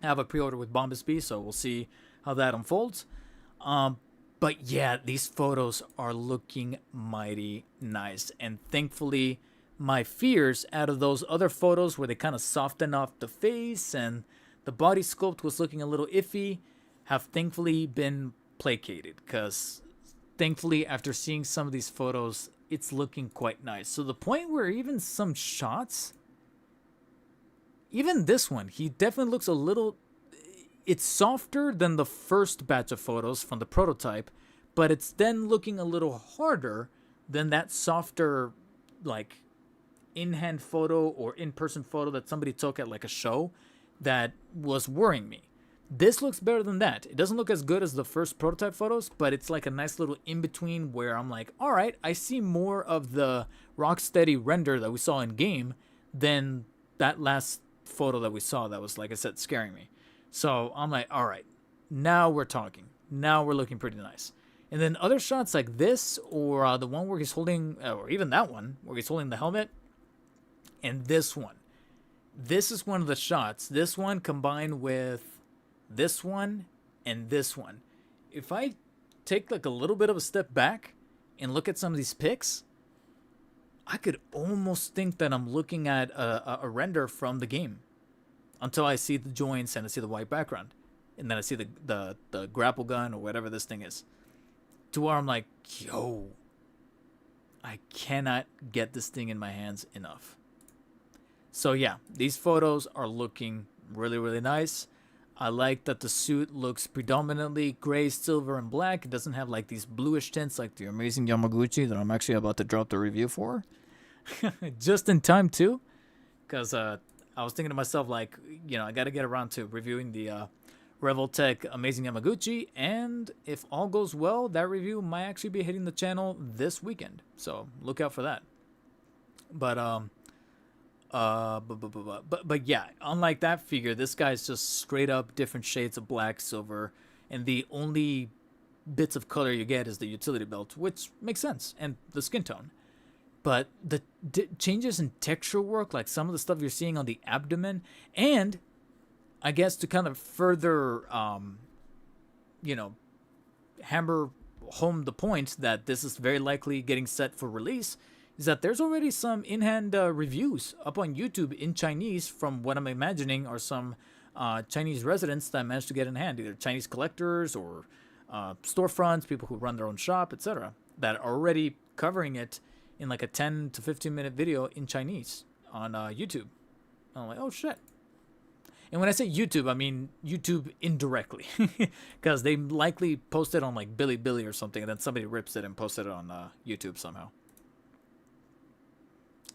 I have a pre-order with Bombasby, so we'll see how that unfolds. But yeah, these photos are looking mighty nice, and thankfully my fears out of those other photos where they kind of soften off the face and the body sculpt was looking a little iffy have thankfully been placated, because thankfully after seeing some of these photos, it's looking quite nice. So the point where even some shots, even this one, he definitely looks a little, it's softer than the first batch of photos from the prototype, but it's then looking a little harder than that softer, like, in-hand photo or in-person photo that somebody took at like a show that was worrying me. This looks better than that. It doesn't look as good as the first prototype photos, but it's like a nice little in-between where I'm like, all right, I see more of the Rocksteady render that we saw in game than that last photo that we saw that was, like I said, scaring me. So I'm like, all right, now we're talking. Now we're looking pretty nice. And then other shots like this, or the one where he's holding, or even that one where he's holding the helmet, and this one. This is one of the shots. This one combined with this one and this one. If I take like a little bit of a step back and look at some of these pics, I could almost think that I'm looking at a render from the game until I see the joints and I see the white background. And then I see the grapple gun or whatever this thing is. To where I'm like, yo, I cannot get this thing in my hands enough. So yeah, these photos are looking really, really nice. I like that the suit looks predominantly gray, silver, and black. It doesn't have like these bluish tints like the amazing Yamaguchi that I'm actually about to drop the review for. Just in time too. Because I was thinking to myself, like, I got to get around to reviewing the Revoltech Amazing Yamaguchi. And if all goes well, that review might actually be hitting the channel this weekend. So look out for that. But yeah, unlike that figure, this guy's just straight up different shades of black, silver, and the only bits of color you get is the utility belt, which makes sense, and the skin tone. But the changes in texture work, like some of the stuff you're seeing on the abdomen, and I guess to kind of further, hammer home the point that this is very likely getting set for release, is that there's already some in-hand reviews up on YouTube in Chinese from what I'm imagining are some Chinese residents that managed to get in hand, either Chinese collectors or storefronts, people who run their own shop, etc., that are already covering it in like a 10 to 15 minute video in Chinese on YouTube. And I'm like, oh shit. And when I say YouTube, I mean YouTube indirectly, because they likely posted on like Bilibili or something, and then somebody rips it and posts it on YouTube somehow.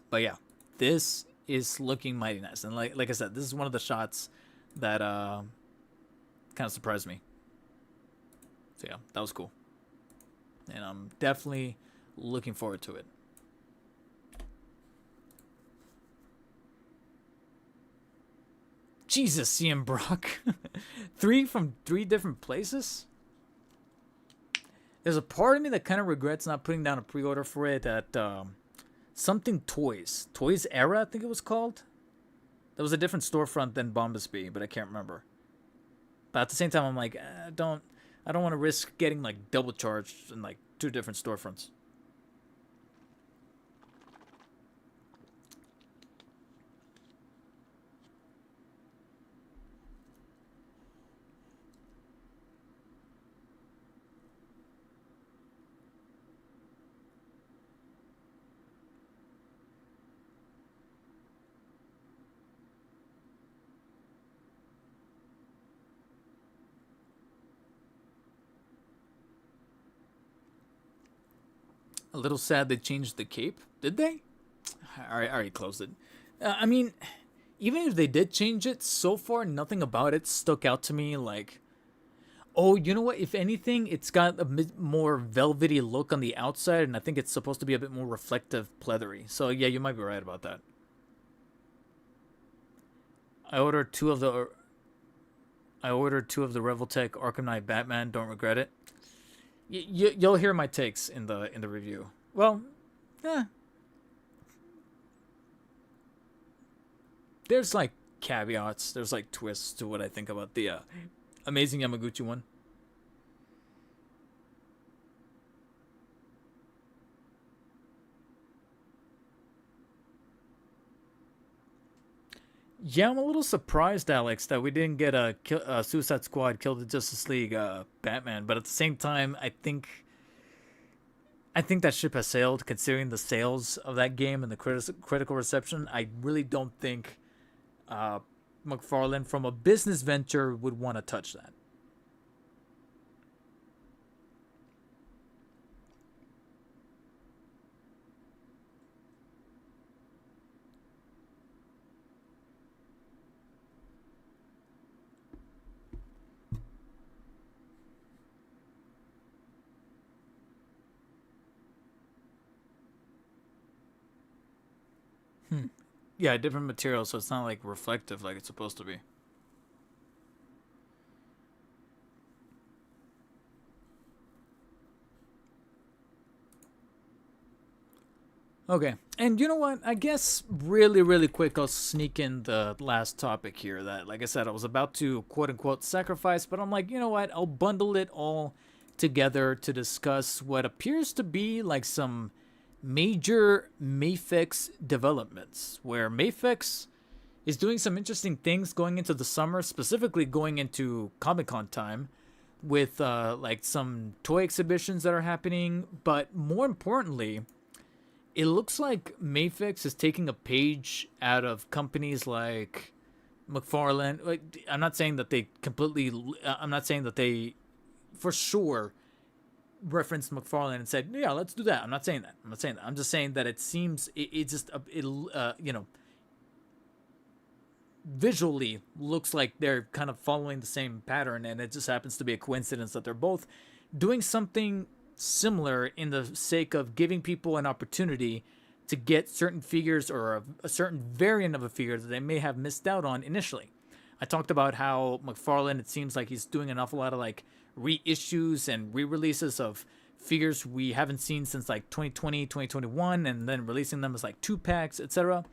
But yeah, this is looking mighty nice. And like I said, this is one of the shots that kind of surprised me. So yeah, that was cool. And I'm definitely looking forward to it. Jesus, CM Brock. 3 from 3 different places? There's a part of me that kind of regrets not putting down a pre-order for it at... something Toys Era, I think it was called. That was a different storefront than Bombasby, but I can't remember. But at the same time, I'm like, I don't want to risk getting like double charged in like 2 different storefronts. A little sad they changed the cape. Did they? I already closed it. I mean, even if they did change it, so far nothing about it stuck out to me like, oh, you know what? If anything, it's got a bit more velvety look on the outside, and I think it's supposed to be a bit more reflective, pleathery. So yeah, you might be right about that. I ordered two of the Revoltech Arkham Knight Batman. Don't regret it. You'll hear my takes in the review. Well, there's like caveats, there's like twists to what I think about the Amazing Yamaguchi one. Yeah, I'm a little surprised, Alex, that we didn't get a Suicide Squad Kill the Justice League Batman, but at the same time, I think that ship has sailed, considering the sales of that game and the critical reception. I really don't think McFarlane, from a business venture, would want to touch that. Yeah, different material, so it's not like reflective like it's supposed to be. Okay. And you know what? I guess really, really quick, I'll sneak in the last topic here that, like I said, I was about to quote unquote sacrifice, but I'm like, you know what? I'll bundle it all together to discuss what appears to be like some major Mayfix developments, where Mayfix is doing some interesting things going into the summer, specifically going into Comic Con time, with like some toy exhibitions that are happening. But more importantly, it looks like Mayfix is taking a page out of companies like McFarlane. Like, I'm not saying that they completely. I'm not saying that they, for sure, referenced McFarlane and said, "Yeah, let's do that." I'm not saying that. I'm not saying that. I'm just saying that it seems it just it you know, visually looks like they're kind of following the same pattern, and it just happens to be a coincidence that they're both doing something similar in the sake of giving people an opportunity to get certain figures or a certain variant of a figure that they may have missed out on initially. I talked about how McFarlane, it seems like he's doing an awful lot of like reissues and re-releases of figures we haven't seen since like 2020, 2021, and then releasing them as like 2-packs, etc.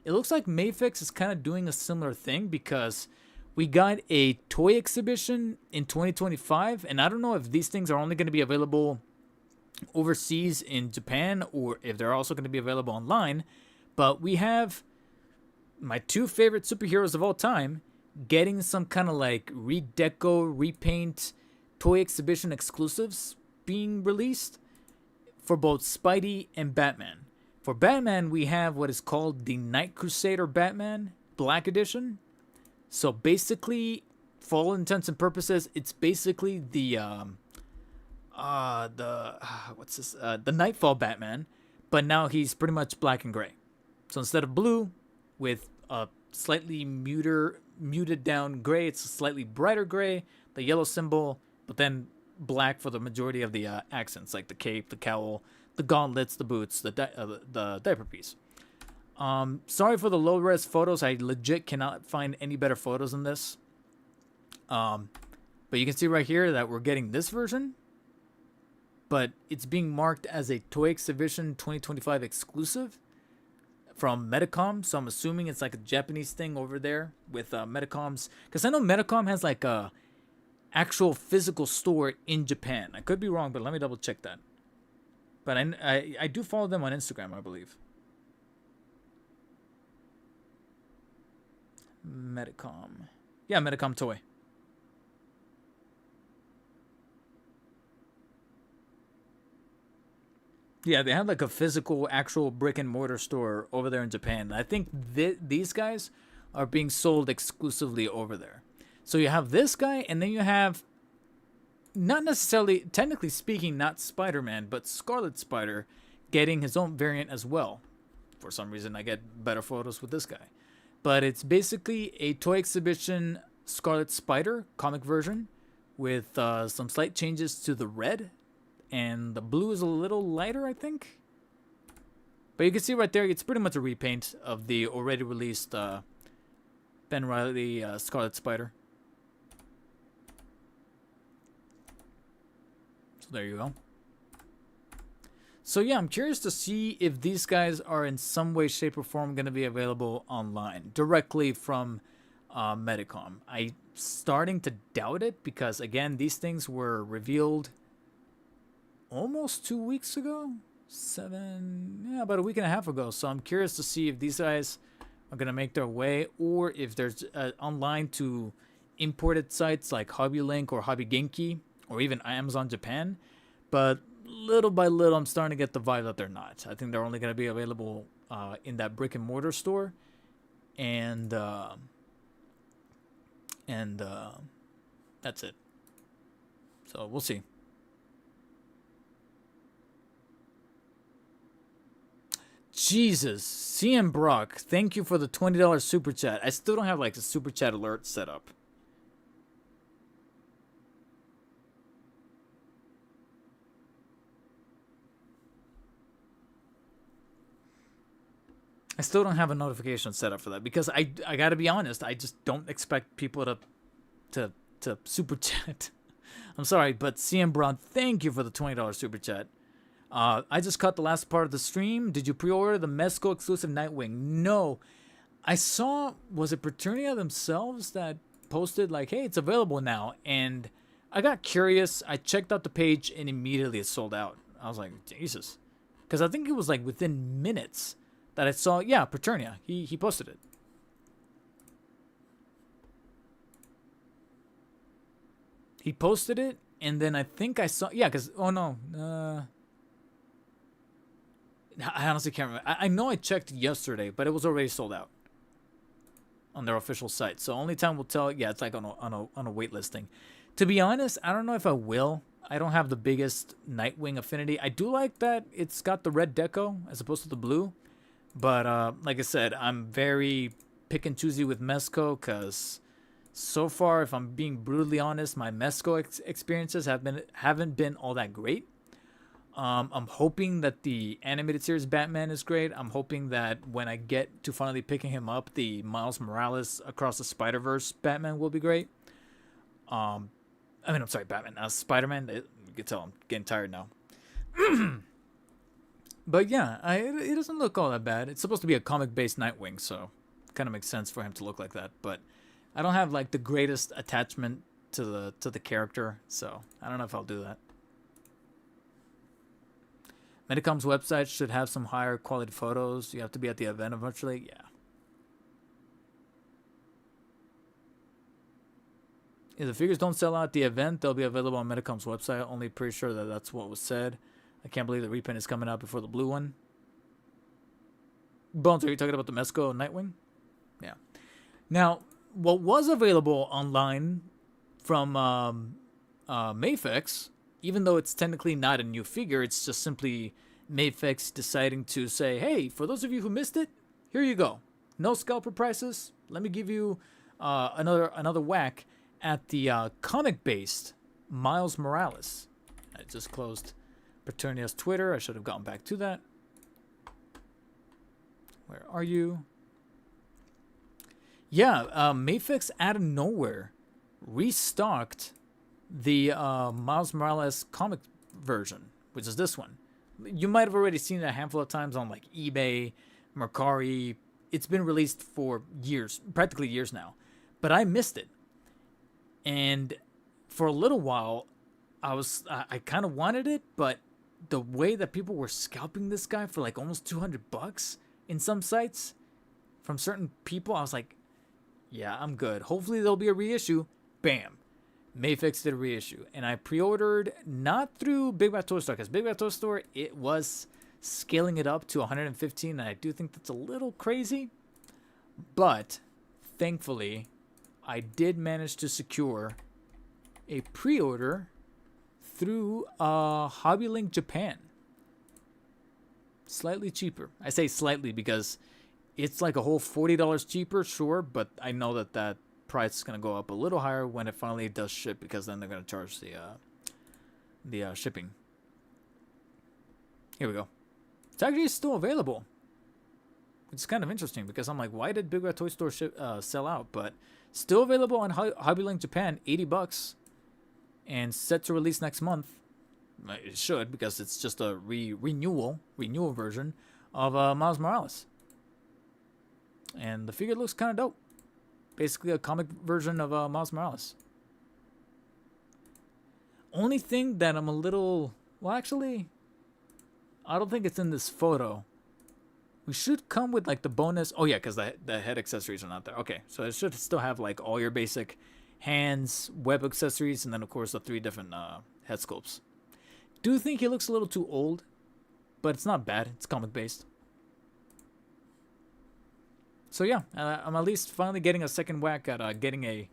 It looks like Mayfix is kind of doing a similar thing, because we got a toy exhibition in 2025, and I don't know if these things are only going to be available overseas in Japan or if they're also going to be available online. But we have my two favorite superheroes of all time getting some kind of like redeco, repaint, toy exhibition exclusives being released for both Spidey and Batman. For Batman, we have what is called the Night Crusader Batman Black Edition. So basically, for all intents and purposes, it's basically the the Nightfall Batman, but now he's pretty much black and gray. So instead of blue with a slightly muted down gray, it's a slightly brighter gray, the yellow symbol, but then black for the majority of the accents, like the cape, the cowl, the gauntlets, the boots, the diaper piece. Sorry for the low res photos. I legit cannot find any better photos than this. But you can see right here that we're getting this version, but it's being marked as a Toy Exhibition 2025 exclusive from Medicom. So I'm assuming it's like a Japanese thing over there with Medicom's, because I know Medicom has like a actual physical store in Japan. I could be wrong, but let me double check that. But I do follow them on Instagram, I believe. Medicom. Yeah, Medicom Toy. Yeah, they have like a physical, actual brick and mortar store over there in Japan. I think these guys are being sold exclusively over there. So you have this guy, and then you have, not necessarily, technically speaking, not Spider-Man, but Scarlet Spider getting his own variant as well. For some reason, I get better photos with this guy. But it's basically a Toy Exhibition Scarlet Spider comic version with some slight changes to the red. And the blue is a little lighter, I think. But you can see right there, it's pretty much a repaint of the already released Ben Reilly Scarlet Spider. So there you go. So yeah, I'm curious to see if these guys are in some way, shape, or form going to be available online directly from Medicom. I'm starting to doubt it because, again, these things were revealed almost 2 weeks ago. About a week and a half ago. So I'm curious to see if these guys are going to make their way, or if there's online to imported sites like Hobby Link or Hobby Genki or even Amazon Japan. But little by little, I'm starting to get the vibe that they're not. I think they're only going to be available in that brick and mortar store, and that's it. So we'll see. Jesus, CM Brock, thank you for the $20 super chat. I still don't have like the super chat alert set up. I still don't have a notification set up for that because I gotta be honest, I just don't expect people to super chat. I'm sorry, but CM Brown, thank you for the $20 super chat. I just caught the last part of the stream. Did you pre-order the Mezco exclusive Nightwing? No. I saw, was it Preternia themselves that posted like, hey, it's available now. And I got curious. I checked out the page and immediately it sold out. I was like, Jesus. Because I think it was like within minutes that I saw, yeah, Preternia. He posted it. He posted it, and then I think I saw, yeah, because, oh no. I honestly can't remember. I know I checked yesterday, but it was already sold out on their official site. So only time will tell. Yeah, it's like on a wait listing. To be honest, I don't know if I will. I don't have the biggest Nightwing affinity. I do like that it's got the red deco as opposed to the blue. But like I said, I'm very pick and choosy with Mezco because so far, if I'm being brutally honest, my Mezco experiences haven't been all that great. I'm hoping that the animated series Batman is great. I'm hoping that when I get to finally picking him up, the Miles Morales Across the Spider-Verse Batman will be great. I'm sorry, Batman, Spider-Man. You can tell I'm getting tired now. But yeah, it doesn't look all that bad. It's supposed to be a comic-based Nightwing, so it kind of makes sense for him to look like that. But I don't have like the greatest attachment to the character, so I don't know if I'll do that. Medicom's website should have some higher quality photos. You have to be at the event eventually. Yeah. If the figures don't sell out at the event, they'll be available on Medicom's website. Only pretty sure that that's what was said. I can't believe the reprint is coming out before the blue one. Bones, are you talking about the Mezco Nightwing? Yeah. Now, what was available online from Mafex, even though it's technically not a new figure, it's just simply Mafex deciding to say, hey, for those of you who missed it, here you go. No scalper prices. Let me give you another whack at the comic-based Miles Morales. I just closed Preternia's Twitter. I should have gotten back to that. Where are you? Yeah, Mafex out of nowhere restocked the Miles Morales comic version, which is this one. You might have already seen it a handful of times on like eBay, Mercari. It's been released for years, practically years now, but I missed it. And for a little while, I kind of wanted it, but the way that people were scalping this guy for like almost $200 in some sites from certain people, I was like, yeah, I'm good. Hopefully there'll be a reissue. Bam. Mafex did a reissue. And I pre-ordered not through Big Bad Toy Store, because Big Bad Toy Store, it was scaling it up to 115, and I do think that's a little crazy. But thankfully, I did manage to secure a pre-order through HobbyLink Japan. Slightly cheaper. I say slightly because it's like a whole $40 cheaper, sure, but I know that price is going to go up a little higher when it finally does ship, because then they're going to charge the shipping. Here we go. It's actually still available. It's kind of interesting because I'm like, why did Big Red Toy Store sell out? But still available on HobbyLink Japan, $80, and set to release next month. It should, because it's just a renewal version of Miles Morales. And the figure looks kind of dope. Basically a comic version of Miles Morales. Only thing that I'm a little... Well, actually, I don't think it's in this photo. We should come with like the bonus... Oh yeah, because the head accessories are not there. Okay, so it should still have like all your basic hands, web accessories, and then of course the 3 different head sculpts. Do think he looks a little too old, but it's not bad. It's comic based. So yeah, I'm at least finally getting a second whack at getting a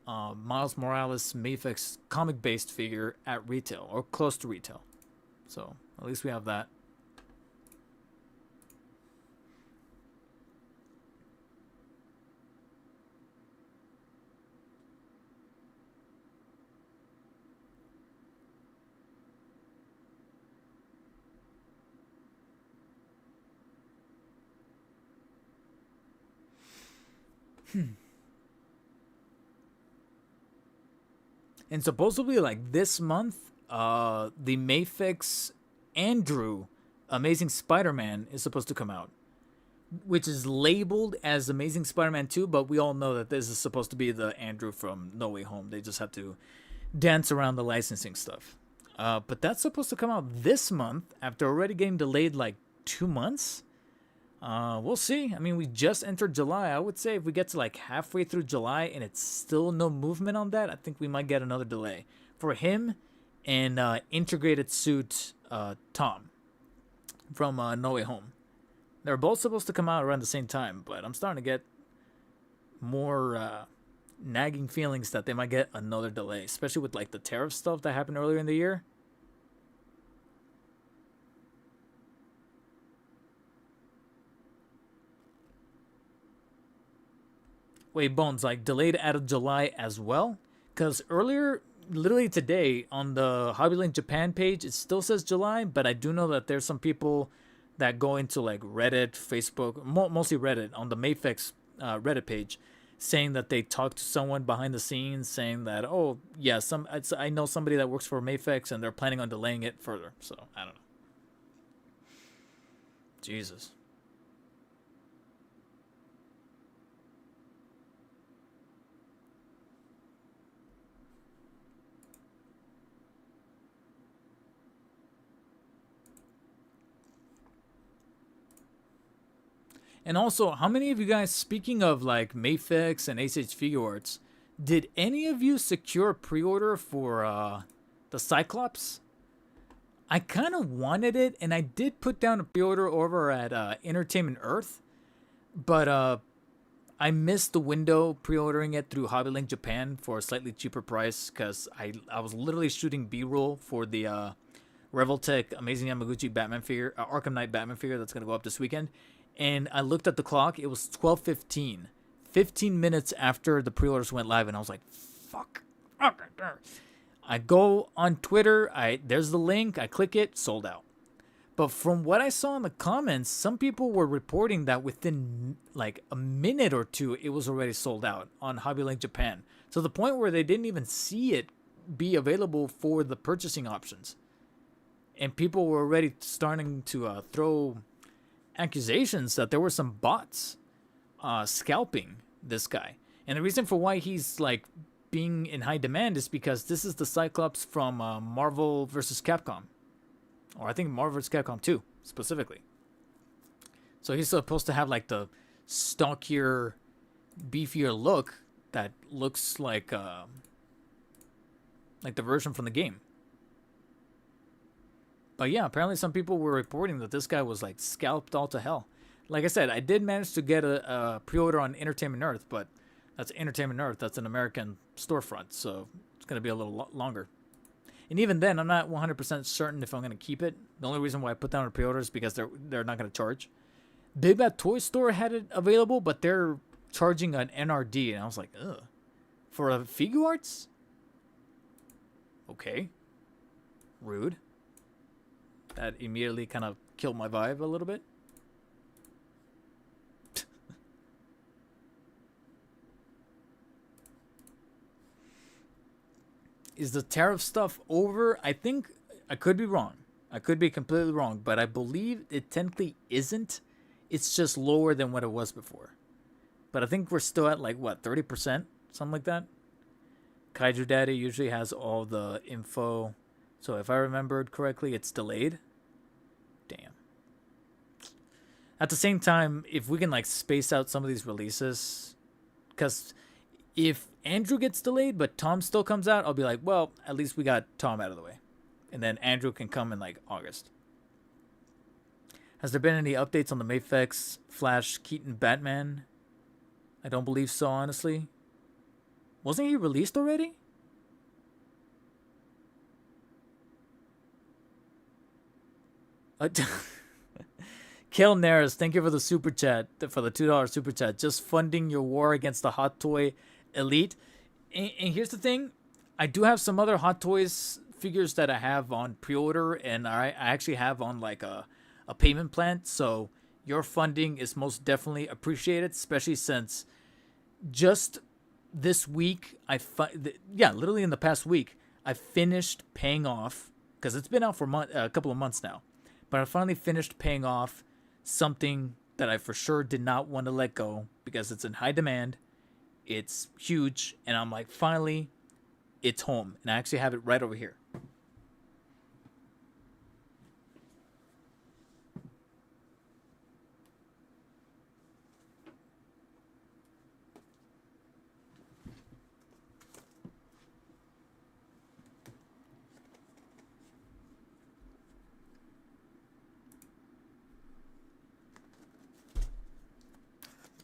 Miles Morales Mafex comic-based figure at retail, or close to retail. So at least we have that. And supposedly, like this month, the Mafex Andrew, Amazing Spider-Man, is supposed to come out, which is labeled as Amazing Spider-Man 2, but we all know that this is supposed to be the Andrew from No Way Home. They just have to dance around the licensing stuff. But that's supposed to come out this month after already getting delayed like 2 months. We'll see. I mean, we just entered July. I would say if we get to like halfway through July and it's still no movement on that, I think we might get another delay for him and Integrated Suit Tom from No Way Home. They're both supposed to come out around the same time, but I'm starting to get more nagging feelings that they might get another delay, especially with like the tariff stuff that happened earlier in the year. Wait, Bones, like delayed out of July as well? Because earlier, literally today, on the Hobbylink Japan page, it still says July, but I do know that there's some people that go into like Reddit, Facebook, mostly Reddit, on the Mayfix Reddit page, saying that they talked to someone behind the scenes, saying that, oh, yeah, I know somebody that works for Mayfix, and they're planning on delaying it further. So, I don't know. Jesus. And also, how many of you guys, speaking of like Mayfix and ACH Figure Arts, did any of you secure a pre-order for the Cyclops? I kind of wanted it, and I did put down a pre-order over at Entertainment Earth, but I missed the window pre-ordering it through Hobbylink Japan for a slightly cheaper price because I was literally shooting B-roll for the Revoltech Amazing Yamaguchi Batman figure, Arkham Knight Batman figure that's going to go up this weekend. And I looked at the clock. It was 12:15. 15 minutes after the pre-orders went live, and I was like, fuck. I go on Twitter. There's the link. I click it. Sold out. But from what I saw in the comments, some people were reporting that within like a minute or two, it was already sold out on Hobbylink Japan. To the point where they didn't even see it be available for the purchasing options. And people were already starting to throw accusations that there were some bots scalping this guy. And the reason for why he's like being in high demand is because this is the Cyclops from Marvel vs. Capcom. Or I think Marvel vs. Capcom 2 specifically. So he's supposed to have like the stockier, beefier look that looks like the version from the game. But yeah, apparently some people were reporting that this guy was like scalped all to hell. Like I said, I did manage to get a pre-order on Entertainment Earth, but that's Entertainment Earth. That's an American storefront, so it's going to be a little longer. And even then, I'm not 100% certain if I'm going to keep it. The only reason why I put down a pre-order is because they're not going to charge. Big Bad Toy Store had it available, but they're charging an NRD, and I was like, ugh. For a Figure Arts? Okay. Rude. That immediately kind of killed my vibe a little bit. Is the tariff stuff over? I think I could be wrong. I could be completely wrong, but I believe it technically isn't. It's just lower than what it was before. But I think we're still at like, what, 30%? Something like that? Kaiju Daddy usually has all the info. So if I remembered correctly, it's delayed. Damn. At the same time, if we can like space out some of these releases, because if Andrew gets delayed but Tom still comes out, I'll be like, well, at least we got Tom out of the way. And then Andrew can come in like August. Has there been any updates on the Mayfix Flash Keaton Batman? I don't believe so, honestly. Wasn't he released already? Kel Naris, thank you for the super chat, for the $2 super chat. Just funding your war against the Hot Toy elite. And here's the thing. I do have some other Hot Toys figures that I have on pre-order, and I actually have on like a payment plan. So your funding is most definitely appreciated, especially since just this week, literally in the past week, I finished paying off because it's been out for a couple of months now. But I finally finished paying off something that I for sure did not want to let go because it's in high demand. It's huge, and I'm like, finally, it's home. And I actually have it right over here.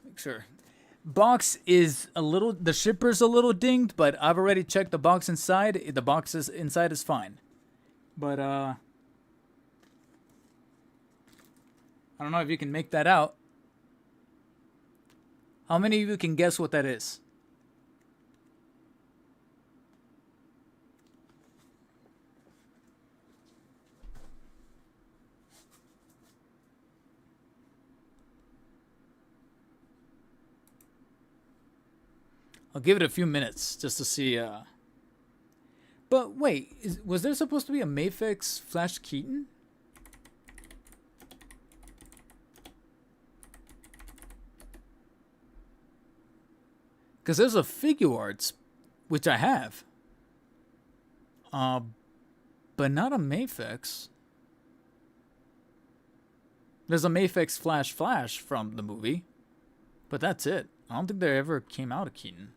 Make sure. Box is a little, the shipper's a little dinged, but I've already checked the box inside. The box inside is fine. But I don't know if you can make that out. How many of you can guess what that is? I'll give it a few minutes just to see. But wait, was there supposed to be a Mafex Flash Keaton? Because there's a Figuarts, which I have. But not a Mafex. There's a Mafex Flash from the movie. But that's it. I don't think there ever came out a Keaton.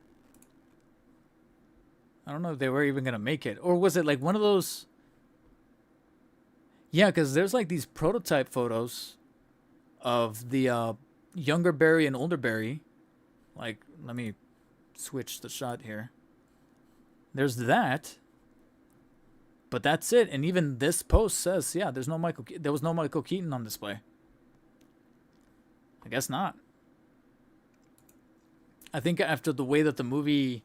I don't know if they were even going to make it. Or was it like one of those... Yeah, because there's like these prototype photos of the younger Barry and older Barry. Like, let me switch the shot here. There's that. But that's it. And even this post says, yeah, there was no Michael Keaton on display. I guess not. I think after the way that the movie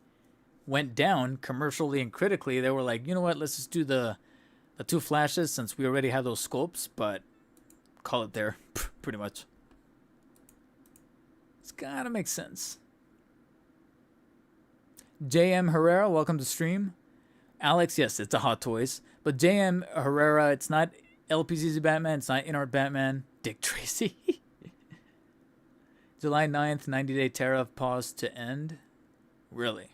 went down commercially and critically, they were like, you know what, let's just do the two flashes since we already have those scopes, but call it there, pretty much. It's gotta make sense. JM Herrera, welcome to stream. Alex, yes, it's a Hot Toys. But JM Herrera, it's not LPZZ Batman, it's not InArt Batman. Dick Tracy. July 9th, 90-day tariff pause to end. Really?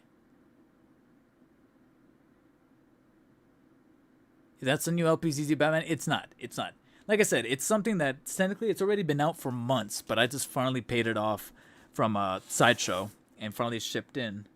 That's a new LPZZ Batman? It's not. It's not. Like I said, it's something that technically it's already been out for months, but I just finally paid it off from a Sideshow and finally shipped in.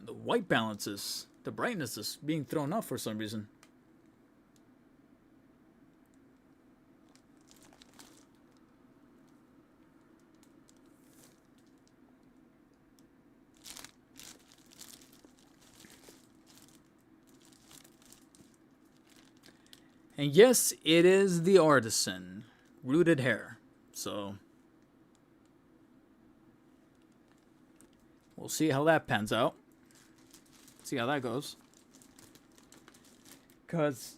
The white balances, the brightness is being thrown off for some reason. And yes, it is the Artisan rooted hair. So we'll see how that pans out. See how that goes. Because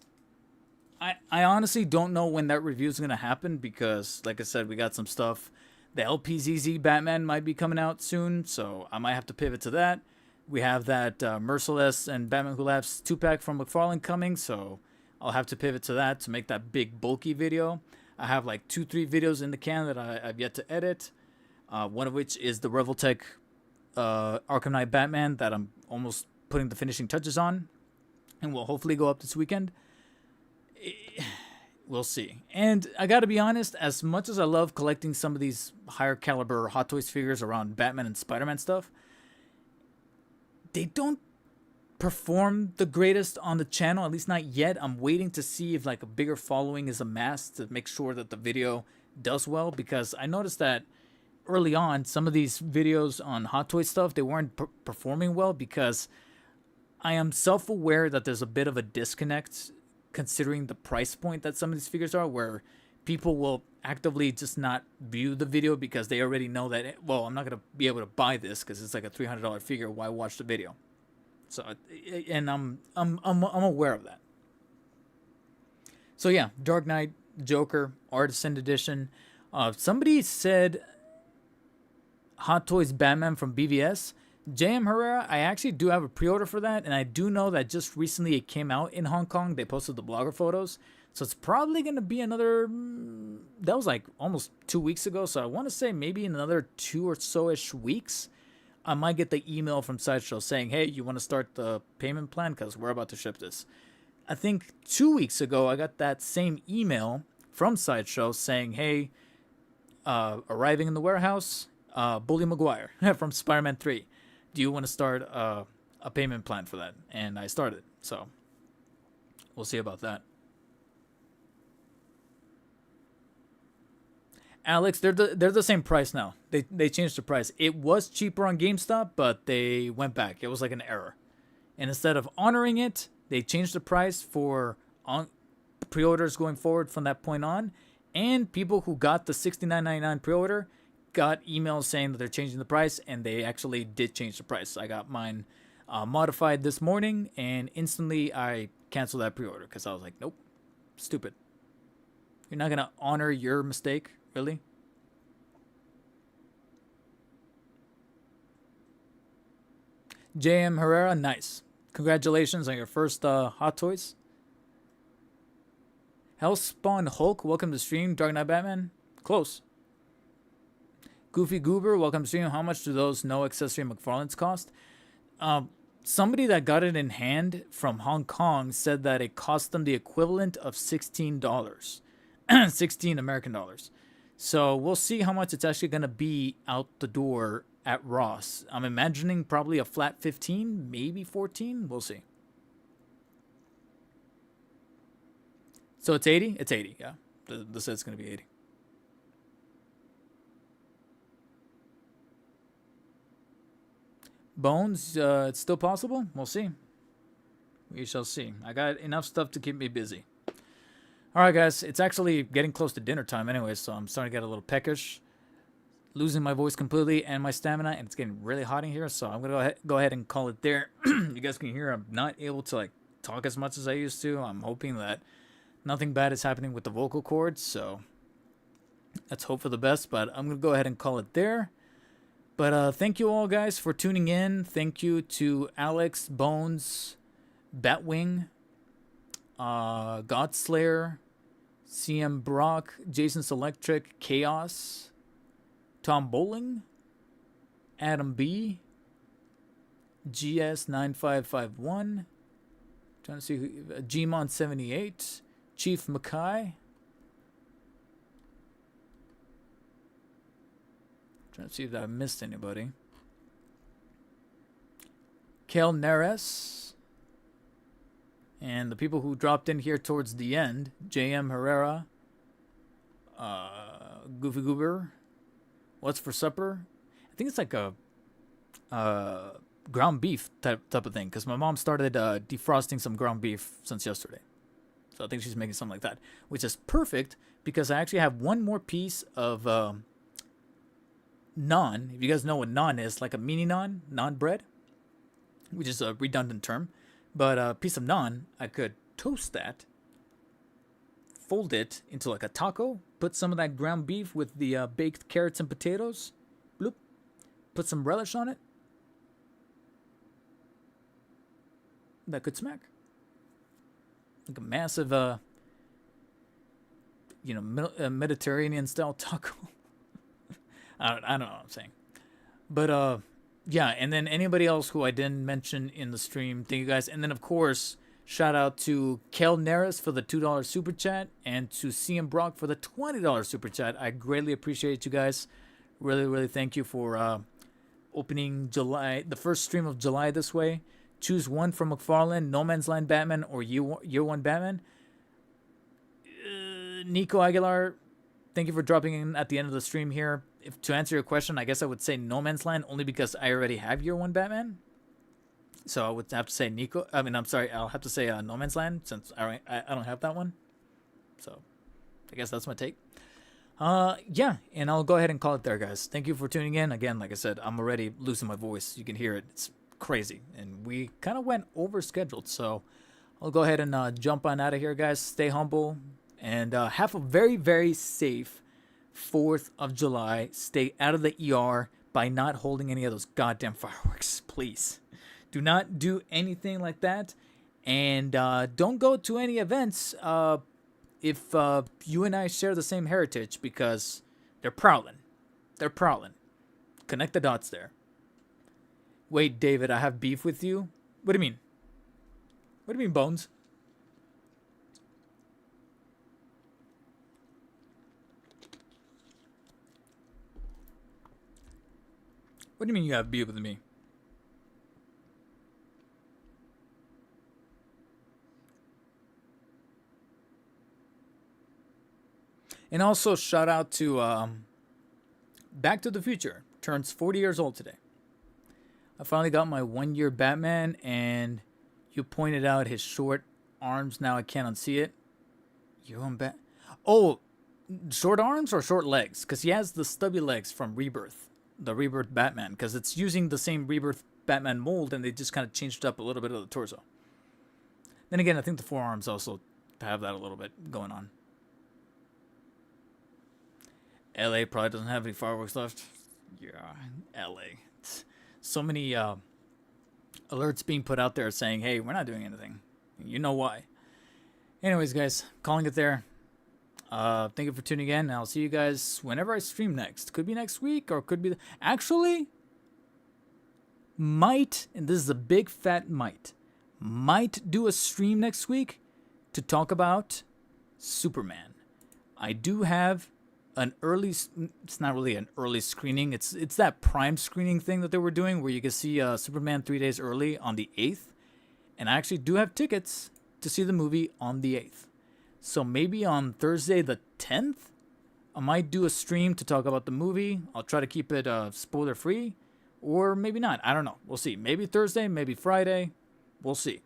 I honestly don't know when that review is going to happen because, like I said, we got some stuff. The LPZZ Batman might be coming out soon, so I might have to pivot to that. We have that Merciless and Batman Who Laughs 2-pack from McFarlane coming, so I'll have to pivot to that to make that big, bulky video. I have like 2-3 videos in the can that I've yet to edit. One of which is the Revoltech Arkham Knight Batman that I'm almost putting the finishing touches on, and will hopefully go up this weekend. We'll see. And I gotta be honest, as much as I love collecting some of these higher caliber Hot Toys figures around Batman and Spider-Man stuff, they don't perform the greatest on the channel, at least not yet. I'm waiting to see if like a bigger following is amassed to make sure that the video does well, because I noticed that early on, some of these videos on Hot Toys stuff, they weren't performing well because I am self-aware that there's a bit of a disconnect considering the price point that some of these figures are, where people will actively just not view the video because they already know that, well, I'm not going to be able to buy this because it's like a $300 figure. Why watch the video? So, and I'm aware of that. So yeah, Dark Knight, Joker, Artisan Edition. Somebody said Hot Toys Batman from BVS. JM Herrera, I actually do have a pre-order for that, and I do know that just recently it came out in Hong Kong. They posted the blogger photos. So it's probably going to be another, that was like almost 2 weeks ago. So I want to say maybe in another 2 or so-ish weeks, I might get the email from Sideshow saying, hey, you want to start the payment plan? Because we're about to ship this. I think 2 weeks ago, I got that same email from Sideshow saying, hey, arriving in the warehouse, Bully Maguire from Spider-Man 3. Do you want to start a payment plan for that? And I started. So we'll see about that. Alex, they're the same price now. They changed the price. It was cheaper on GameStop, but they went back. It was like an error. And instead of honoring it, they changed the price for pre-orders going forward from that point on. And people who got the $69.99 pre-order got emails saying that they're changing the price, and they actually did change the price. I got mine modified this morning, and instantly I canceled that pre-order because I was like, nope, stupid. You're not going to honor your mistake? Really? JM Herrera, nice. Congratulations on your first Hot Toys. Hellspawn Hulk, welcome to the stream. Dark Knight Batman, close. Goofy Goober, welcome to stream. How much do those no accessory McFarlane's cost? Somebody that got it in hand from Hong Kong said that it cost them the equivalent of $16. 16 American dollars. So we'll see how much it's actually going to be out the door at Ross. I'm imagining probably a flat 15, maybe 14. We'll see. So it's 80? It's 80, yeah. The set's going to be 80. Bones, it's still possible? We'll see. We shall see. I got enough stuff to keep me busy. All right, guys. It's actually getting close to dinner time anyway, so I'm starting to get a little peckish. Losing my voice completely and my stamina, and it's getting really hot in here, so I'm going to go ahead and call it there. You guys can hear I'm not able to talk as much as I used to. I'm hoping that nothing bad is happening with the vocal cords, so let's hope for the best, but I'm going to go ahead and call it there. But thank you all, guys, for tuning in. Thank you to Alex, Bones, Batwing, Godslayer, CM Brock, Jason's Electric, Chaos, Tom Bowling, Adam B, GS9551, trying to see who, Gmon78, Chief Mackay, trying to see if I missed anybody, Kel Neres, and the people who dropped in here towards the end, JM Herrera, Goofy Goober, What's for Supper? I think it's like a ground beef type of thing, because my mom started defrosting some ground beef since yesterday. So I think she's making something like that, which is perfect because I actually have one more piece of naan. If you guys know what naan is, like a mini naan bread, which is a redundant term. But a piece of naan, I could toast that, fold it into like a taco, put some of that ground beef with the baked carrots and potatoes, bloop, put some relish on it. That could smack. Like a massive, Mediterranean style taco. I don't know what I'm saying. But, yeah, and then anybody else who I didn't mention in the stream, thank you guys. And then, of course, shout out to Kel Neris for the $2 super chat and to CM Brock for the $20 super chat. I greatly appreciate you guys. Really, really thank you for opening the first stream of July this way. Choose one from McFarlane, No Man's Land Batman, or Year One Batman. Nico Aguilar, thank you for dropping in at the end of the stream here. To answer your question, I guess I would say No Man's Land only because I already have Year One Batman. So I would have to say I'll have to say No Man's Land since I don't have that one. So I guess that's my take. Yeah, and I'll go ahead and call it there, guys. Thank you for tuning in. Again, like I said, I'm already losing my voice. You can hear it. It's crazy. And we kind of went over scheduled, so I'll go ahead and jump on out of here, guys. Stay humble and have a very, very safe 4th of July. Stay out of the ER by not holding any of those goddamn fireworks, please. Do not do anything like that. And don't go to any events if you and I share the same heritage, because they're prowling. They're prowling. Connect the dots there. Wait, David, I have beef with you? What do you mean? What do you mean, Bones? What do you mean you have beef with me? And also, shout out to Back to the Future. Turns 40 years old today. I finally got my 1-year Batman, and you pointed out his short arms. Now I can't unsee it. You on Bat? Oh, short arms or short legs? Because he has the stubby legs from Rebirth. The Rebirth Batman. Because it's using the same Rebirth Batman mold, and they just kind of changed up a little bit of the torso. Then again, I think the forearms also have that a little bit going on. LA probably doesn't have any fireworks left. Yeah, LA. So many alerts being put out there saying, hey, we're not doing anything. You know why. Anyways, guys, calling it there. Thank you for tuning in. And I'll see you guys whenever I stream next. Could be next week or could be... Actually, might, and this is a big fat might do a stream next week to talk about Superman. I do have an early, it's not really an early screening, it's that prime screening thing that they were doing where you can see Superman 3 days early on the 8th, and I actually do have tickets to see the movie on the 8th. So maybe on Thursday the 10th, I might do a stream to talk about the movie. I'll try to keep it spoiler free, or maybe not, I don't know, we'll see. Maybe Thursday, maybe Friday, we'll see.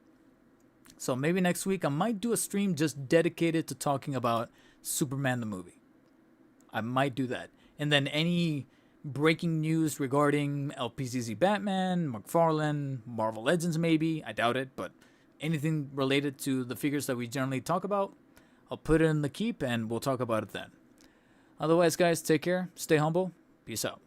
So maybe next week I might do a stream just dedicated to talking about Superman the movie. I might do that. And then any breaking news regarding LPZZ Batman, McFarlane, Marvel Legends maybe, I doubt it, but anything related to the figures that we generally talk about, I'll put it in the keep and we'll talk about it then. Otherwise, guys, take care, stay humble, peace out.